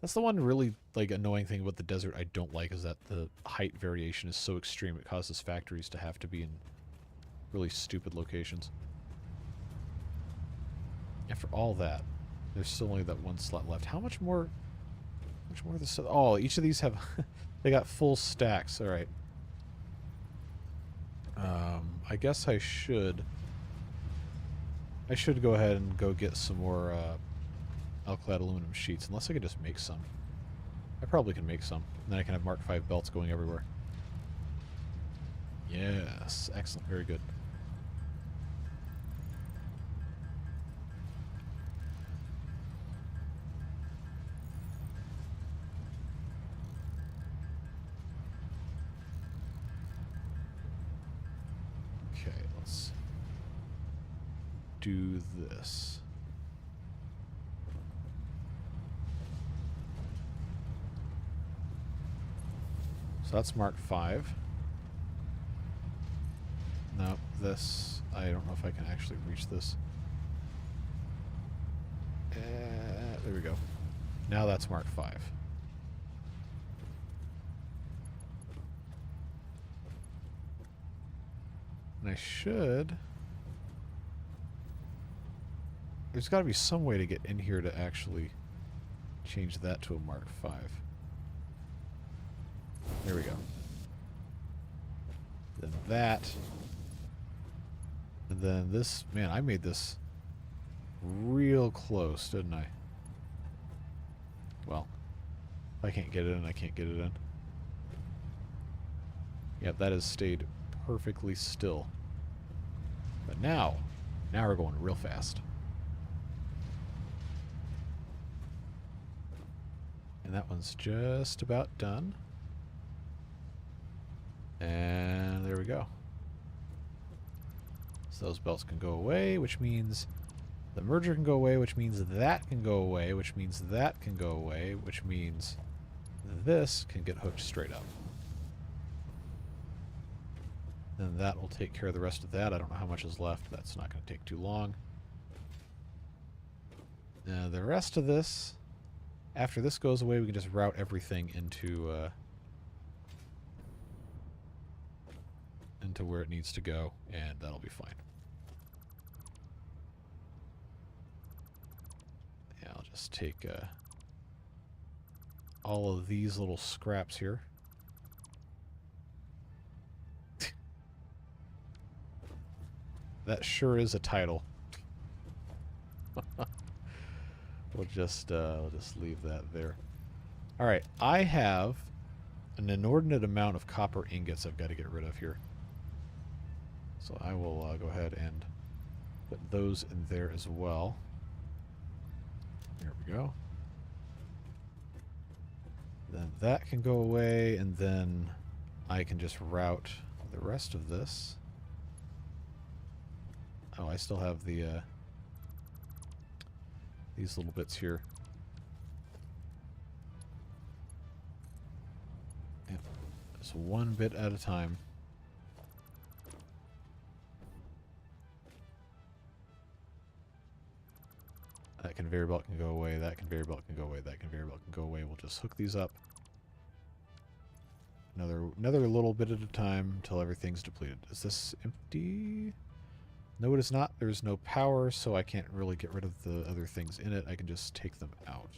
Speaker 1: That's the one really like annoying thing about the desert I don't like, is that the height variation is so extreme it causes factories to have to be in really stupid locations. After all that, there's still only that one slot left. How much more? How much more of this? Oh, each of these have they got full stacks. All right. I guess I should go ahead and go get some more alclad aluminum sheets, unless I could just make some. I probably can make some. And then I can have Mark V belts going everywhere. Yes, excellent, very good. Okay, let's do this. So that's Mark V. No, this, I don't know if I can actually reach this. There we go. Now that's Mark V. And I should... There's got to be some way to get in here to actually change that to a Mark V. There we go. Then that. And then this. Man, I made this real close, didn't I? Well, if I can't get it in, I can't get it in. Yep, that has stayed perfectly still. But now we're going real fast. And that one's just about done. And there we go. So those belts can go away, which means the merger can go away, which means that can go away, which means that can go away, which means this can get hooked straight up. And that will take care of the rest of that. I don't know how much is left. That's not going to take too long. The rest of this, after this goes away, we can just route everything into where it needs to go, and that'll be fine. Yeah, I'll just take all of these little scraps here. That sure is a title. We'll just leave that there. All right, I have an inordinate amount of copper ingots I've got to get rid of here. So I will go ahead and put those in there as well. There we go. Then that can go away, and then I can just route the rest of this. Oh, I still have the these little bits here. Yep. Just one bit at a time. That conveyor belt can go away, that conveyor belt can go away, that conveyor belt can go away. We'll just hook these up. Another little bit at a time until everything's depleted. Is this empty? No, it is not. There's no power, so I can't really get rid of the other things in it. I can just take them out.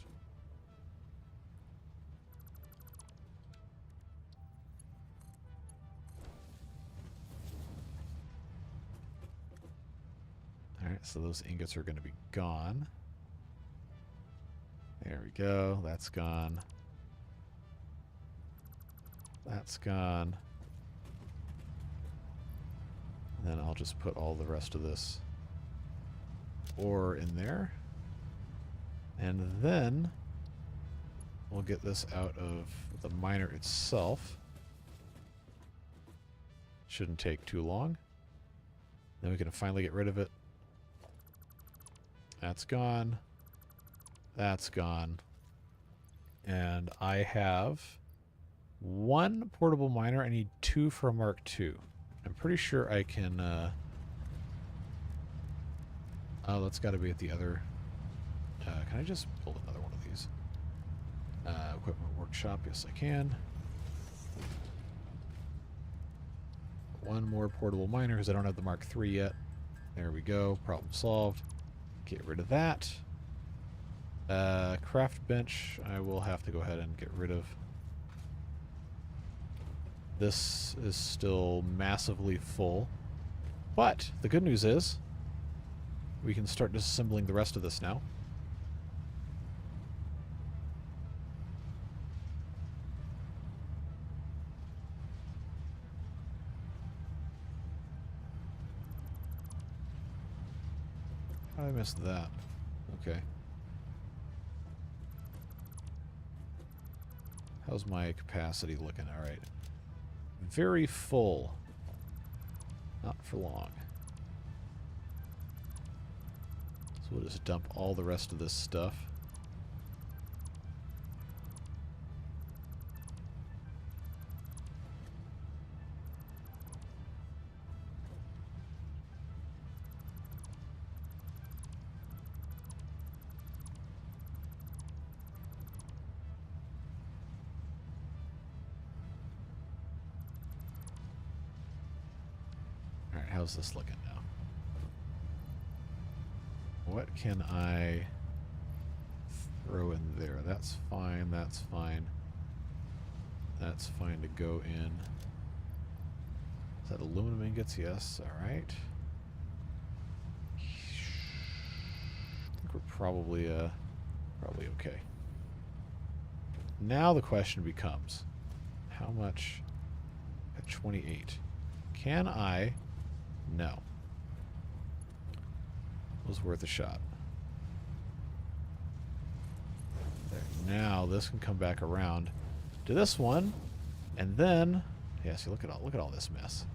Speaker 1: Alright, so those ingots are going to be gone. There we go. That's gone. That's gone. And then I'll just put all the rest of this ore in there. And then we'll get this out of the miner itself. Shouldn't take too long. Then we can finally get rid of it. That's gone. That's gone. And I have one portable miner. I need 2 for a Mark II. I'm pretty sure I can Oh, that's got to be at the other... can I just build another one of these? Equipment workshop, yes I can. One more portable miner because I don't have the Mark III yet. There we go, problem solved. Get rid of that. Craft bench, I will have to go ahead and get rid of. This is still massively full. But the good news is we can start disassembling the rest of this now. I missed that. Okay. How's my capacity looking? All right. Very full. Not for long. So we'll just dump all the rest of this stuff. How's this looking now? What can I throw in there? That's fine, that's fine. That's fine to go in. Is that aluminum ingots? Yes, alright. I think we're probably okay. Now the question becomes, how much at 28? Can I... No. It was worth a shot. There. Now this can come back around to this one, and then yeah, see, look at all this mess.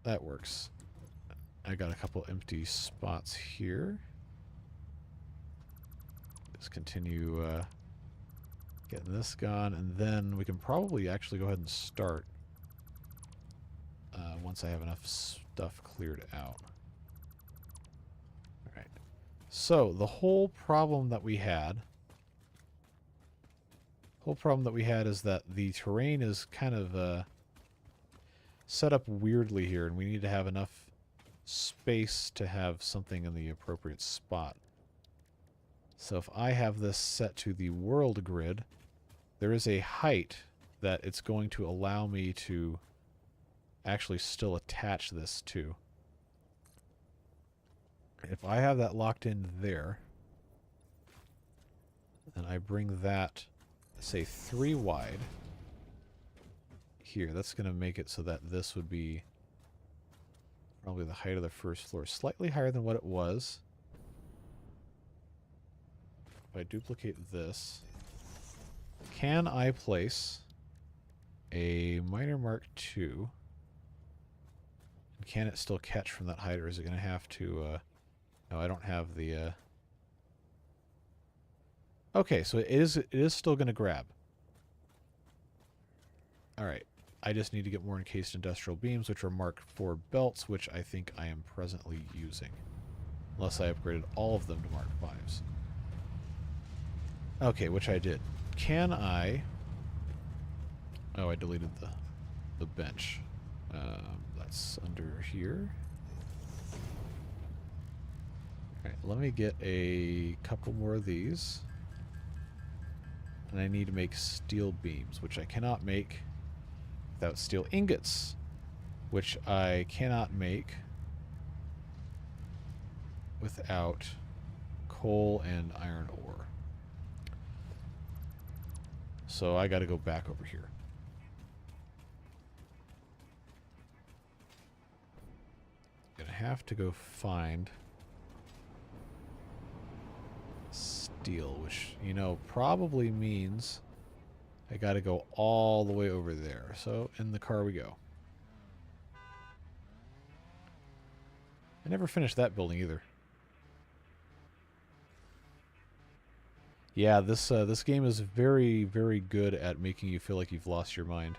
Speaker 1: That works. I got a couple empty spots here. Let's continue getting this gone, and then we can probably actually go ahead and start once I have enough stuff cleared out. Alright. So, the whole problem that we had is that the terrain is kind of set up weirdly here, and we need to have enough space to have something in the appropriate spot. So if I have this set to the world grid, there is a height that it's going to allow me to actually still attach this to. If I have that locked in there, and I bring that, say, 3 wide here, that's going to make it so that this would be probably the height of the first floor, slightly higher than what it was. If I duplicate this, can I place a miner Mark II? Can it still catch from that height, or is it going to have to... no, I don't have the... Okay, so it is still going to grab. Alright. I just need to get more encased industrial beams, which are Mark IV belts, which I think I am presently using. Unless I upgraded all of them to Mark Vs. Okay, which I did. Can I... Oh, I deleted the bench. That's under here. Alright, let me get a couple more of these. And I need to make steel beams, which I cannot make without steel ingots, which I cannot make without coal and iron ore. So I got to go back over here. Gonna have to go find steel, which, you know, probably means I got to go all the way over there. So in the car we go. I never finished that building either. Yeah, this game is very, very good at making you feel like you've lost your mind.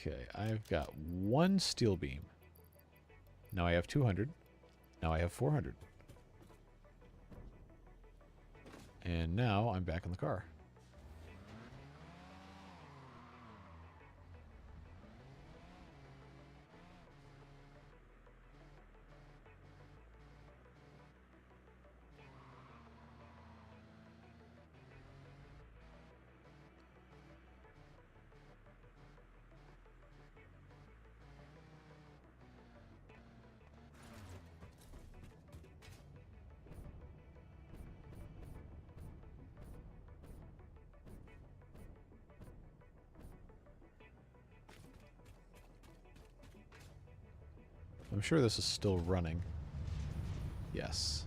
Speaker 1: Okay, I've got 1 steel beam. Now I have 200. Now I have 400. And now I'm back in the car. I'm sure this is still running. Yes.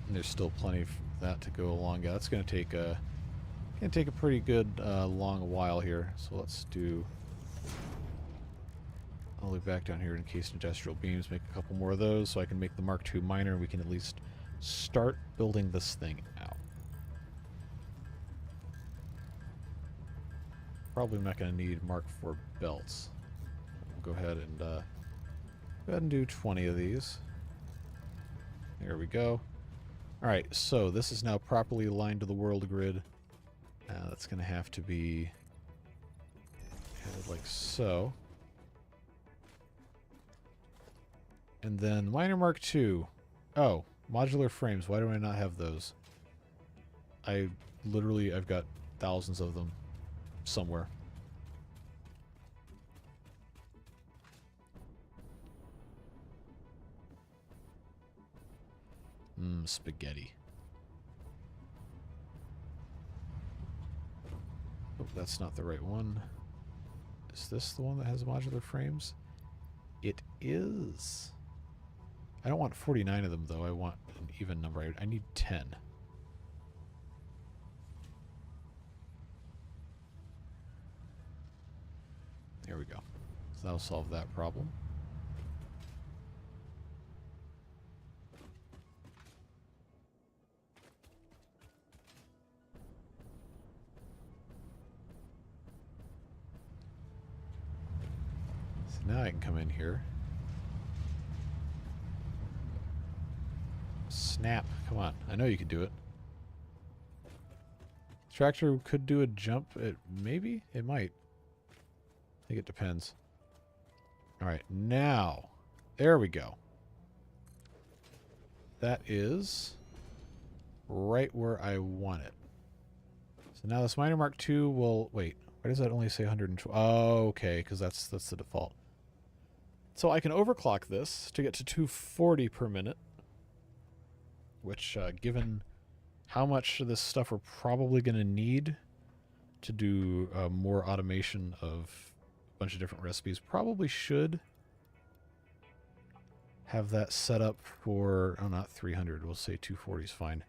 Speaker 1: And there's still plenty of that to go along. Yeah, that's going to take a pretty good long while here. So let's do all the way back down here in encased industrial beams. Make a couple more of those so I can make the Mark II miner. And we can at least start building this thing out. Probably not going to need Mark IV belts. Go ahead and do 20 of these. There we go. Alright, so this is now properly aligned to the world grid. That's going to have to be headed like so. And then Miner Mark II. Oh, modular frames. Why do I not have those? I've got thousands of them somewhere. Spaghetti. Oh, that's not the right one. Is this the one that has modular frames? It is. I don't want 49 of them, though. I want an even number. I need 10. There we go. So that'll solve that problem. Now I can come in here. Snap. Come on. I know you can do it. Tractor could do a jump. Maybe? It might. I think it depends. Alright, now. There we go. That is right where I want it. So now this Miner Mark II will... Wait. Why does that only say 120? Oh, okay. Because that's the default. So I can overclock this to get to 240 per minute, which, given how much of this stuff we're probably going to need to do more automation of a bunch of different recipes, probably should have that set up for, oh, not 300, we'll say 240 is fine.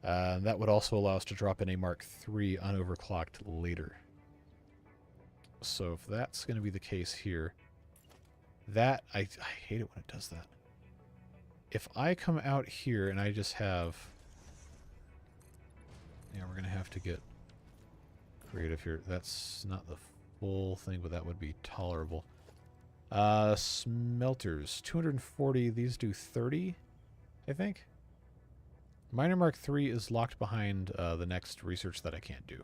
Speaker 1: That would also allow us to drop in a Mark III unoverclocked later. So if that's going to be the case here... That, I hate it when it does that. If I come out here and I just have... Yeah, we're going to have to get creative here. That's not the full thing, but that would be tolerable. Smelters. 240. These do 30, I think. Miner Mark III is locked behind the next research that I can't do.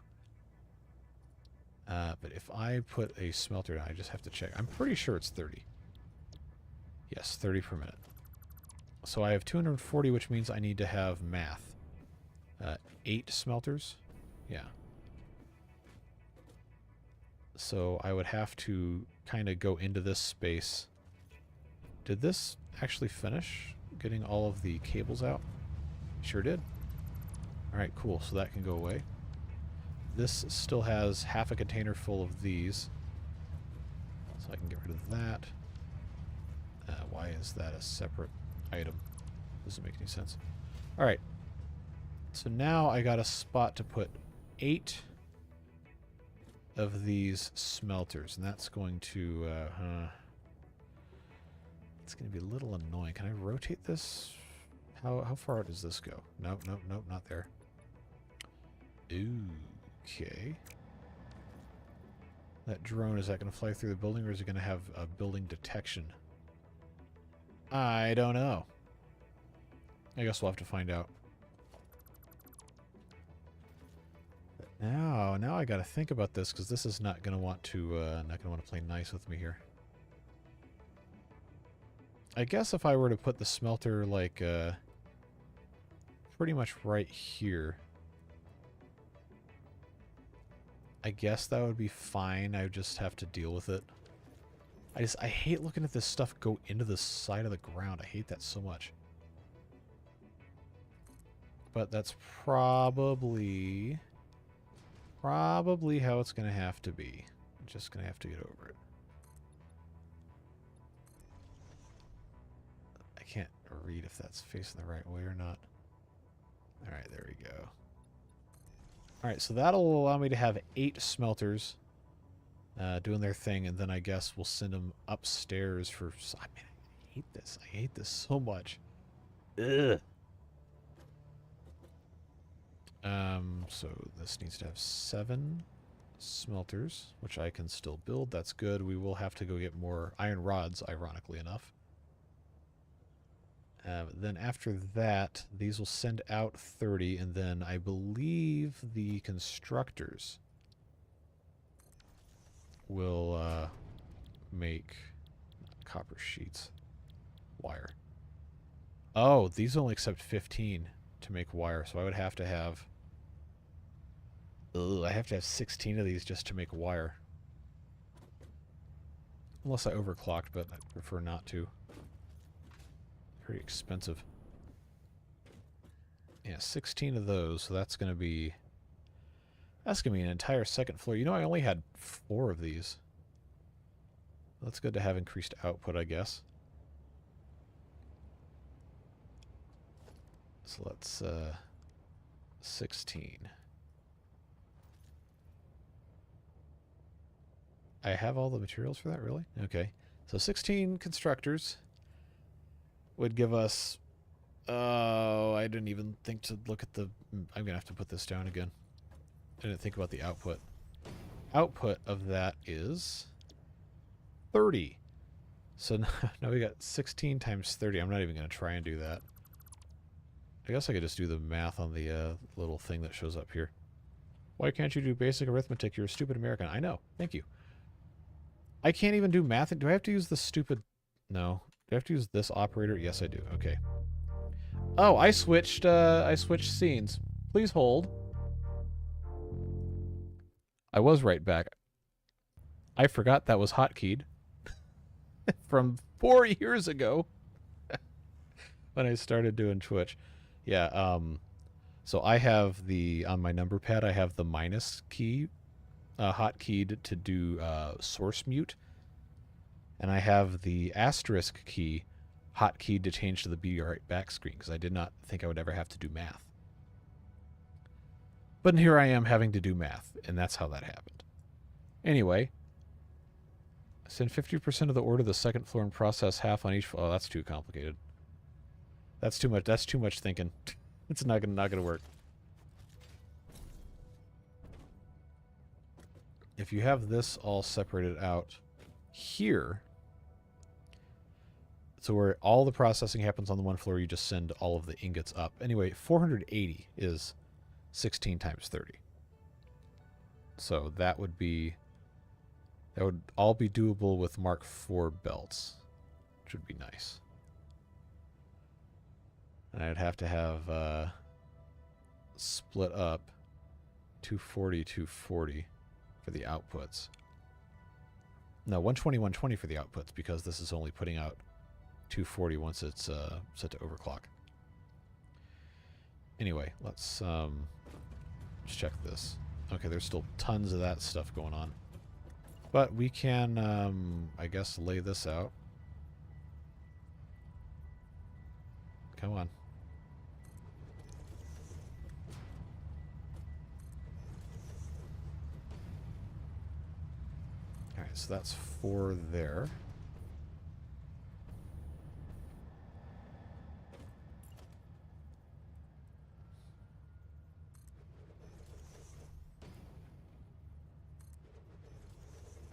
Speaker 1: But if I put a smelter, I just have to check. I'm pretty sure it's 30. Yes, 30 per minute. So I have 240, which means I need to have math. 8 smelters? Yeah. So I would have to kind of go into this space. Did this actually finish getting all of the cables out? Sure did. Alright, cool. So that can go away. This still has half a container full of these. So I can get rid of that. Why is that a separate item? Doesn't make any sense. Alright. So now I got a spot to put 8 of these smelters. And that's going to... it's going to be a little annoying. Can I rotate this? How far out does this go? Nope, nope, nope, not there. Ooh, okay. That drone, is that going to fly through the building, or is it going to have a building detection? I don't know. I guess we'll have to find out. But now I got to think about this, because this is not going to want to play nice with me here. I guess if I were to put the smelter like pretty much right here, I guess that would be fine. I would just have to deal with it. I hate looking at this stuff go into the side of the ground. I hate that so much. But that's probably how it's going to have to be. I'm just going to have to get over it. I can't read if that's facing the right way or not. Alright, there we go. Alright, so that'll allow me to have 8 smelters doing their thing, and then I guess we'll send them upstairs for... I mean, I hate this. I hate this so much. Ugh. So this needs to have 7 smelters, which I can still build. That's good. We will have to go get more iron rods, ironically enough. Then after that, these will send out 30, and then I believe the constructors will make copper sheets. Wire. Oh, these only accept 15 to make wire, so I would have to have... I have to have 16 of these just to make wire. Unless I overclocked, but I prefer not to. Pretty expensive. Yeah, 16 of those, so that's going to be... That's going to be an entire second floor. You know, I only had 4 of these. That's good to have increased output, I guess. So let's, 16. I have all the materials for that, really? Okay. So 16 constructors would give us... Oh, I didn't even think to look at the... I'm going to have to put this down again. I didn't think about the output. Output of that is 30. So now we got 16 times 30. I'm not even going to try and do that. I guess I could just do the math on the little thing that shows up here. Why can't you do basic arithmetic? You're a stupid American. I know. Thank you. I can't even do math. Do I have to use the stupid... No. Do I have to use this operator? Yes, I do. Okay. Oh, I switched scenes. Please hold. I was right back. I forgot that was hotkeyed from 4 years ago when I started doing Twitch. Yeah, so I have the, on my number pad, I have the minus key hotkeyed to do source mute. And I have the asterisk key hotkeyed to change to the be right back screen, because I did not think I would ever have to do math. But here I am having to do math, and that's how that happened. Anyway, send 50% of the order to the second floor and process half on each floor. Oh, that's too complicated. That's too much. That's too much thinking. It's not gonna work. If you have this all separated out here, so where all the processing happens on the one floor, you just send all of the ingots up. Anyway, 480 is 16 times 30. So that would all be doable with Mark IV belts, which would be nice. And I'd have to have split up 240, 240 for the outputs. No, 120, 120 for the outputs, because this is only putting out 240 once it's set to overclock. Anyway, let's just check this. Okay, there's still tons of that stuff going on. But we can, I guess, lay this out. Come on. Alright, so that's 4 there.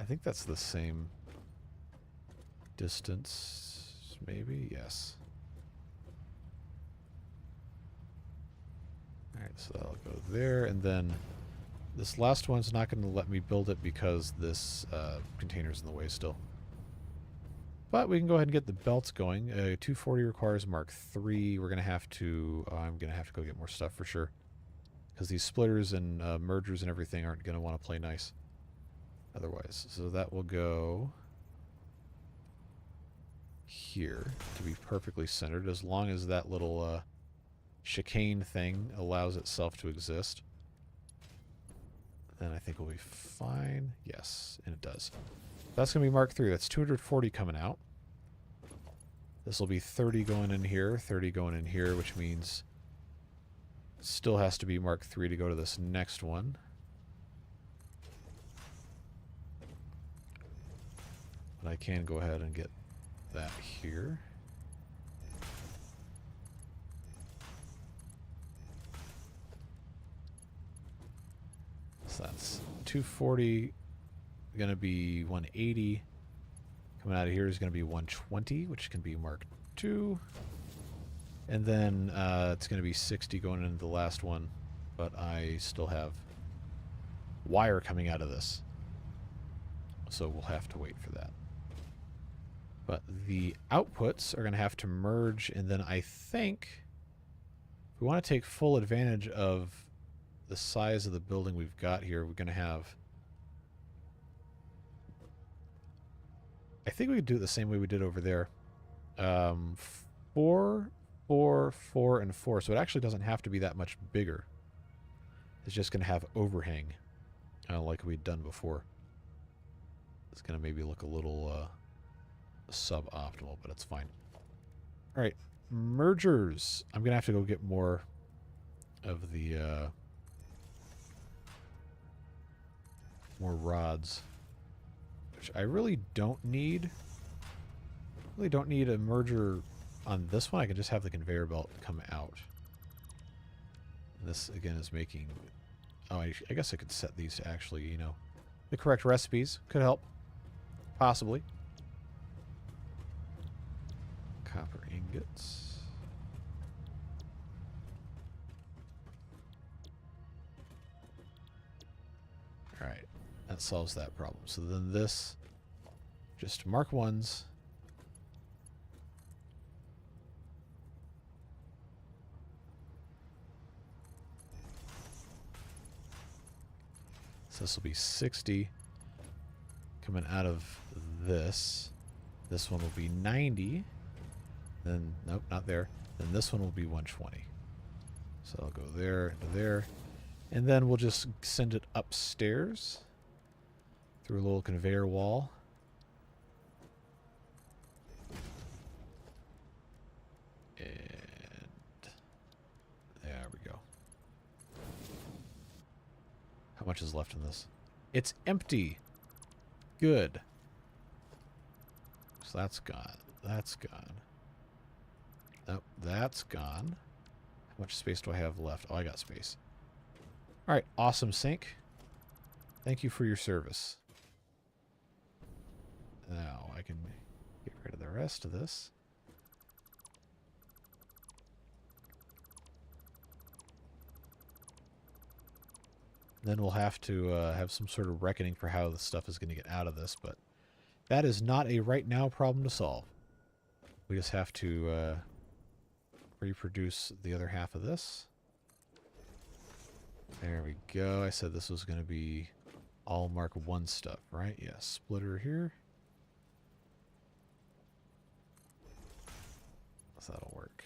Speaker 1: I think that's the same distance, maybe? Yes. Alright, so that'll go there, and then this last one's not going to let me build it because this container's in the way still. But we can go ahead and get the belts going. 240 requires Mark III. We're going to have to... I'm going to have to go get more stuff for sure. Because these splitters and mergers and everything aren't going to want to play nice otherwise. So that will go here to be perfectly centered, as long as that little chicane thing allows itself to exist. Then I think we'll be fine. Yes, and it does. That's going to be Mark III. That's 240 coming out. This will be 30 going in here, 30 going in here, which means it still has to be Mark III to go to this next one. But I can go ahead and get that here. So that's 240, going to be 180. Coming out of here is going to be 120, which can be Mark II. And then it's going to be 60 going into the last one. But I still have wire coming out of this. So we'll have to wait for that. But the outputs are going to have to merge. And then I think if we want to take full advantage of the size of the building we've got here, we're going to have... I think we could do it the same way we did over there. 4, 4, 4, and 4. So it actually doesn't have to be that much bigger. It's just going to have overhang, like we'd done before. It's going to maybe look a little suboptimal, but it's fine. All right, mergers. I'm going to have to go get more of the more rods. Which I really don't need. Really don't need a merger on this one. I can just have the conveyor belt come out. And this again is making... Oh, I guess I could set these to actually, you know, the correct recipes. Could help. Possibly. Copper ingots. Alright. That solves that problem. So then this, just Mark 1s. So this will be 60 coming out of this. This one will be 90. Then, nope, not there. Then this one will be 120. So I'll go there into there. And then we'll just send it upstairs through a little conveyor wall. And there we go. How much is left in this? It's empty. Good. So that's gone. That's gone. Nope, that's gone. How much space do I have left? Oh, I got space. All right, awesome sink. Thank you for your service. Now I can get rid of the rest of this. Then we'll have to have some sort of reckoning for how the stuff is going to get out of this, but that is not a right now problem to solve. We just have to reproduce the other half of this. There we go. I said this was going to be all Mark 1 stuff, right? Yeah, splitter here. So that'll work.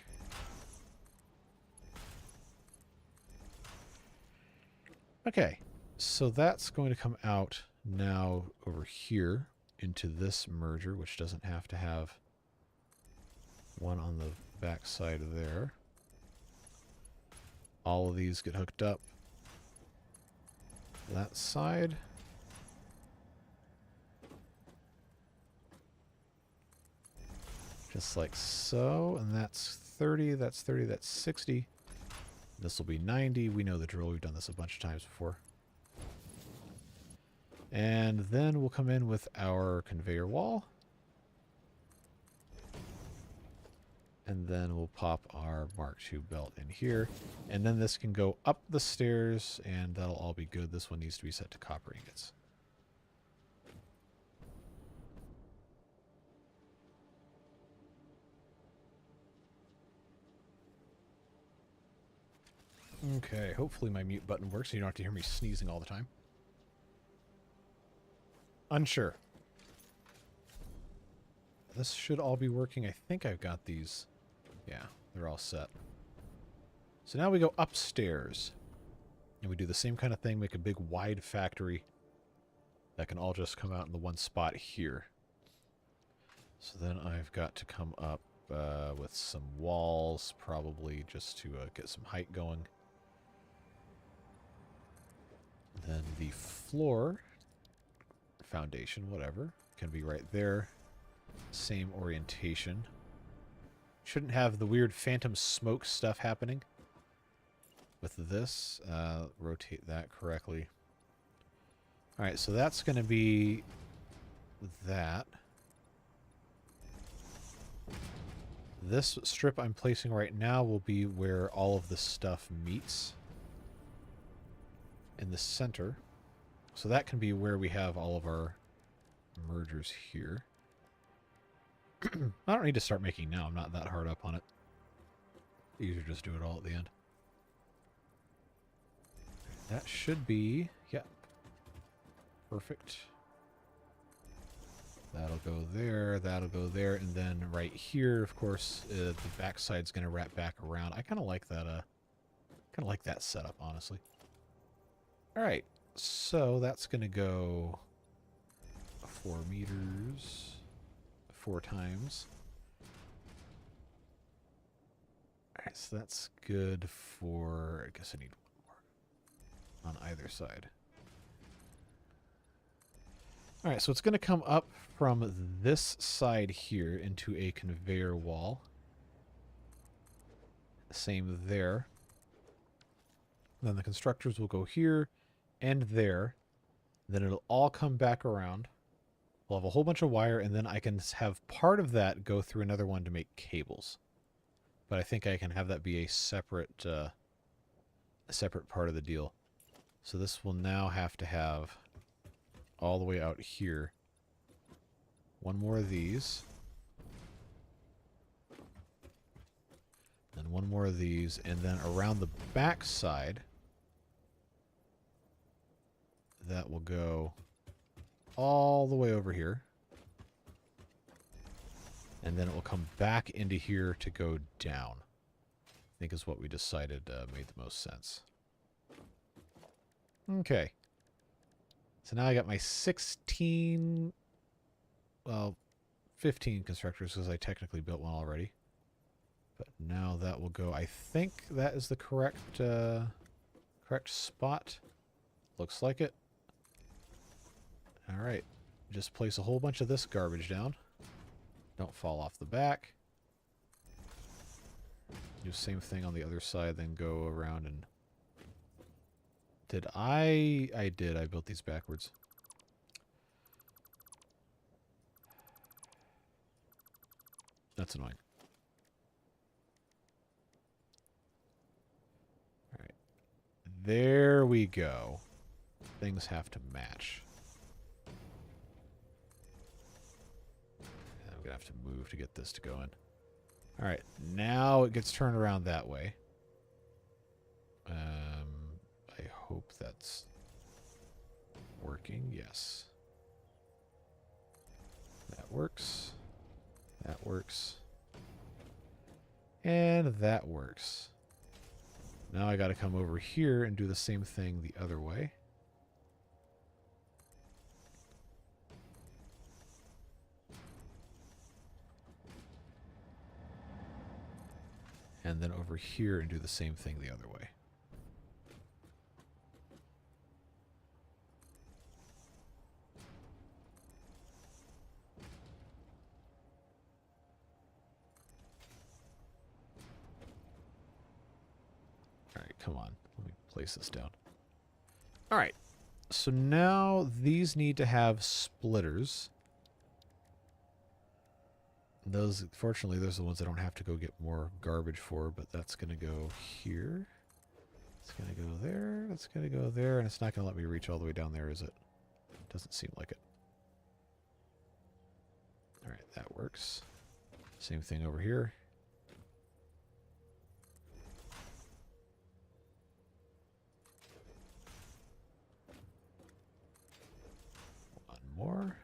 Speaker 1: Okay, so that's going to come out now over here into this merger, which doesn't have to have one on the back side there. All of these get hooked up that side. Just like so, and that's 30, that's 30, that's 60. This will be 90. We know the drill. We've done this a bunch of times before. And then we'll come in with our conveyor wall. And then we'll pop our Mark II belt in here. And then this can go up the stairs, and that'll all be good. This one needs to be set to copper ingots. Okay, hopefully my mute button works so you don't have to hear me sneezing all the time. Unsure. This should all be working. I think I've got these. Yeah, they're all set. So now we go upstairs. And we do the same kind of thing, make a big wide factory that can all just come out in the one spot here. So then I've got to come up with some walls, probably just to get some height going. Then the floor, foundation, whatever, can be right there. Same orientation. Shouldn't have the weird phantom smoke stuff happening with this. Rotate that correctly. Alright, so that's going to be that. This strip I'm placing right now will be where all of the stuff meets in the center. So that can be where we have all of our mergers here. I don't need to start making now. I'm not that hard up on it. Easier to just do it all at the end. That should be, yeah, perfect. That'll go there, that'll go there, and then right here, of course, the backside's going to wrap back around. I kind of like that setup, honestly. All right, so that's going to go 4 meters, 4 times. All right, so that's good for, I guess I need one more on either side. All right, so it's going to come up from this side here into a conveyor wall. Same there. Then the constructors will go here and there. Then it'll all come back around. We'll have a whole bunch of wire, and then I can have part of that go through another one to make cables. But I think I can have that be a separate part of the deal. So this will now have to have all the way out here. One more of these. Then one more of these. And then around the back side, that will go all the way over here. And then it will come back into here to go down. I think is what we decided made the most sense. Okay. So now I got my 16, well, 15 constructors because I technically built one already. But now that will go, I think that is the correct spot. Looks like it. All right. Just place a whole bunch of this garbage down. Don't fall off the back. Do the same thing on the other side, then go around and... Did I... I did. I built these backwards. That's annoying. Alright. There we go. Things have to match. I'm going to have to move to get this to go in. Alright. Now it gets turned around that way. I hope that's working. Yes. That works. That works. And that works. Now I got to come over here and do the same thing the other way. And then over here and do the same thing the other way. Alright, come on. Let me place this down. Alright. So now these need to have splitters. Those, fortunately, those are the ones I don't have to go get more garbage for, but that's going to go here. It's going to go there. That's going to go there, and it's not going to let me reach all the way down there, is it? Doesn't seem like it. All right, that works. Same thing over here. One more.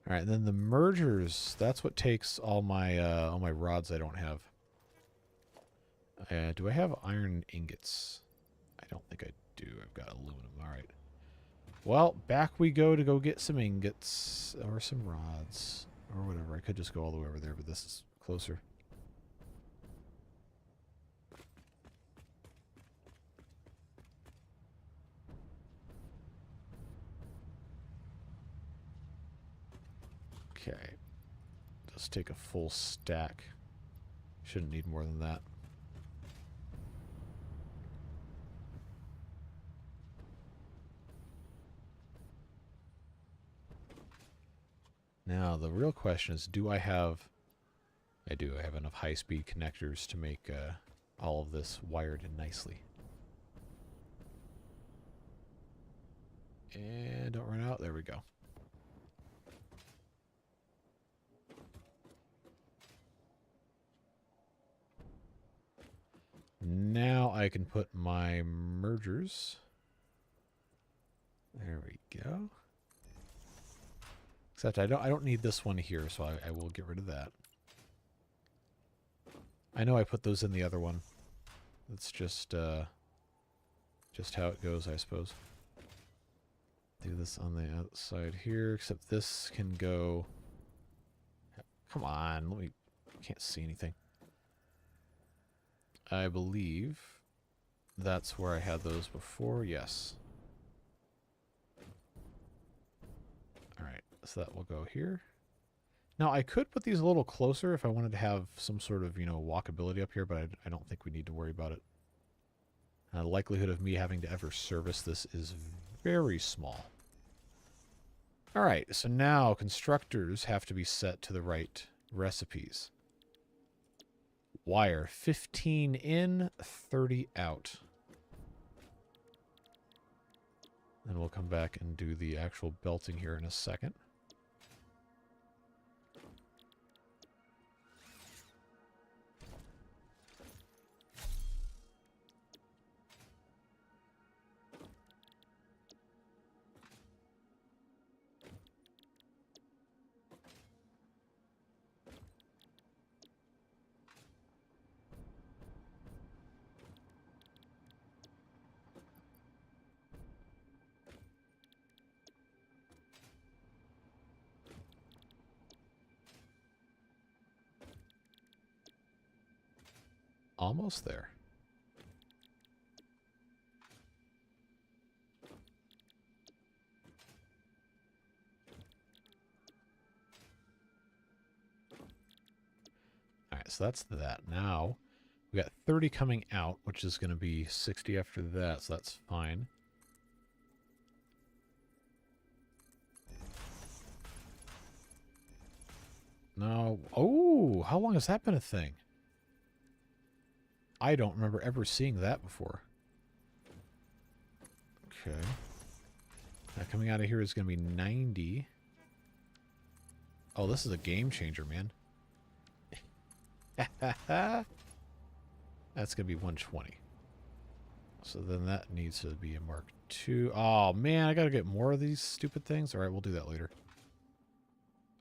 Speaker 1: All right, and then the mergers, that's what takes all my rods I don't have. Do I have iron ingots? I don't think I do. I've got aluminum. All right. Well, back we go to go get some ingots or some rods or whatever. I could just go all the way over there, but this is closer. Okay. Just take a full stack. Shouldn't need more than that. Now, the real question is, do I have... I do. I have enough high-speed connectors to make all of this wired in nicely. And don't run out. There we go. Now I can put my mergers. There we go. Except I don't need this one here, so I will get rid of that. I know I put those in the other one. It's just how it goes, I suppose. Do this on the outside here, except this can go... Come on, let me... I can't see anything. I believe that's where I had those before, yes. Alright, so that will go here. Now, I could put these a little closer if I wanted to have some sort of, walkability up here, but I don't think we need to worry about it. The likelihood of me having to ever service this is very small. Alright, so now constructors have to be set to the right recipes. Wire, 15 in, 30 out. Then we'll come back and do the actual belting here in a second. Almost there. Alright, so that's that. Now, we got 30 coming out, which is going to be 60 after that, so that's fine. Now, oh, how long has that been a thing? I don't remember ever seeing that before. Okay. Now coming out of here is going to be 90. Oh, this is a game changer, man. That's going to be 120. So then that needs to be a Mark II. Oh, man, I got to get more of these stupid things. All right, we'll do that later.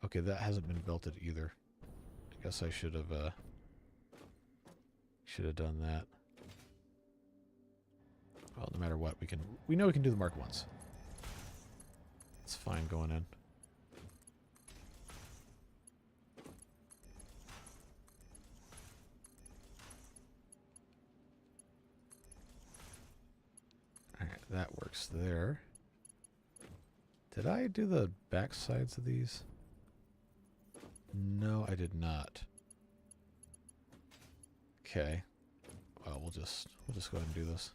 Speaker 1: Okay, that hasn't been belted either. I guess I should have done that. Well, no matter what, we know we can do the Mark I's. It's fine going in. Alright, that works there. Did I do the back sides of these? No, I did not. Okay. Well, we'll just go ahead and do this.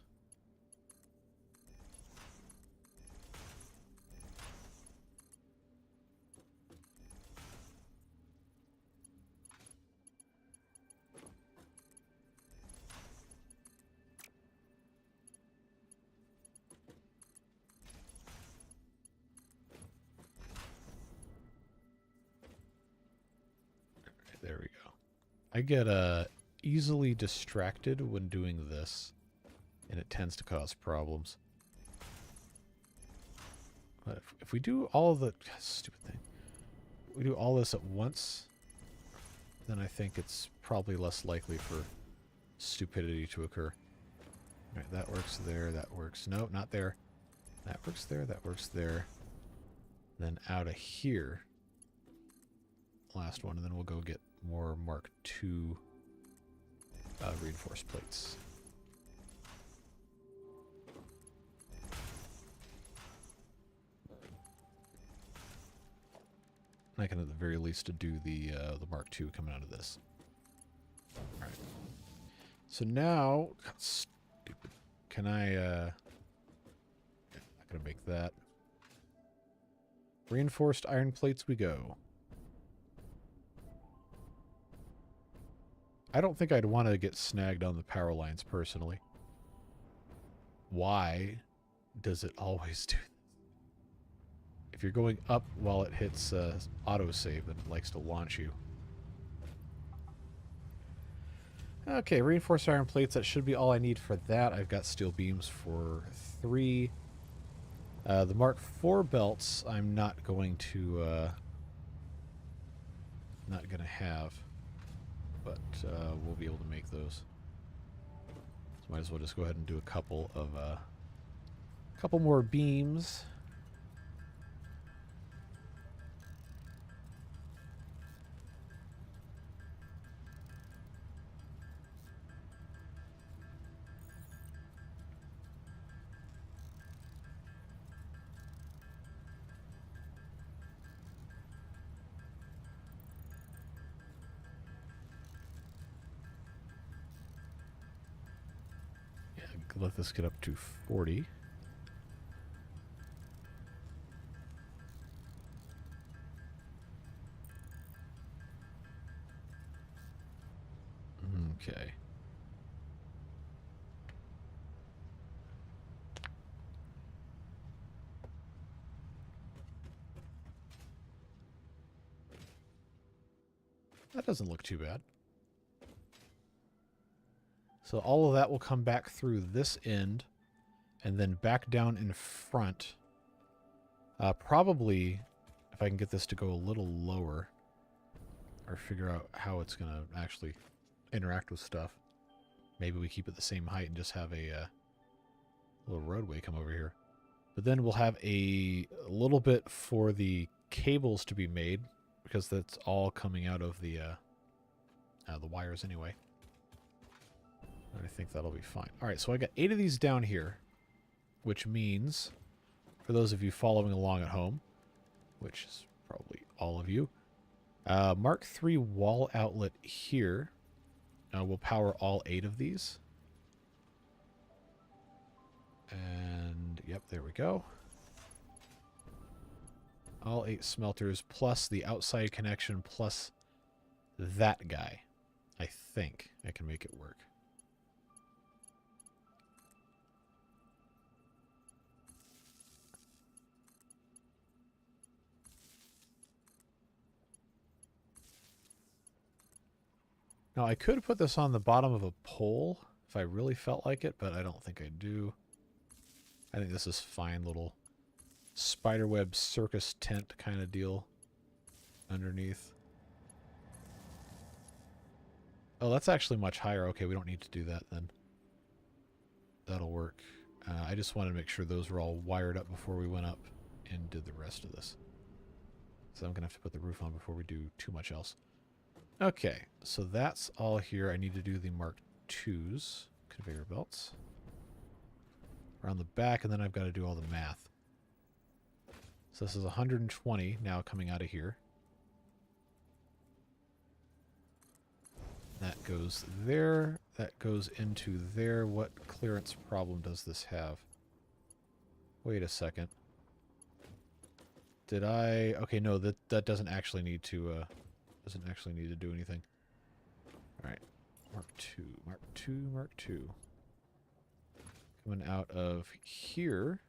Speaker 1: I get easily distracted when doing this, and it tends to cause problems. But if we do all of the... Stupid thing. If we do all this at once, then I think it's probably less likely for stupidity to occur. Alright, that works there, that works... No, not there. That works there, that works there. Then out of here, last one, and then we'll go get more Mark II reinforced plates. I can at the very least do the Mark II coming out of this. All right. So now, stupid. Can I? Not gonna make that. Reinforced iron plates we go. I don't think I'd want to get snagged on the power lines personally. Why does it always do that? If you're going up while it hits autosave, then it likes to launch you. Okay, reinforced iron plates. That should be all I need for that. I've got steel beams for 3. The Mark IV belts I'm not going to have, but we'll be able to make those. So might as well just go ahead and do a couple more beams. Let this get up to 40. Okay. That doesn't look too bad. So all of that will come back through this end and then back down in front. Probably, if I can get this to go a little lower or figure out how it's going to actually interact with stuff. Maybe we keep it the same height and just have a little roadway come over here. But then we'll have a little bit for the cables to be made because that's all coming out of the wires anyway. I think that'll be fine. All right, so I got 8 of these down here, which means, for those of you following along at home, which is probably all of you, Mark III wall outlet here will power all 8 of these. And, yep, there we go. All 8 smelters plus the outside connection plus that guy. I think I can make it work. Now, I could put this on the bottom of a pole if I really felt like it, but I don't think I do. I think this is fine, little spiderweb circus tent kind of deal underneath. Oh, that's actually much higher. Okay, we don't need to do that then. That'll work. I just wanted to make sure those were all wired up before we went up and did the rest of this. So I'm going to have to put the roof on before we do too much else. Okay, so that's all here. I need to do the Mark II's conveyor belts around the back, and then I've got to do all the math. So this is 120 now coming out of here. That goes there. That goes into there. What clearance problem does this have? Wait a second. Did I... Okay, no, that doesn't actually need to... doesn't actually need to do anything. Alright. Mark II. Mark II. Mark II. Coming out of here.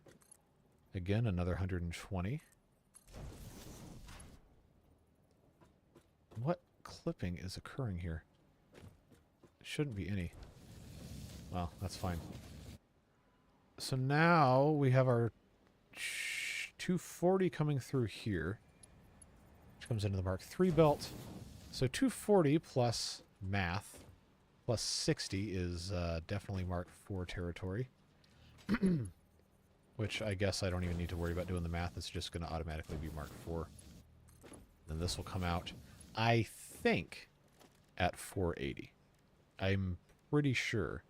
Speaker 1: Again, another 120. What clipping is occurring here? Shouldn't be any. Well, that's fine. So now we have our 240 coming through here, which comes into the Mark III belt. So 240 plus math plus 60 is definitely Mark IV territory. Which I guess I don't even need to worry about doing the math. It's just going to automatically be Mark IV. Then this will come out, I think, at 480. I'm pretty sure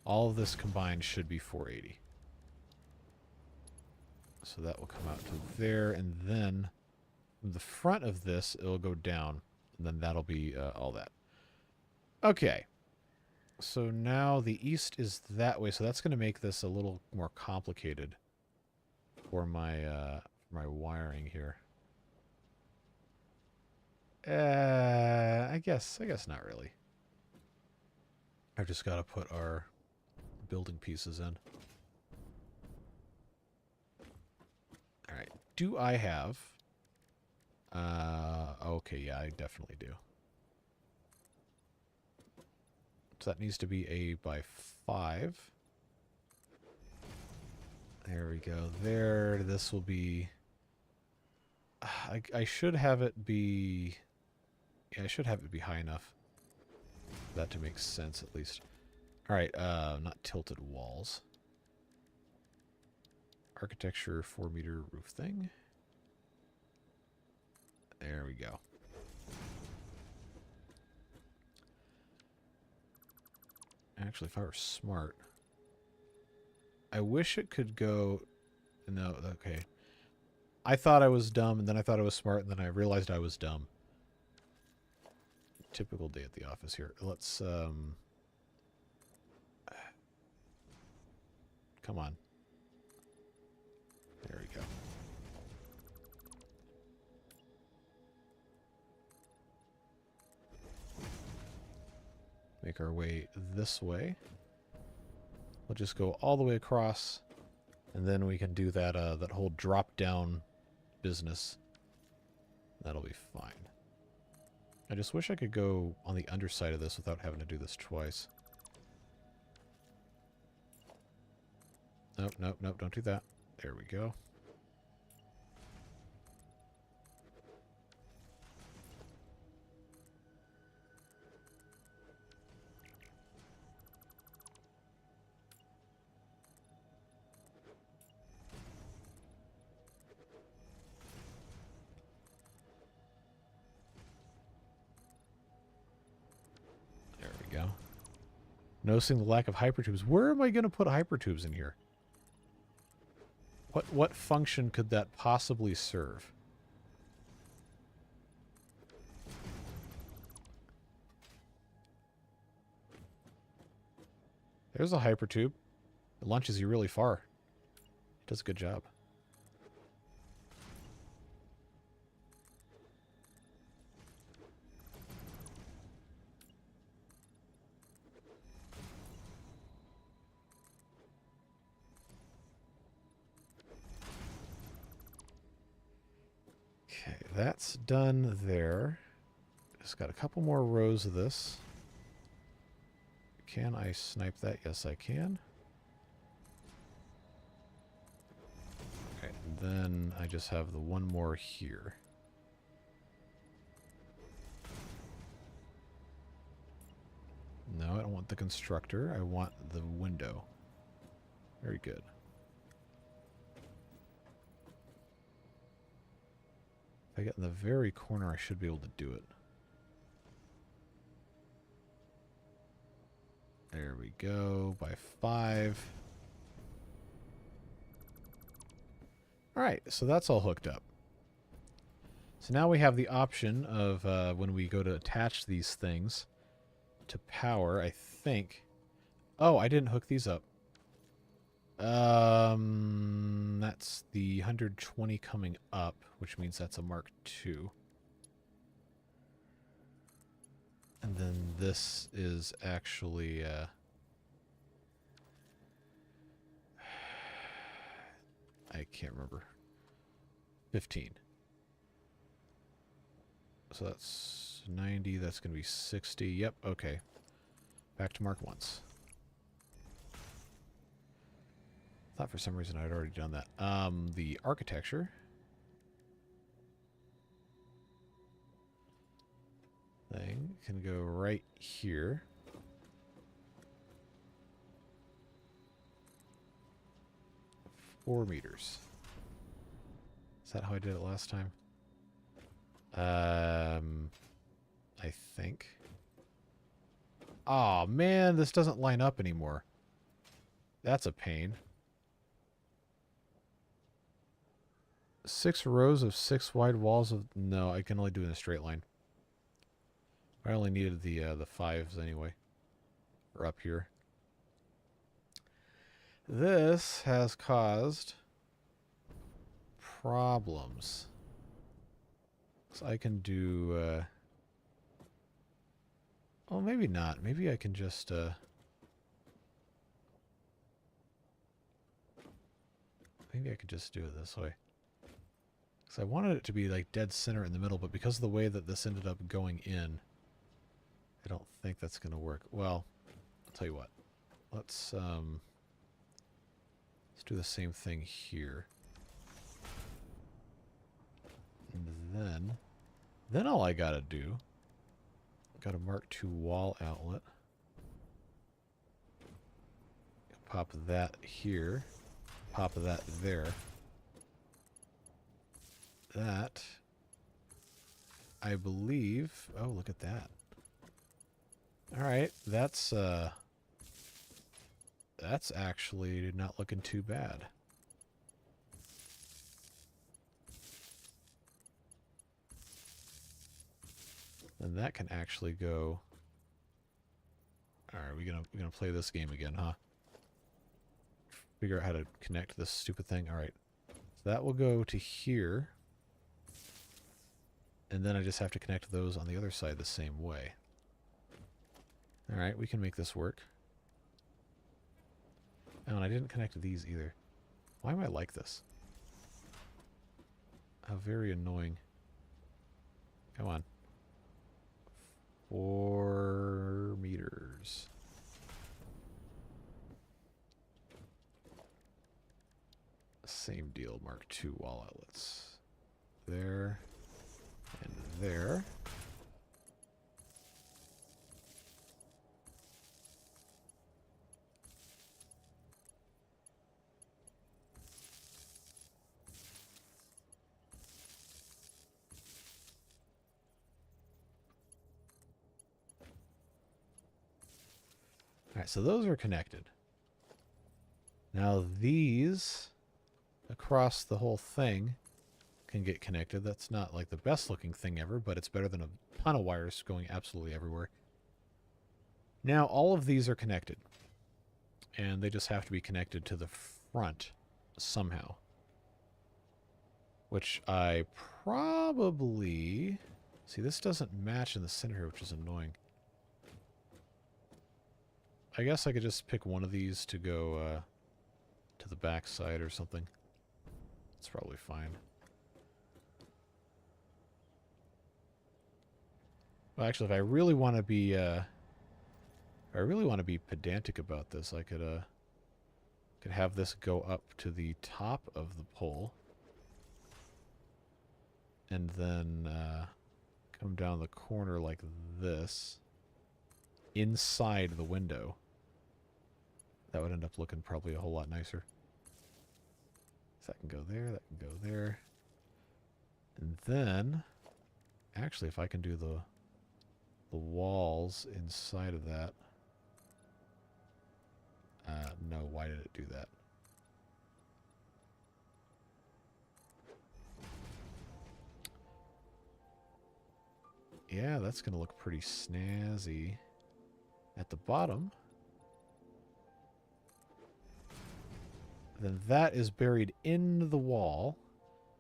Speaker 1: all of this combined should be 480. So that will come out to there, and then from the front of this, it'll go down, and then that'll be all that. Okay. So now the east is that way, so that's going to make this a little more complicated for my wiring here. I guess not really. I've just got to put our building pieces in. All right. Do I have... okay, yeah, I definitely do. So that needs to be a by 5. There we go. There. This will be... I should have it be... Yeah, I should have it be high enough for that to make sense, at least. Alright, not tilted walls. Architecture 4-meter roof thing. There we go. Actually, if I were smart, I wish it could go... No, okay. I thought I was dumb, and then I thought I was smart, and then I realized I was dumb. Typical day at the office here. Let's, come on. There we go. Make our way this way. We'll just go all the way across, and then we can do that that whole drop-down business. That'll be fine. I just wish I could go on the underside of this without having to do this twice. Nope, nope, nope, don't do that. There we go. Noticing the lack of hypertubes. Where am I going to put hypertubes in here? What function could that possibly serve? There's a hypertube. It launches you really far. It does a good job. That's done there. Just got a couple more rows of this. Can I snipe that? Yes, I can. Okay, and then I just have the one more here. No, I don't want the constructor. I want the window. Very good. If I get in the very corner, I should be able to do it. There we go, by 5. Alright, so that's all hooked up. So now we have the option of when we go to attach these things to power, I think... Oh, I didn't hook these up. That's the 120 coming up, which means that's a Mark II. And then this is actually, I can't remember. 15. So that's 90, that's going to be 60. Yep, okay. Back to mark once. Thought for some reason I'd already done that. The architecture thing can go right here. $4 meters. Is that how I did it last time? I think. Oh man, this doesn't line up anymore. That's a pain. 6 rows of 6 wide walls of... No, I can only do it in a straight line. I only needed the 5s anyway. Or up here. This has caused problems. So I can do... well, maybe not. Maybe I can just... maybe I could just do it this way. Because I wanted it to be like dead center in the middle, but because of the way that this ended up going in, I don't think that's going to work. Well, I'll tell you what. Let's do the same thing here. And then all I got to do, got a Mark II wall outlet. Pop that here. Pop that there. That, I believe... Oh, look at that. Alright, that's actually not looking too bad. And that can actually go... Alright, we're gonna play this game again, huh? Figure out how to connect this stupid thing. Alright. So that will go to here. And then I just have to connect those on the other side the same way. Alright, we can make this work. Oh, and I didn't connect these either. Why am I like this? How very annoying. Come on. 4 meters. Same deal, Mark II wall outlets. There. And there. Alright, so those are connected. Now these, across the whole thing, can get connected. That's not like the best looking thing ever, but it's better than a ton of wires going absolutely everywhere. Now all of these are connected. And they just have to be connected to the front somehow. Which I probably... See, this doesn't match in the center, which is annoying. I guess I could just pick one of these to go to the back side or something. That's probably fine. Well, actually, if I really want to be, pedantic about this, I could have this go up to the top of the pole, and then come down the corner like this, inside the window. That would end up looking probably a whole lot nicer. So that can go there, that can go there, and then, actually, if I can do the walls inside of that. No, why did it do that? Yeah, that's going to look pretty snazzy. At the bottom, then that is buried in the wall,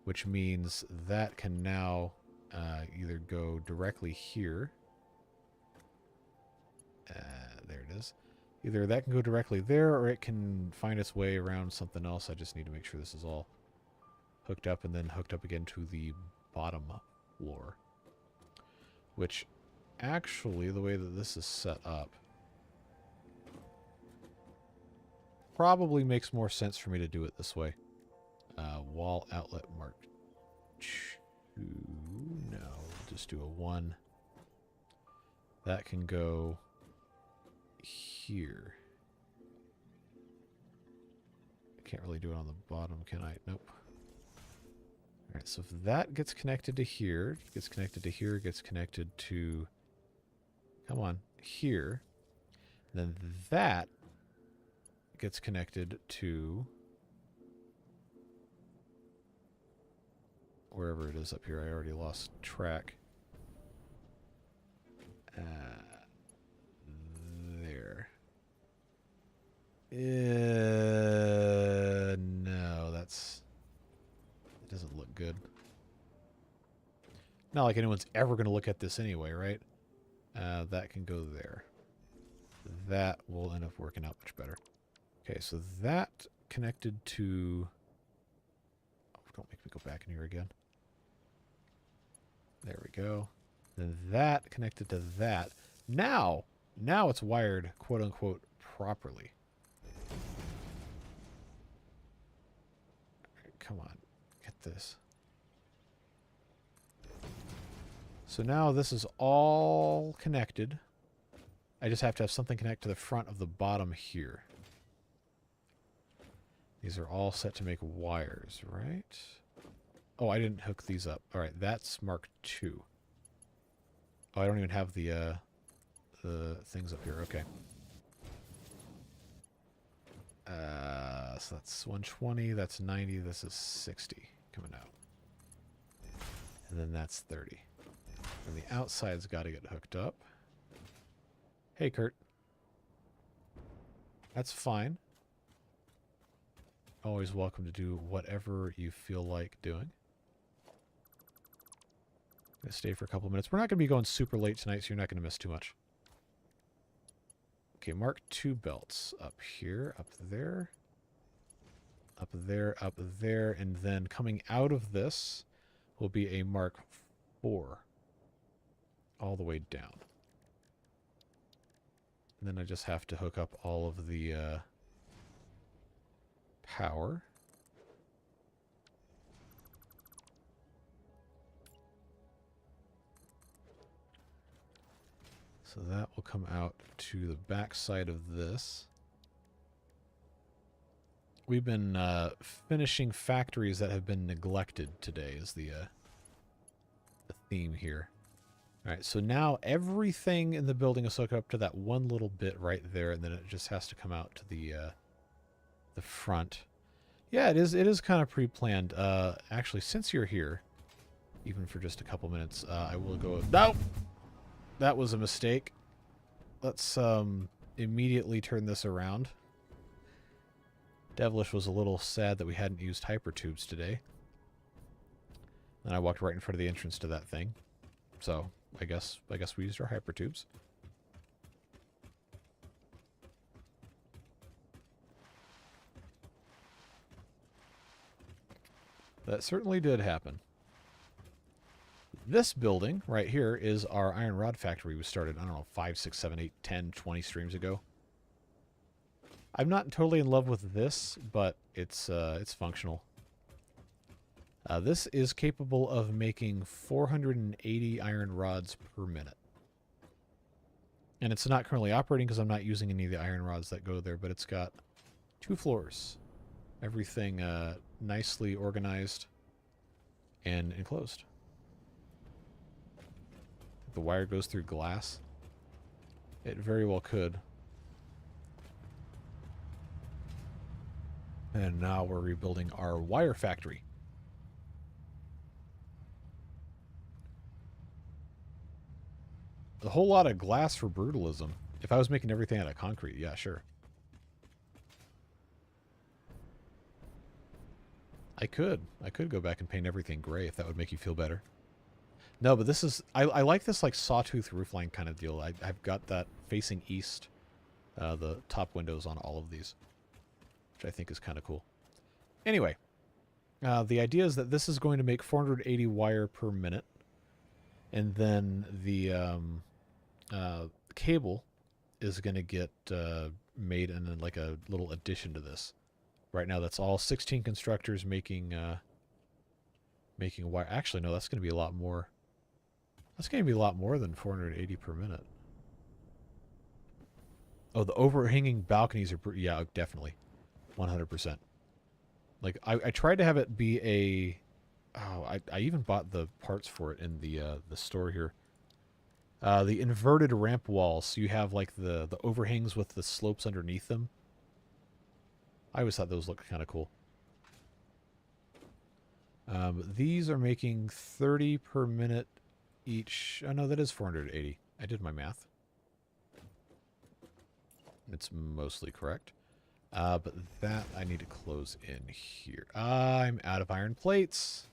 Speaker 1: which means that can now either go directly here. There it is. Either that can go directly there, or it can find its way around something else. I just need to make sure this is all hooked up and then hooked up again to the bottom floor. Which, actually, the way that this is set up, probably makes more sense for me to do it this way. Wall outlet mark 2. No, we'll just do a 1. That can go here. I can't really do it on the bottom, can I? Nope. Alright, so if that gets connected to here, gets connected to here, gets connected to, come on, here, then that gets connected to wherever it is up here. I already lost track. There. No, that's... It doesn't look good. Not like anyone's ever going to look at this anyway, right? That can go there. That will end up working out much better. Okay, so that connected to... Oh, don't make me go back in here again. There we go. Then that connected to that. Now it's wired, quote-unquote, properly. All right, come on. Get this. So now this is all connected. I just have to have something connect to the front of the bottom here. These are all set to make wires, right? Oh, I didn't hook these up. All right, that's Mark 2. Oh, I don't even have the things up here. Okay. So that's 120, that's 90, this is 60 coming out. And then that's 30. And the outside's got to get hooked up. Hey, Kurt. That's fine. Always welcome to do whatever you feel like doing. Gonna stay for a couple minutes. We're not going to be going super late tonight, so you're not going to miss too much. Okay, Mark 2 belts. Up here, up there. Up there, up there. And then coming out of this will be a Mark 4. All the way down. And then I just have to hook up all of the power. So that will come out to the back side of this. We've been finishing factories that have been neglected today is the theme here. All right, so now everything in the building is hooked up to that one little bit right there, and then it just has to come out to the front. Yeah, it is kind of pre-planned. Actually, since you're here, even for just a couple minutes, I will go... No! That was a mistake. Let's immediately turn this around. Devilish was a little sad that we hadn't used hypertubes today. And I walked right in front of the entrance to that thing. So... I guess we used our hypertubes. That certainly did happen. This building right here is our iron rod factory we started, I don't know, 5, 6, 7, 8, 10, 20 streams ago. I'm not totally in love with this, but it's functional. This is capable of making 480 iron rods per minute. And it's not currently operating because I'm not using any of the iron rods that go there, but it's got 2 floors. Everything nicely organized and enclosed. The wire goes through glass. It very well could. And now we're rebuilding our wire factory. A whole lot of glass for brutalism. If I was making everything out of concrete, yeah, sure. I could go back and paint everything gray if that would make you feel better. No, but this is... I like this like sawtooth roofline kind of deal. I've got that facing east. The top windows on all of these. Which I think is kind of cool. Anyway. The idea is that this is going to make 480 wire per minute. And then the cable is going to get made and then like a little addition to this. Right now, that's all 16 constructors making wire. Actually, no, that's going to be a lot more. That's going to be a lot more than 480 per minute. Oh, the overhanging balconies are... Yeah, definitely. 100%. Like, I tried to have it be a... Oh, I even bought the parts for it in the store here. The inverted ramp walls. So you have, like, the overhangs with the slopes underneath them. I always thought those looked kind of cool. These are making 30 per minute each. Oh, no, that is 480. I did my math. It's mostly correct. But that I need to close in here. I'm out of iron plates.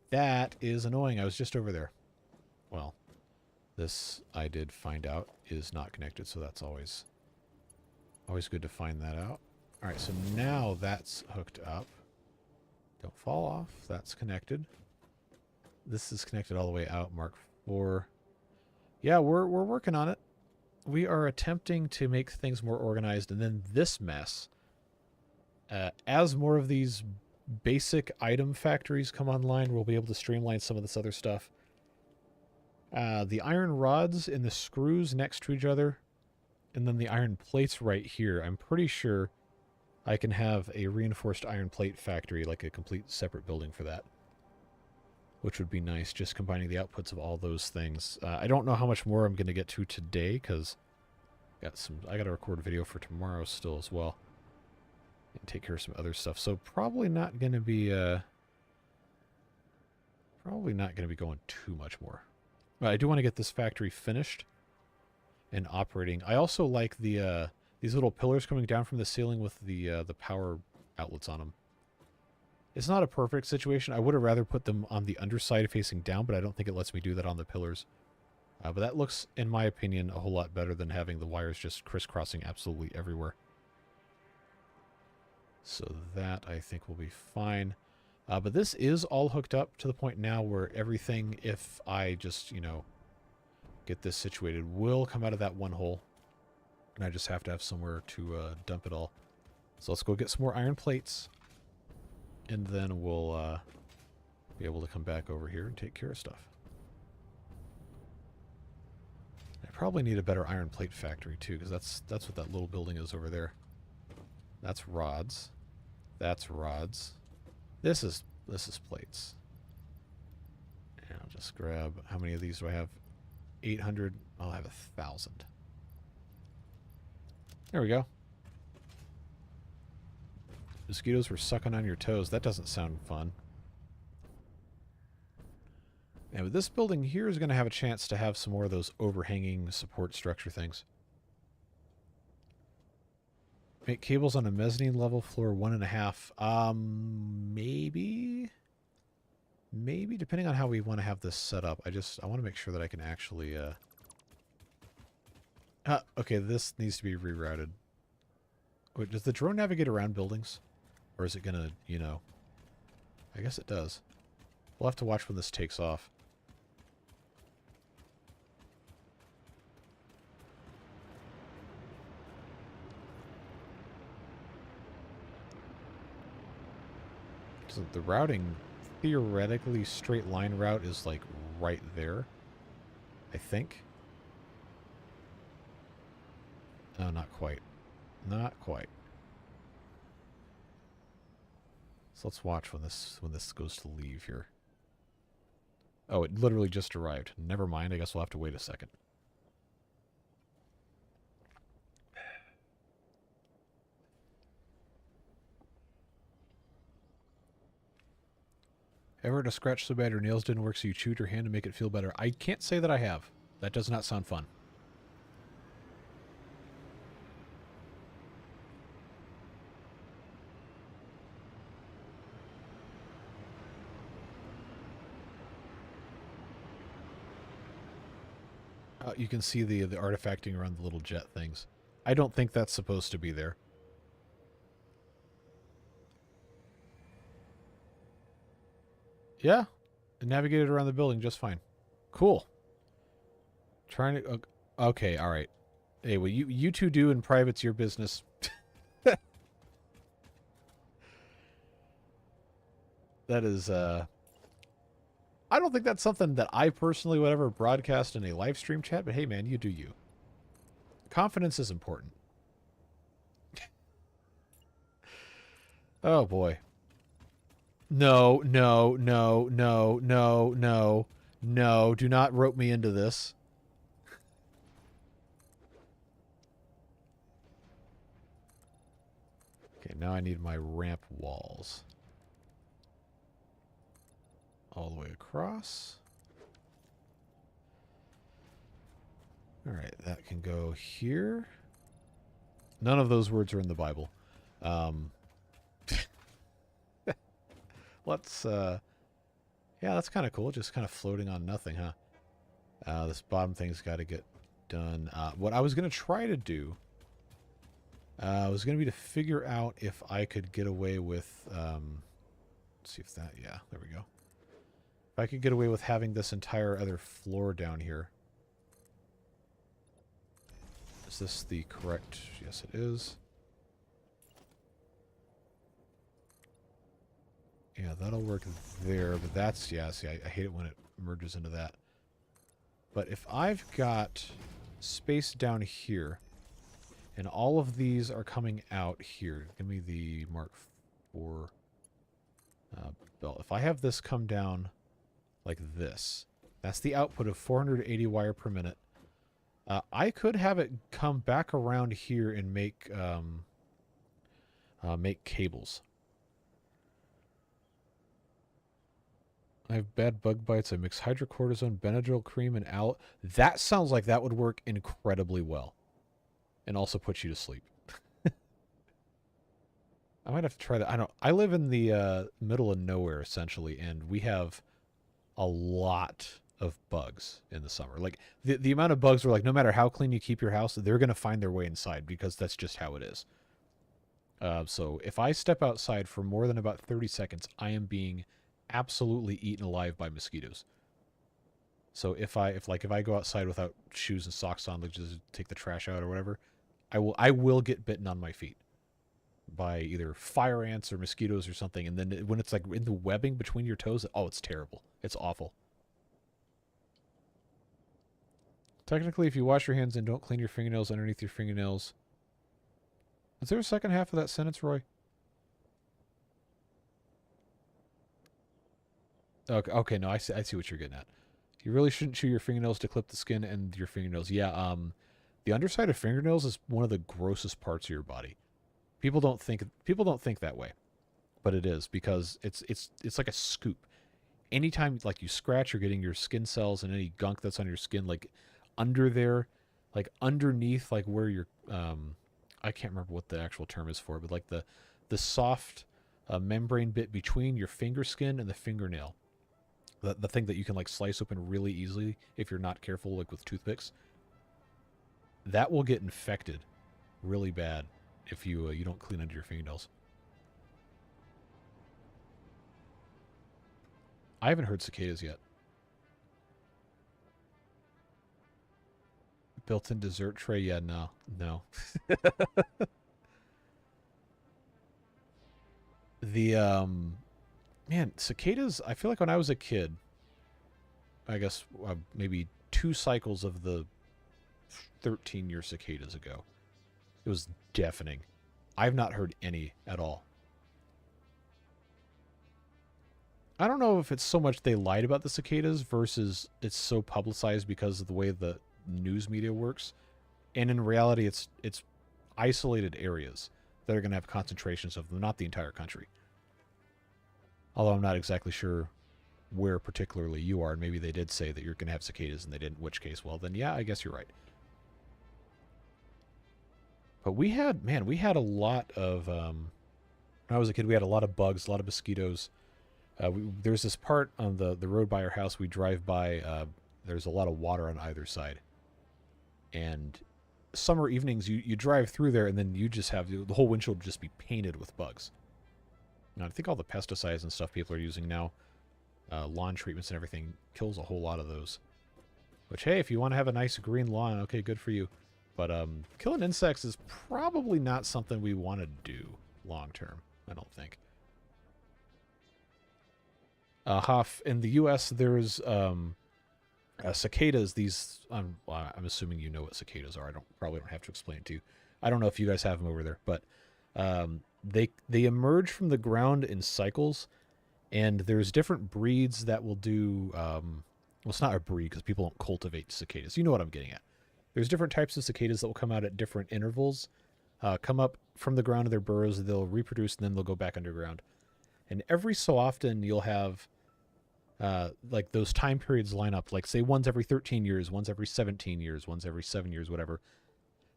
Speaker 1: That is annoying. I was just over there. Well, this I did find out is not connected, so that's always good to find that out. All right, so now that's hooked up. Don't fall off. That's connected. This is connected all the way out. Mark 4. Yeah, we're working on it. We are attempting to make things more organized, and then this mess. As more of these basic item factories come online, we'll be able to streamline some of this other stuff. The iron rods and the screws next to each other, and then the iron plates right here. I'm pretty sure I can have a reinforced iron plate factory, like a complete separate building for that. Which would be nice, just combining the outputs of all those things. I don't know how much more I'm going to get to today, because I got to record a video for tomorrow still as well. And take care of some other stuff. So probably not going to be going too much more. But I do want to get this factory finished and operating. I also like the these little pillars coming down from the ceiling with the power outlets on them. It's not a perfect situation. I would have rather put them on the underside facing down, but I don't think it lets me do that on the pillars. But that looks, in my opinion, a whole lot better than having the wires just crisscrossing absolutely everywhere. So that, I think, will be fine. But this is all hooked up to the point now where everything, if I just, you know, get this situated, will come out of that one hole. And I just have to have somewhere to dump it all. So let's go get some more iron plates. And then we'll be able to come back over here and take care of stuff. I probably need a better iron plate factory too, because that's what that little building is over there. That's rods. That's rods. This is plates. And I'll just grab, how many of these do I have? 800. I'll have 1,000. There we go. Mosquitoes were sucking on your toes. That doesn't sound fun. Yeah, but this building here is going to have a chance to have some more of those overhanging support structure things. Make cables on a mezzanine level, floor 1.5. Maybe, depending on how we want to have this set up. I want to make sure that I can actually, okay, this needs to be rerouted. Wait, does the drone navigate around buildings? Or is it going to, you know... I guess it does. We'll have to watch when this takes off. So the routing, theoretically, straight line route is like right there. I think. No, not quite. Not quite. So let's watch when this goes to leave here. Oh, it literally just arrived. Never mind. I guess we'll have to wait a second. Ever had a scratch so bad your nails didn't work so you chewed your hand to make it feel better? I can't say that I have. That does not sound fun. You can see the artifacting around the little jet things. I don't think that's supposed to be there. Yeah, it navigated around the building just fine. Cool. Trying to... Okay, alright. Hey, what you two do in private's your business. That is, I don't think that's something that I personally would ever broadcast in a live stream chat, but hey, man, you do you. Confidence is important. Oh, boy. No, no, no, no, no, no, no. Do not rope me into this. Okay, now I need my ramp walls. All the way across. Alright, that can go here. None of those words are in the Bible. Let's, yeah, that's kind of cool. Just kind of floating on nothing, huh? This bottom thing's got to get done. What I was going to try to do was going to be to figure out if I could get away with, let's see if that, yeah, there we go. If I could get away with having this entire other floor down here. Is this the correct? Yes, it is. Yeah, that'll work there, but that's, yeah, see, I hate it when it merges into that. But if I've got space down here, and all of these are coming out here, give me the Mark IV belt. If I have this come down like this, that's the output of 480 wire per minute. I could have it come back around here and make cables. I have bad bug bites. I mix hydrocortisone, Benadryl cream, and that sounds like that would work incredibly well. And also put you to sleep. I might have to try that. I live in the middle of nowhere, essentially, and we have a lot of bugs in the summer. Like, the amount of bugs are like, no matter how clean you keep your house, they're going to find their way inside because that's just how it is. So if I step outside for more than about 30 seconds, I am being absolutely eaten alive by mosquitoes. So if I go outside without shoes and socks on, like just take the trash out or whatever, I will get bitten on my feet by either fire ants or mosquitoes or something. And then when it's like in the webbing between your toes, oh, it's terrible. It's awful. Technically, if you wash your hands and don't clean your fingernails underneath your fingernails. Is there a second half of that sentence, Roy? Okay, no, I see what you're getting at. You really shouldn't chew your fingernails to clip the skin and your fingernails. Yeah, the underside of fingernails is one of the grossest parts of your body. People don't think that way, but it is, because it's like a scoop. Anytime like you scratch, you're getting your skin cells and any gunk that's on your skin like under there, like underneath, like where your I can't remember what the actual term is for it, but like the soft membrane bit between your finger skin and the fingernail. The thing that you can like slice open really easily if you're not careful, like with toothpicks. That will get infected really bad if you don't clean under your fingernails. I haven't heard cicadas yet. Built-in dessert tray? Yeah, no. The man, cicadas, I feel like when I was a kid, I guess maybe 2 cycles of the 13-year cicadas ago, it was deafening. I've not heard any at all. I don't know if it's so much they lied about the cicadas versus it's so publicized because of the way the news media works. And in reality, it's isolated areas that are going to have concentrations of them, not the entire country. Although I'm not exactly sure where particularly you are, and maybe they did say that you're going to have cicadas and they didn't, in which case, well, then yeah, I guess you're right. But we had a lot of, when I was a kid, we had a lot of bugs, a lot of mosquitoes. There's this part on the road by our house we drive by, there's a lot of water on either side. And summer evenings, you drive through there, and then you just have, the whole windshield would just be painted with bugs. Now, I think all the pesticides and stuff people are using now, lawn treatments and everything, kills a whole lot of those. Which, hey, if you want to have a nice green lawn, okay, good for you. But killing insects is probably not something we want to do long term, I don't think. Hoff, in the U.S., there's cicadas. These, I'm assuming you know what cicadas are. Probably don't have to explain it to you. I don't know if you guys have them over there, but they emerge from the ground in cycles, and there's different breeds that will do. Well, it's not a breed because people don't cultivate cicadas. You know what I'm getting at. There's different types of cicadas that will come out at different intervals, come up from the ground of their burrows, they'll reproduce, and then they'll go back underground. And every so often, you'll have like those time periods line up. Like, say, one's every 13 years, one's every 17 years, one's every 7 years, whatever.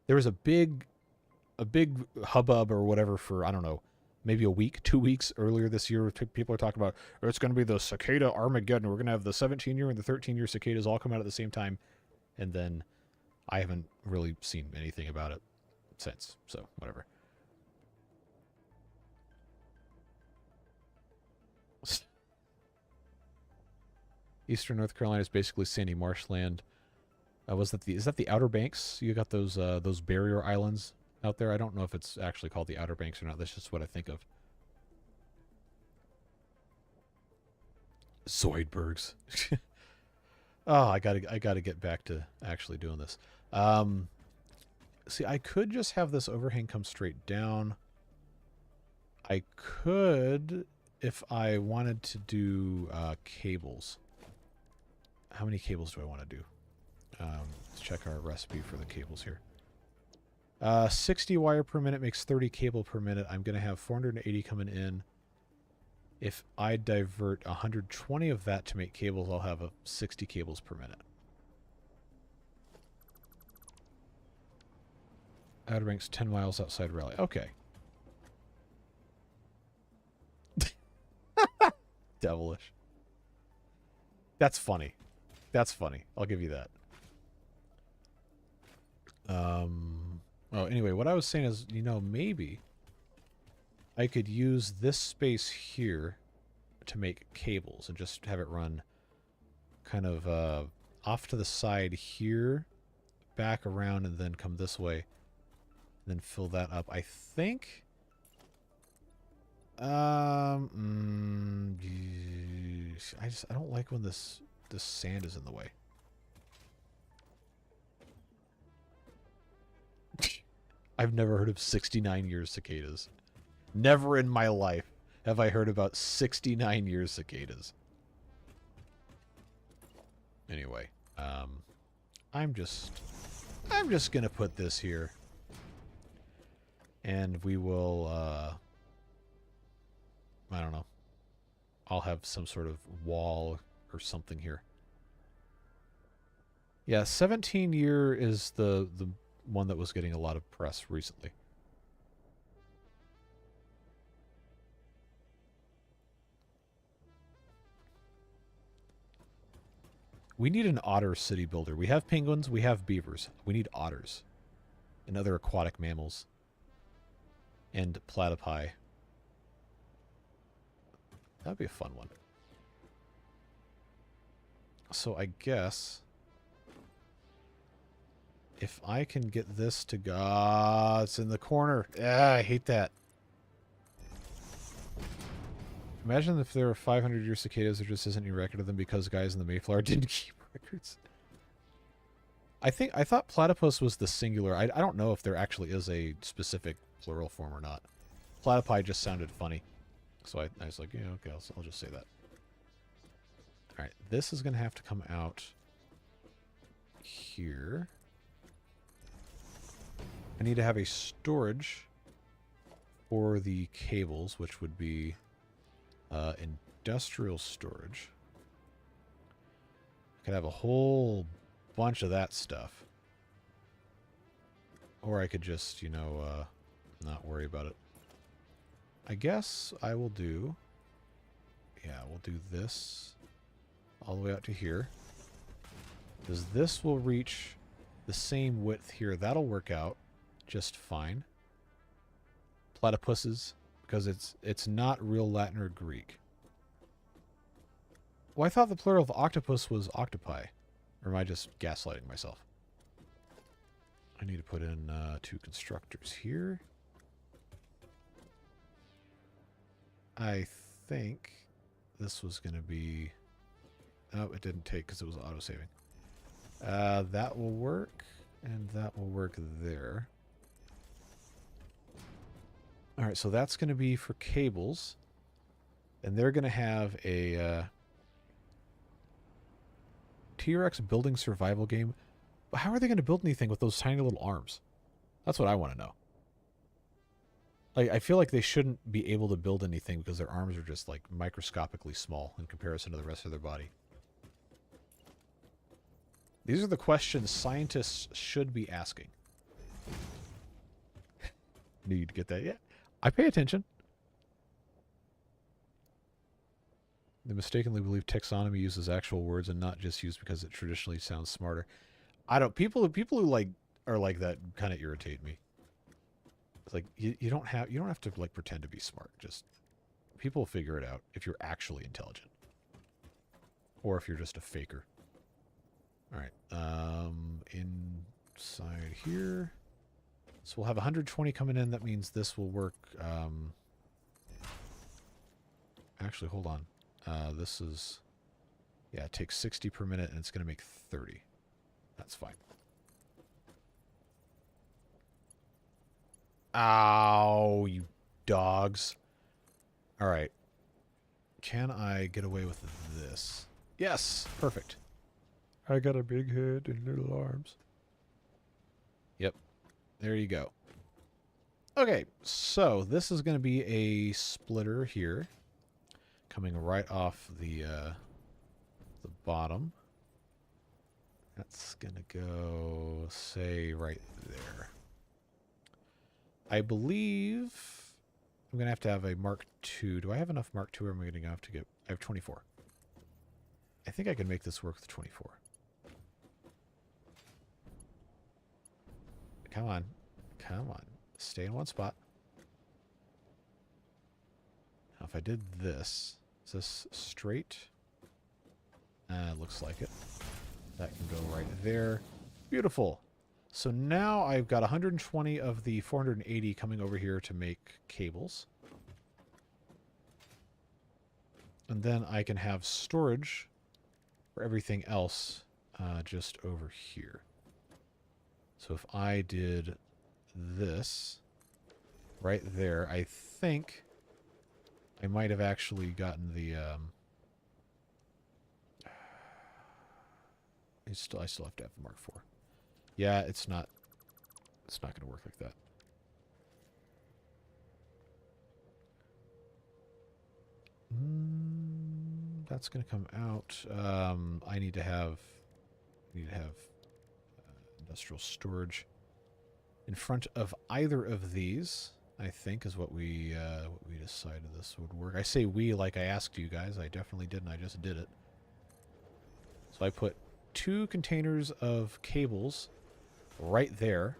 Speaker 1: There was a big hubbub or whatever for, I don't know, maybe a week, 2 weeks earlier this year. People are talking about, it's going to be the cicada Armageddon. We're going to have the 17-year and the 13-year cicadas all come out at the same time. And then I haven't really seen anything about it since, so whatever. Eastern North Carolina is basically sandy marshland. Is that the Outer Banks? You got those barrier islands out there. I don't know if it's actually called the Outer Banks or not. That's just what I think of. Zoidbergs. Oh, I gotta get back to actually doing this. See, I could just have this overhang come straight down. I could, if I wanted to do cables. How many cables do I want to do? Let's check our recipe for the cables here. 60 wire per minute makes 30 cable per minute. I'm going to have 480 coming in. If I divert 120 of that to make cables, I'll have 60 cables per minute. Outer Banks 10 miles outside Raleigh. Okay. Devilish. That's funny. That's funny. I'll give you that. Oh, anyway, what I was saying is, you know, maybe I could use this space here to make cables and just have it run kind of off to the side here, back around, and then come this way, and then fill that up. I think I don't like when this sand is in the way. I've never heard of 69 years cicadas. Never in my life have I heard about 69 years cicadas. Anyway, I'm just gonna put this here, and we will. I don't know. I'll have some sort of wall or something here. Yeah, 17-year is the one that was getting a lot of press recently. We need an otter city builder. We have penguins, we have beavers. We need otters and other aquatic mammals and platypi. That'd be a fun one. So I guess if I can get this to go... Ah, it's in the corner. Ah, I hate that. Imagine if there were 500-year cicadas, there just isn't any record of them because guys in the Mayflower didn't keep records. I thought platypus was the singular. I don't know if there actually is a specific plural form or not. Platypi just sounded funny. So I was like, yeah, okay, I'll just say that. Alright, this is going to have to come out here. I need to have a storage for the cables, which would be industrial storage. I could have a whole bunch of that stuff. Or I could just, you know, not worry about it. I guess I will do... Yeah, we'll do this all the way out to here. Because this will reach the same width here. That'll work out just fine. Platypuses, because it's not real Latin or Greek. Well, I thought the plural of octopus was octopi. Or am I just gaslighting myself? I need to put in 2 constructors here. I think this was going to be... Oh, it didn't take because it was auto-saving. That will work, and that will work there. Alright, so that's going to be for cables. And they're going to have a T-Rex building survival game. How are they going to build anything with those tiny little arms? That's what I want to know. Like, I feel like they shouldn't be able to build anything because their arms are just, like, microscopically small in comparison to the rest of their body. These are the questions scientists should be asking. Knew you'd get that. Yeah, I pay attention. They mistakenly believe taxonomy uses actual words and not just used because it traditionally sounds smarter. I don't. People who like are like that kind of irritate me. It's like you don't have to like pretend to be smart. Just people will figure it out if you're actually intelligent, or if you're just a faker. All right, inside here. So we'll have 120 coming in. That means this will work. Actually, hold on. This is, yeah, it takes 60 per minute, and it's going to make 30. That's fine. Ow, you dogs. All right. Can I get away with this? Yes, perfect. I got a big head and little arms. Yep. There you go. Okay, so this is going to be a splitter here, coming right off the bottom. That's going to go, say, right there. I believe I'm going to have a Mark II. Do I have enough Mark II, or am I going to have to get... I have 24. I think I can make this work with 24. Come on. Come on. Stay in one spot. Now, if I did this... Is this straight? Looks like it. That can go right there. Beautiful. So now I've got 120 of the 480 coming over here to make cables. And then I can have storage for everything else just over here. So if I did this right there, I think I might have actually gotten the... I still have to have the Mark IV. Yeah, it's not going to work like that. That's going to come out. I need to have industrial storage in front of either of these. I think is what we decided this would work. I say we like I asked you guys. I definitely didn't. I just did it. So I put 2 containers of cables right there.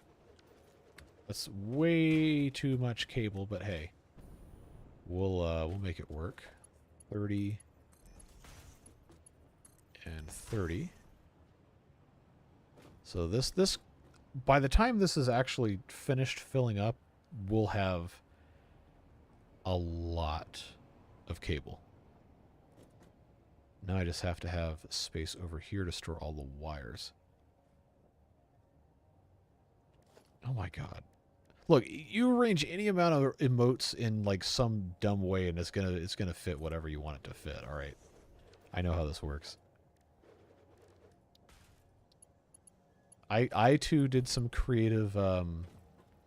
Speaker 1: That's way too much cable, but hey, we'll make it work. 30 and 30. So this by the time this is actually finished filling up, we'll have a lot of cable. Now I just have to have space over here to store all the wires. Oh my god. Look, you arrange any amount of emotes in like some dumb way and it's gonna fit whatever you want it to fit, alright? I know how this works. I too did some creative,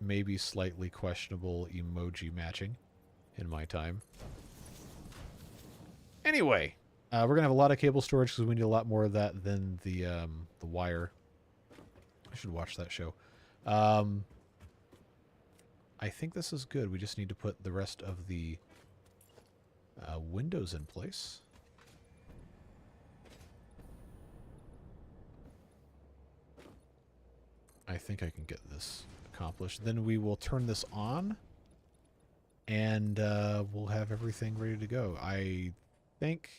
Speaker 1: maybe slightly questionable emoji matching in my time. Anyway, we're gonna have a lot of cable storage because we need a lot more of that than the wire. I should watch that show. I think this is good. We just need to put the rest of the windows in place. I think I can get this accomplished. Then we will turn this on, and we'll have everything ready to go. I think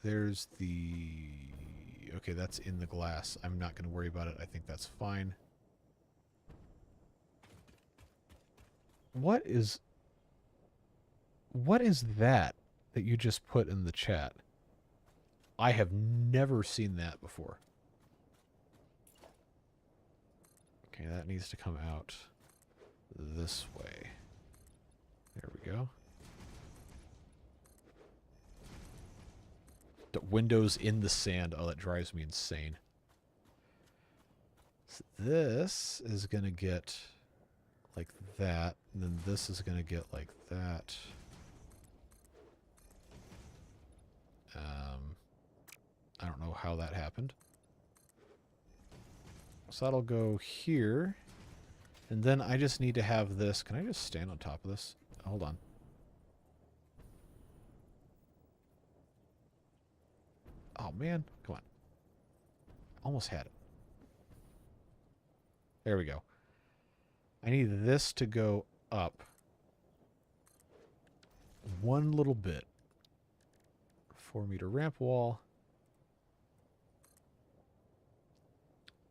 Speaker 1: there's the... Okay, that's in the glass. I'm not going to worry about it. I think that's fine. What is that you just put in the chat? I have never seen that before. Okay, that needs to come out this way. There we go. The windows in the sand. Oh, that drives me insane. So this is going to get like that. And then this is going to get like that. I don't know how that happened. So that'll go here. And then I just need to have this. Can I just stand on top of this? Hold on. Oh, man. Come on. Almost had it. There we go. I need this to go up one little bit. 4-meter ramp wall.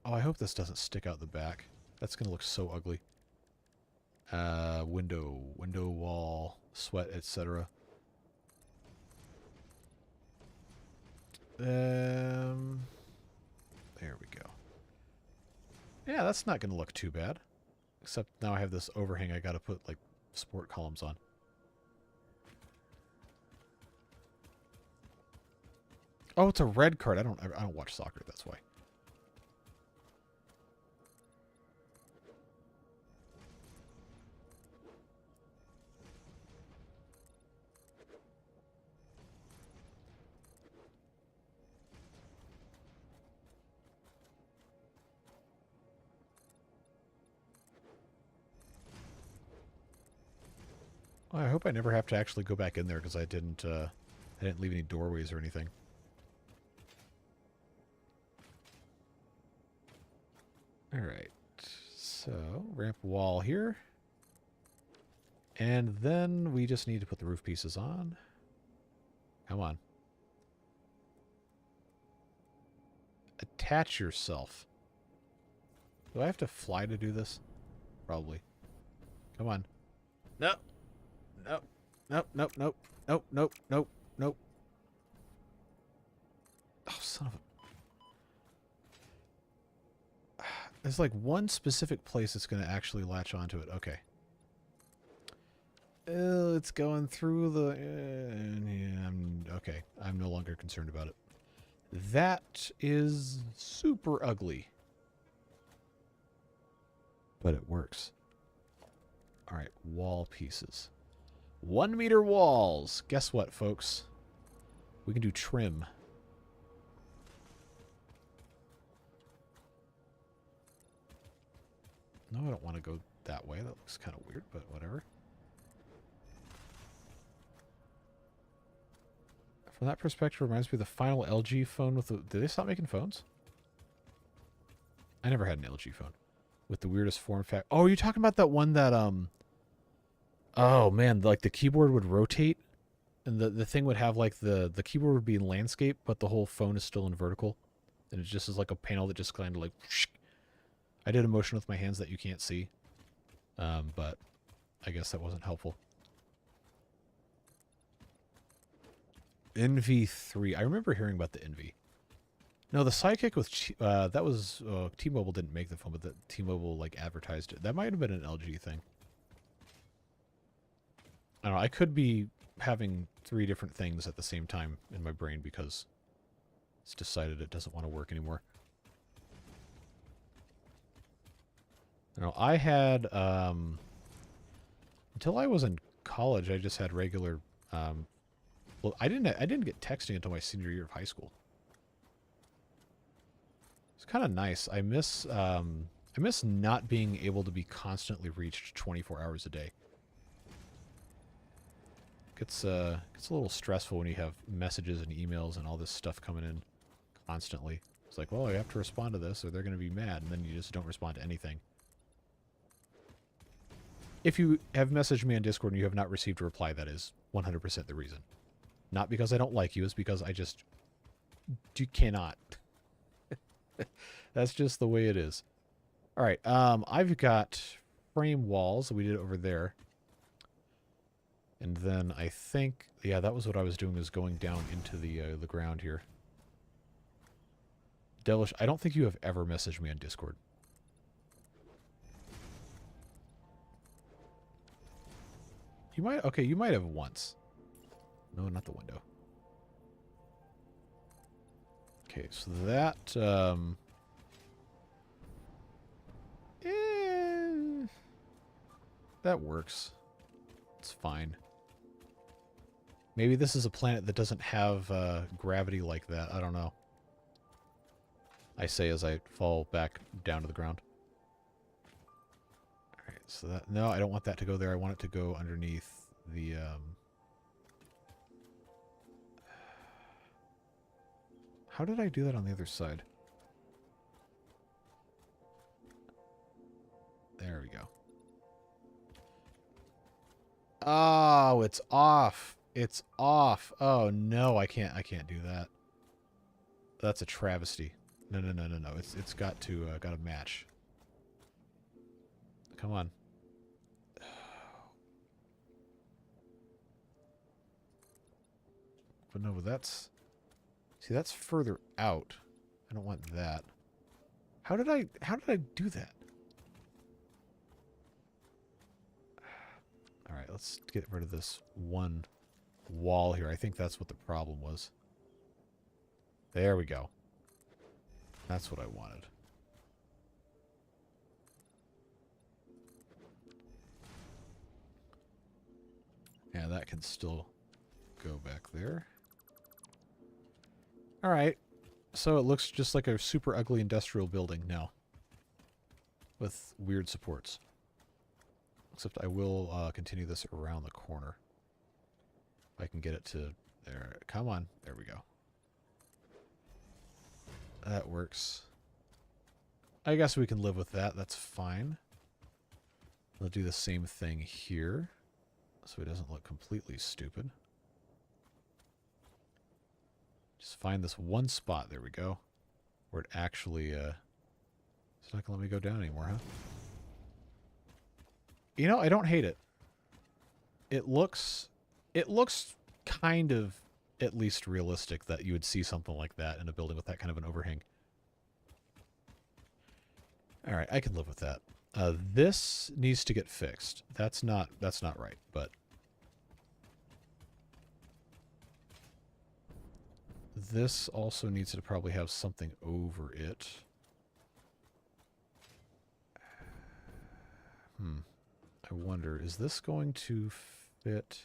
Speaker 1: Oh, I hope this doesn't stick out the back. That's going to look so ugly. Window wall, sweat, etc. There we go. Yeah, that's not going to look too bad. Except now I have this overhang I got to put, like, support columns on. Oh, it's a red card. I don't watch soccer, that's why. Well, I hope I never have to actually go back in there because I didn't leave any doorways or anything. All right, so ramp wall here. And then we just need to put the roof pieces on. Come on. Attach yourself. Do I have to fly to do this? Probably. Come on. No. Nope. Nope. Nope. Nope. Nope. Nope. Nope. Nope. Oh, son of a... There's like one specific place that's going to actually latch onto it. Okay. It's going through the... okay. I'm no longer concerned about it. That is super ugly. But it works. All right. Wall pieces. 1 meter walls. Guess what, folks? We can do trim. No, I don't want to go that way. That looks kind of weird, but whatever. From that perspective, reminds me of the final LG phone with the... Did they stop making phones? I never had an LG phone. With the weirdest form factor. Oh, are you talking about that one that, oh, man, like the keyboard would rotate? And the thing would have, like, the keyboard would be in landscape, but the whole phone is still in vertical. And it just is like a panel that just kind of like... I did a motion with my hands that you can't see. But I guess that wasn't helpful. NV3. I remember hearing about the NV. No, the Sidekick with... that was... T-Mobile didn't make the phone, but the T-Mobile, like, advertised it. That might have been an LG thing. I don't know. I could be having 3 different things at the same time in my brain because it's decided it doesn't want to work anymore. You know, I had, until I was in college, I just had regular, well, I didn't get texting until my senior year of high school. It's kind of nice. I miss not being able to be constantly reached 24 hours a day. Gets a little stressful when you have messages and emails and all this stuff coming in constantly. It's like, well, I have to respond to this or they're going to be mad, and then you just don't respond to anything. If you have messaged me on Discord and you have not received a reply, that is 100% the reason. Not because I don't like you, it's because I just... You cannot. That's just the way it is. Alright, I've got frame walls. We did it over there. And then I think, yeah, that was what I was doing, is going down into the ground here. Devilish, I don't think you have ever messaged me on Discord. You might, okay, you might have once. No, not the window. Okay, so that, that works. It's fine. Maybe this is a planet that doesn't have gravity like that. I don't know. I say as I fall back down to the ground. Alright, so that... No, I don't want that to go there. I want it to go underneath the... How did I do that on the other side? There we go. Oh, it's off. It's off. Oh no, I can't do that. That's a travesty. No. It's got to match. Come on. But no, that's... See, that's further out. I don't want that. How did I do that? Alright, let's get rid of this one wall here. I think that's what the problem was. There we go. That's what I wanted. Yeah, that can still go back there. Alright. So it looks just like a super ugly industrial building now. With weird supports. Except I will continue this around the corner. If I can get it to there. Come on. There we go. That works. I guess we can live with that. That's fine. We'll do the same thing here. So it doesn't look completely stupid. Just find this one spot. There we go. Where it actually... it's not going to let me go down anymore, huh? You know, I don't hate it. It looks kind of at least realistic that you would see something like that in a building with that kind of an overhang. Alright, I can live with that. This needs to get fixed. That's not right, but... This also needs to probably have something over it. I wonder, is this going to fit?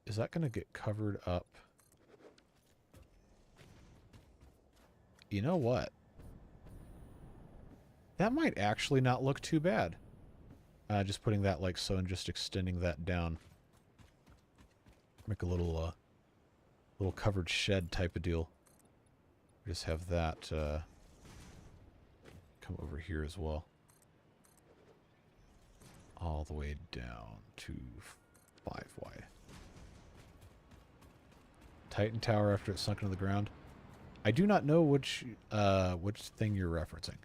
Speaker 1: Is that going to get covered up? You know what? That might actually not look too bad. Just putting that like so and just extending that down. Make a little covered shed type of deal. Just have that come over here as well. All the way down to 5 wide. Titan Tower after it's sunk into the ground. I do not know which thing you're referencing.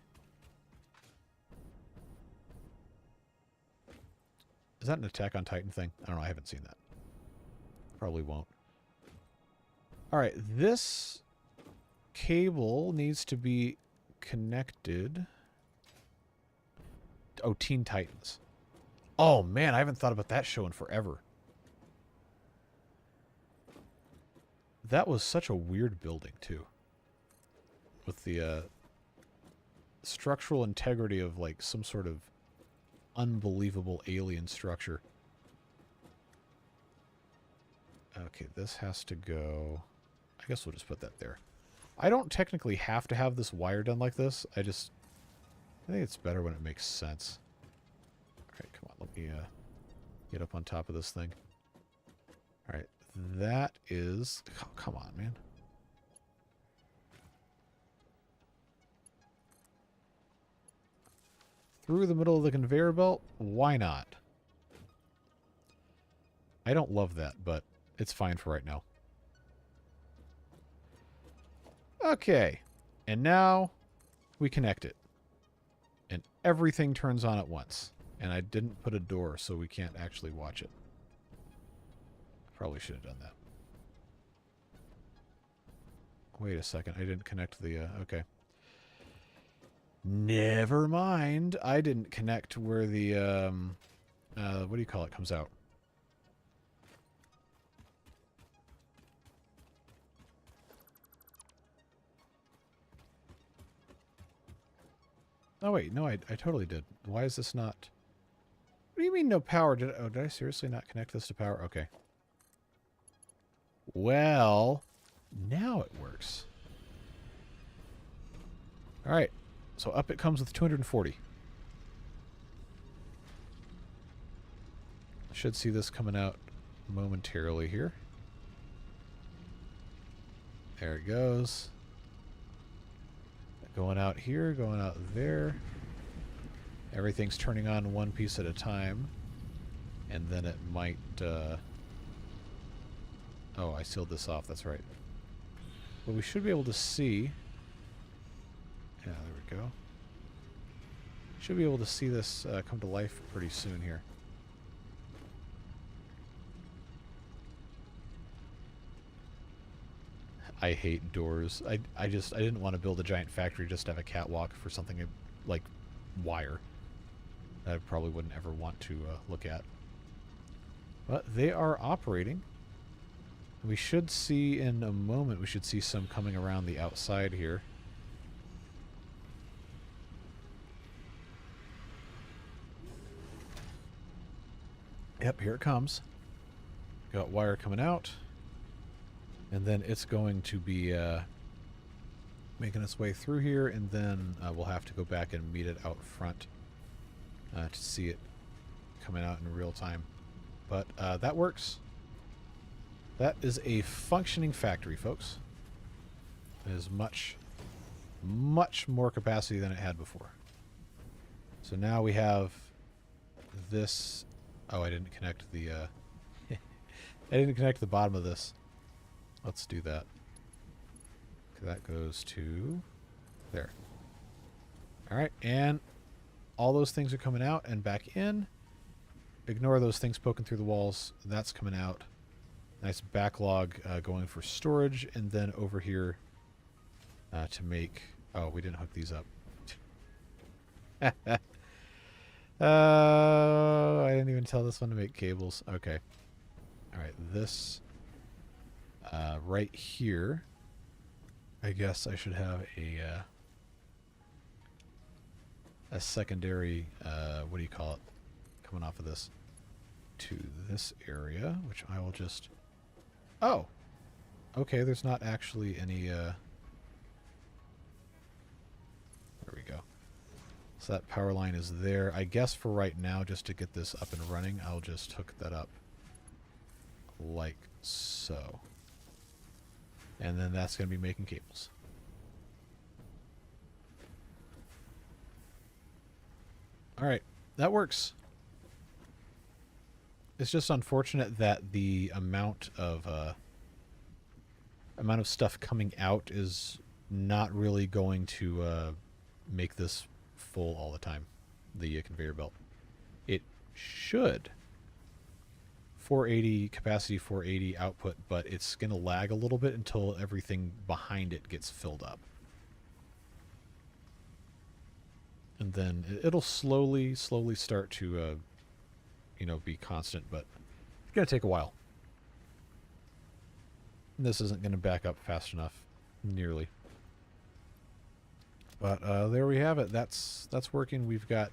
Speaker 1: Is that an Attack on Titan thing? I don't know. I haven't seen that. Probably won't. Alright, this cable needs to be connected. Oh, Teen Titans. Oh, man, I haven't thought about that show in forever. That was such a weird building, too. With the structural integrity of, like, some sort of unbelievable alien structure. Okay, this has to go... I guess we'll just put that there. I don't technically have to have this wire done like this. I think it's better when it makes sense. Alright, come on. Let me get up on top of this thing. Alright, that is... Oh, come on, man. Through the middle of the conveyor belt? Why not? I don't love that, but it's fine for right now. Okay. And now we connect it. And everything turns on at once. And I didn't put a door, so we can't actually watch it. Probably should have done that. Wait a second. I didn't connect the... okay. Never mind. I didn't connect where the... what do you call it? Comes out. Oh, wait. No, I totally did. Why is this not... What do you mean no power? Did I seriously not connect this to power? Okay. Well, now it works. All right. So up it comes with 240. Should see this coming out momentarily here. There it goes. Going out here, going out there. Everything's turning on one piece at a time. And then it might... oh, I sealed this off. That's right. Well, we should be able to see... Yeah, there we go. Should be able to see this come to life pretty soon here. I hate doors. I didn't want to build a giant factory just to have a catwalk for something like wire that I probably wouldn't ever want to look at. But they are operating. We should see in a moment, we should see some coming around the outside here. Yep, here it comes. Got wire coming out. And then it's going to be making its way through here, and then we'll have to go back and meet it out front to see it coming out in real time. But that works. That is a functioning factory, folks. It is much, much more capacity than it had before. So now we have this... Oh, I didn't connect the... I didn't connect the bottom of this. Let's do that. That goes to there. All right, and all those things are coming out and back in. Ignore those things poking through the walls. That's coming out. Nice backlog going for storage, and then over here to make... Oh, we didn't hook these up. I didn't even tell this one to make cables. Okay. All right, this... right here, I guess I should have a secondary, what do you call it, coming off of this to this area, which I will just... Oh! Okay, there's not actually any, there we go. So that power line is there. I guess for right now, just to get this up and running, I'll just hook that up like so. And then that's going to be making cables. Alright, that works. It's just unfortunate that the amount of stuff coming out is not really going to make this full all the time, the conveyor belt. It should. 480 capacity, 480 output, but it's going to lag a little bit until everything behind it gets filled up. And then it'll slowly start to, you know, be constant, but it's going to take a while. This isn't going to back up fast enough, nearly. But there we have it. That's working. We've got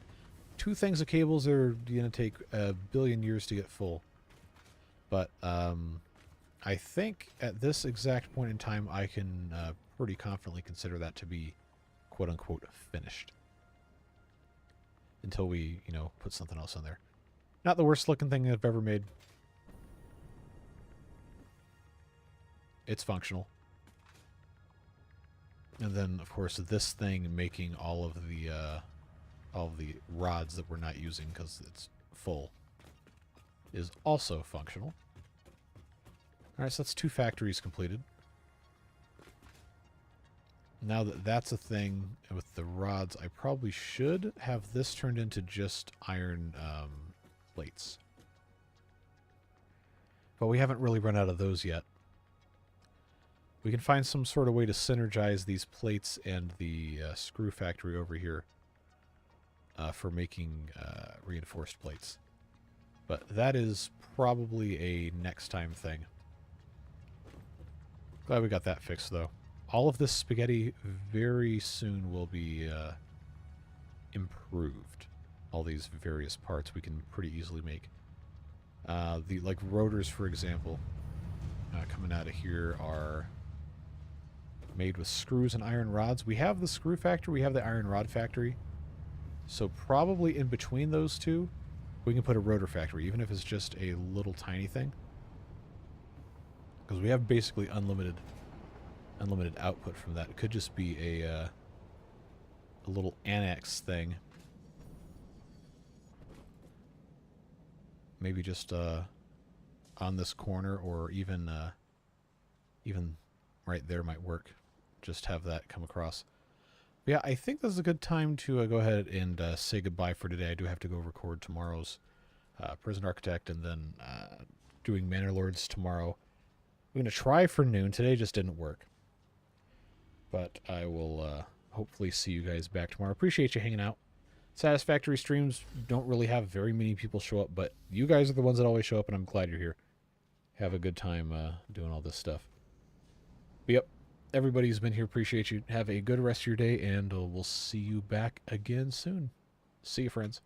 Speaker 1: 2 things of cables that are going to take a billion years to get full. But I think at this exact point in time, I can pretty confidently consider that to be quote-unquote finished. Until we, you know, put something else on there. Not the worst looking thing I've ever made. It's functional. And then, of course, this thing making all of the rods that we're not using because it's full is also functional. Alright, so that's 2 factories completed. now that that's a thing with the rods, I probably should have this turned into just iron plates. But we haven't really run out of those yet. We can find some sort of way to synergize these plates and the screw factory over here for making reinforced plates. But that is probably a next time thing. Glad we got that fixed, though. All of this spaghetti very soon will be improved. All these various parts we can pretty easily make. The like rotors, for example, coming out of here are made with screws and iron rods. We have the screw factory, we have the iron rod factory. So probably in between those two, we can put a rotor factory, even if it's just a little tiny thing. Because we have basically unlimited output from that. It could just be a little annex thing. Maybe just on this corner, or even right there might work. Just have that come across. But yeah, I think this is a good time to go ahead and say goodbye for today. I do have to go record tomorrow's Prison Architect, and then doing Manor Lords tomorrow. I'm going to try for noon. Today just didn't work. But I will hopefully see you guys back tomorrow. Appreciate you hanging out. Satisfactory streams don't really have very many people show up, but you guys are the ones that always show up, and I'm glad you're here. Have a good time doing all this stuff. But yep, everybody who's been here, appreciate you. Have a good rest of your day, and we'll see you back again soon. See you, friends.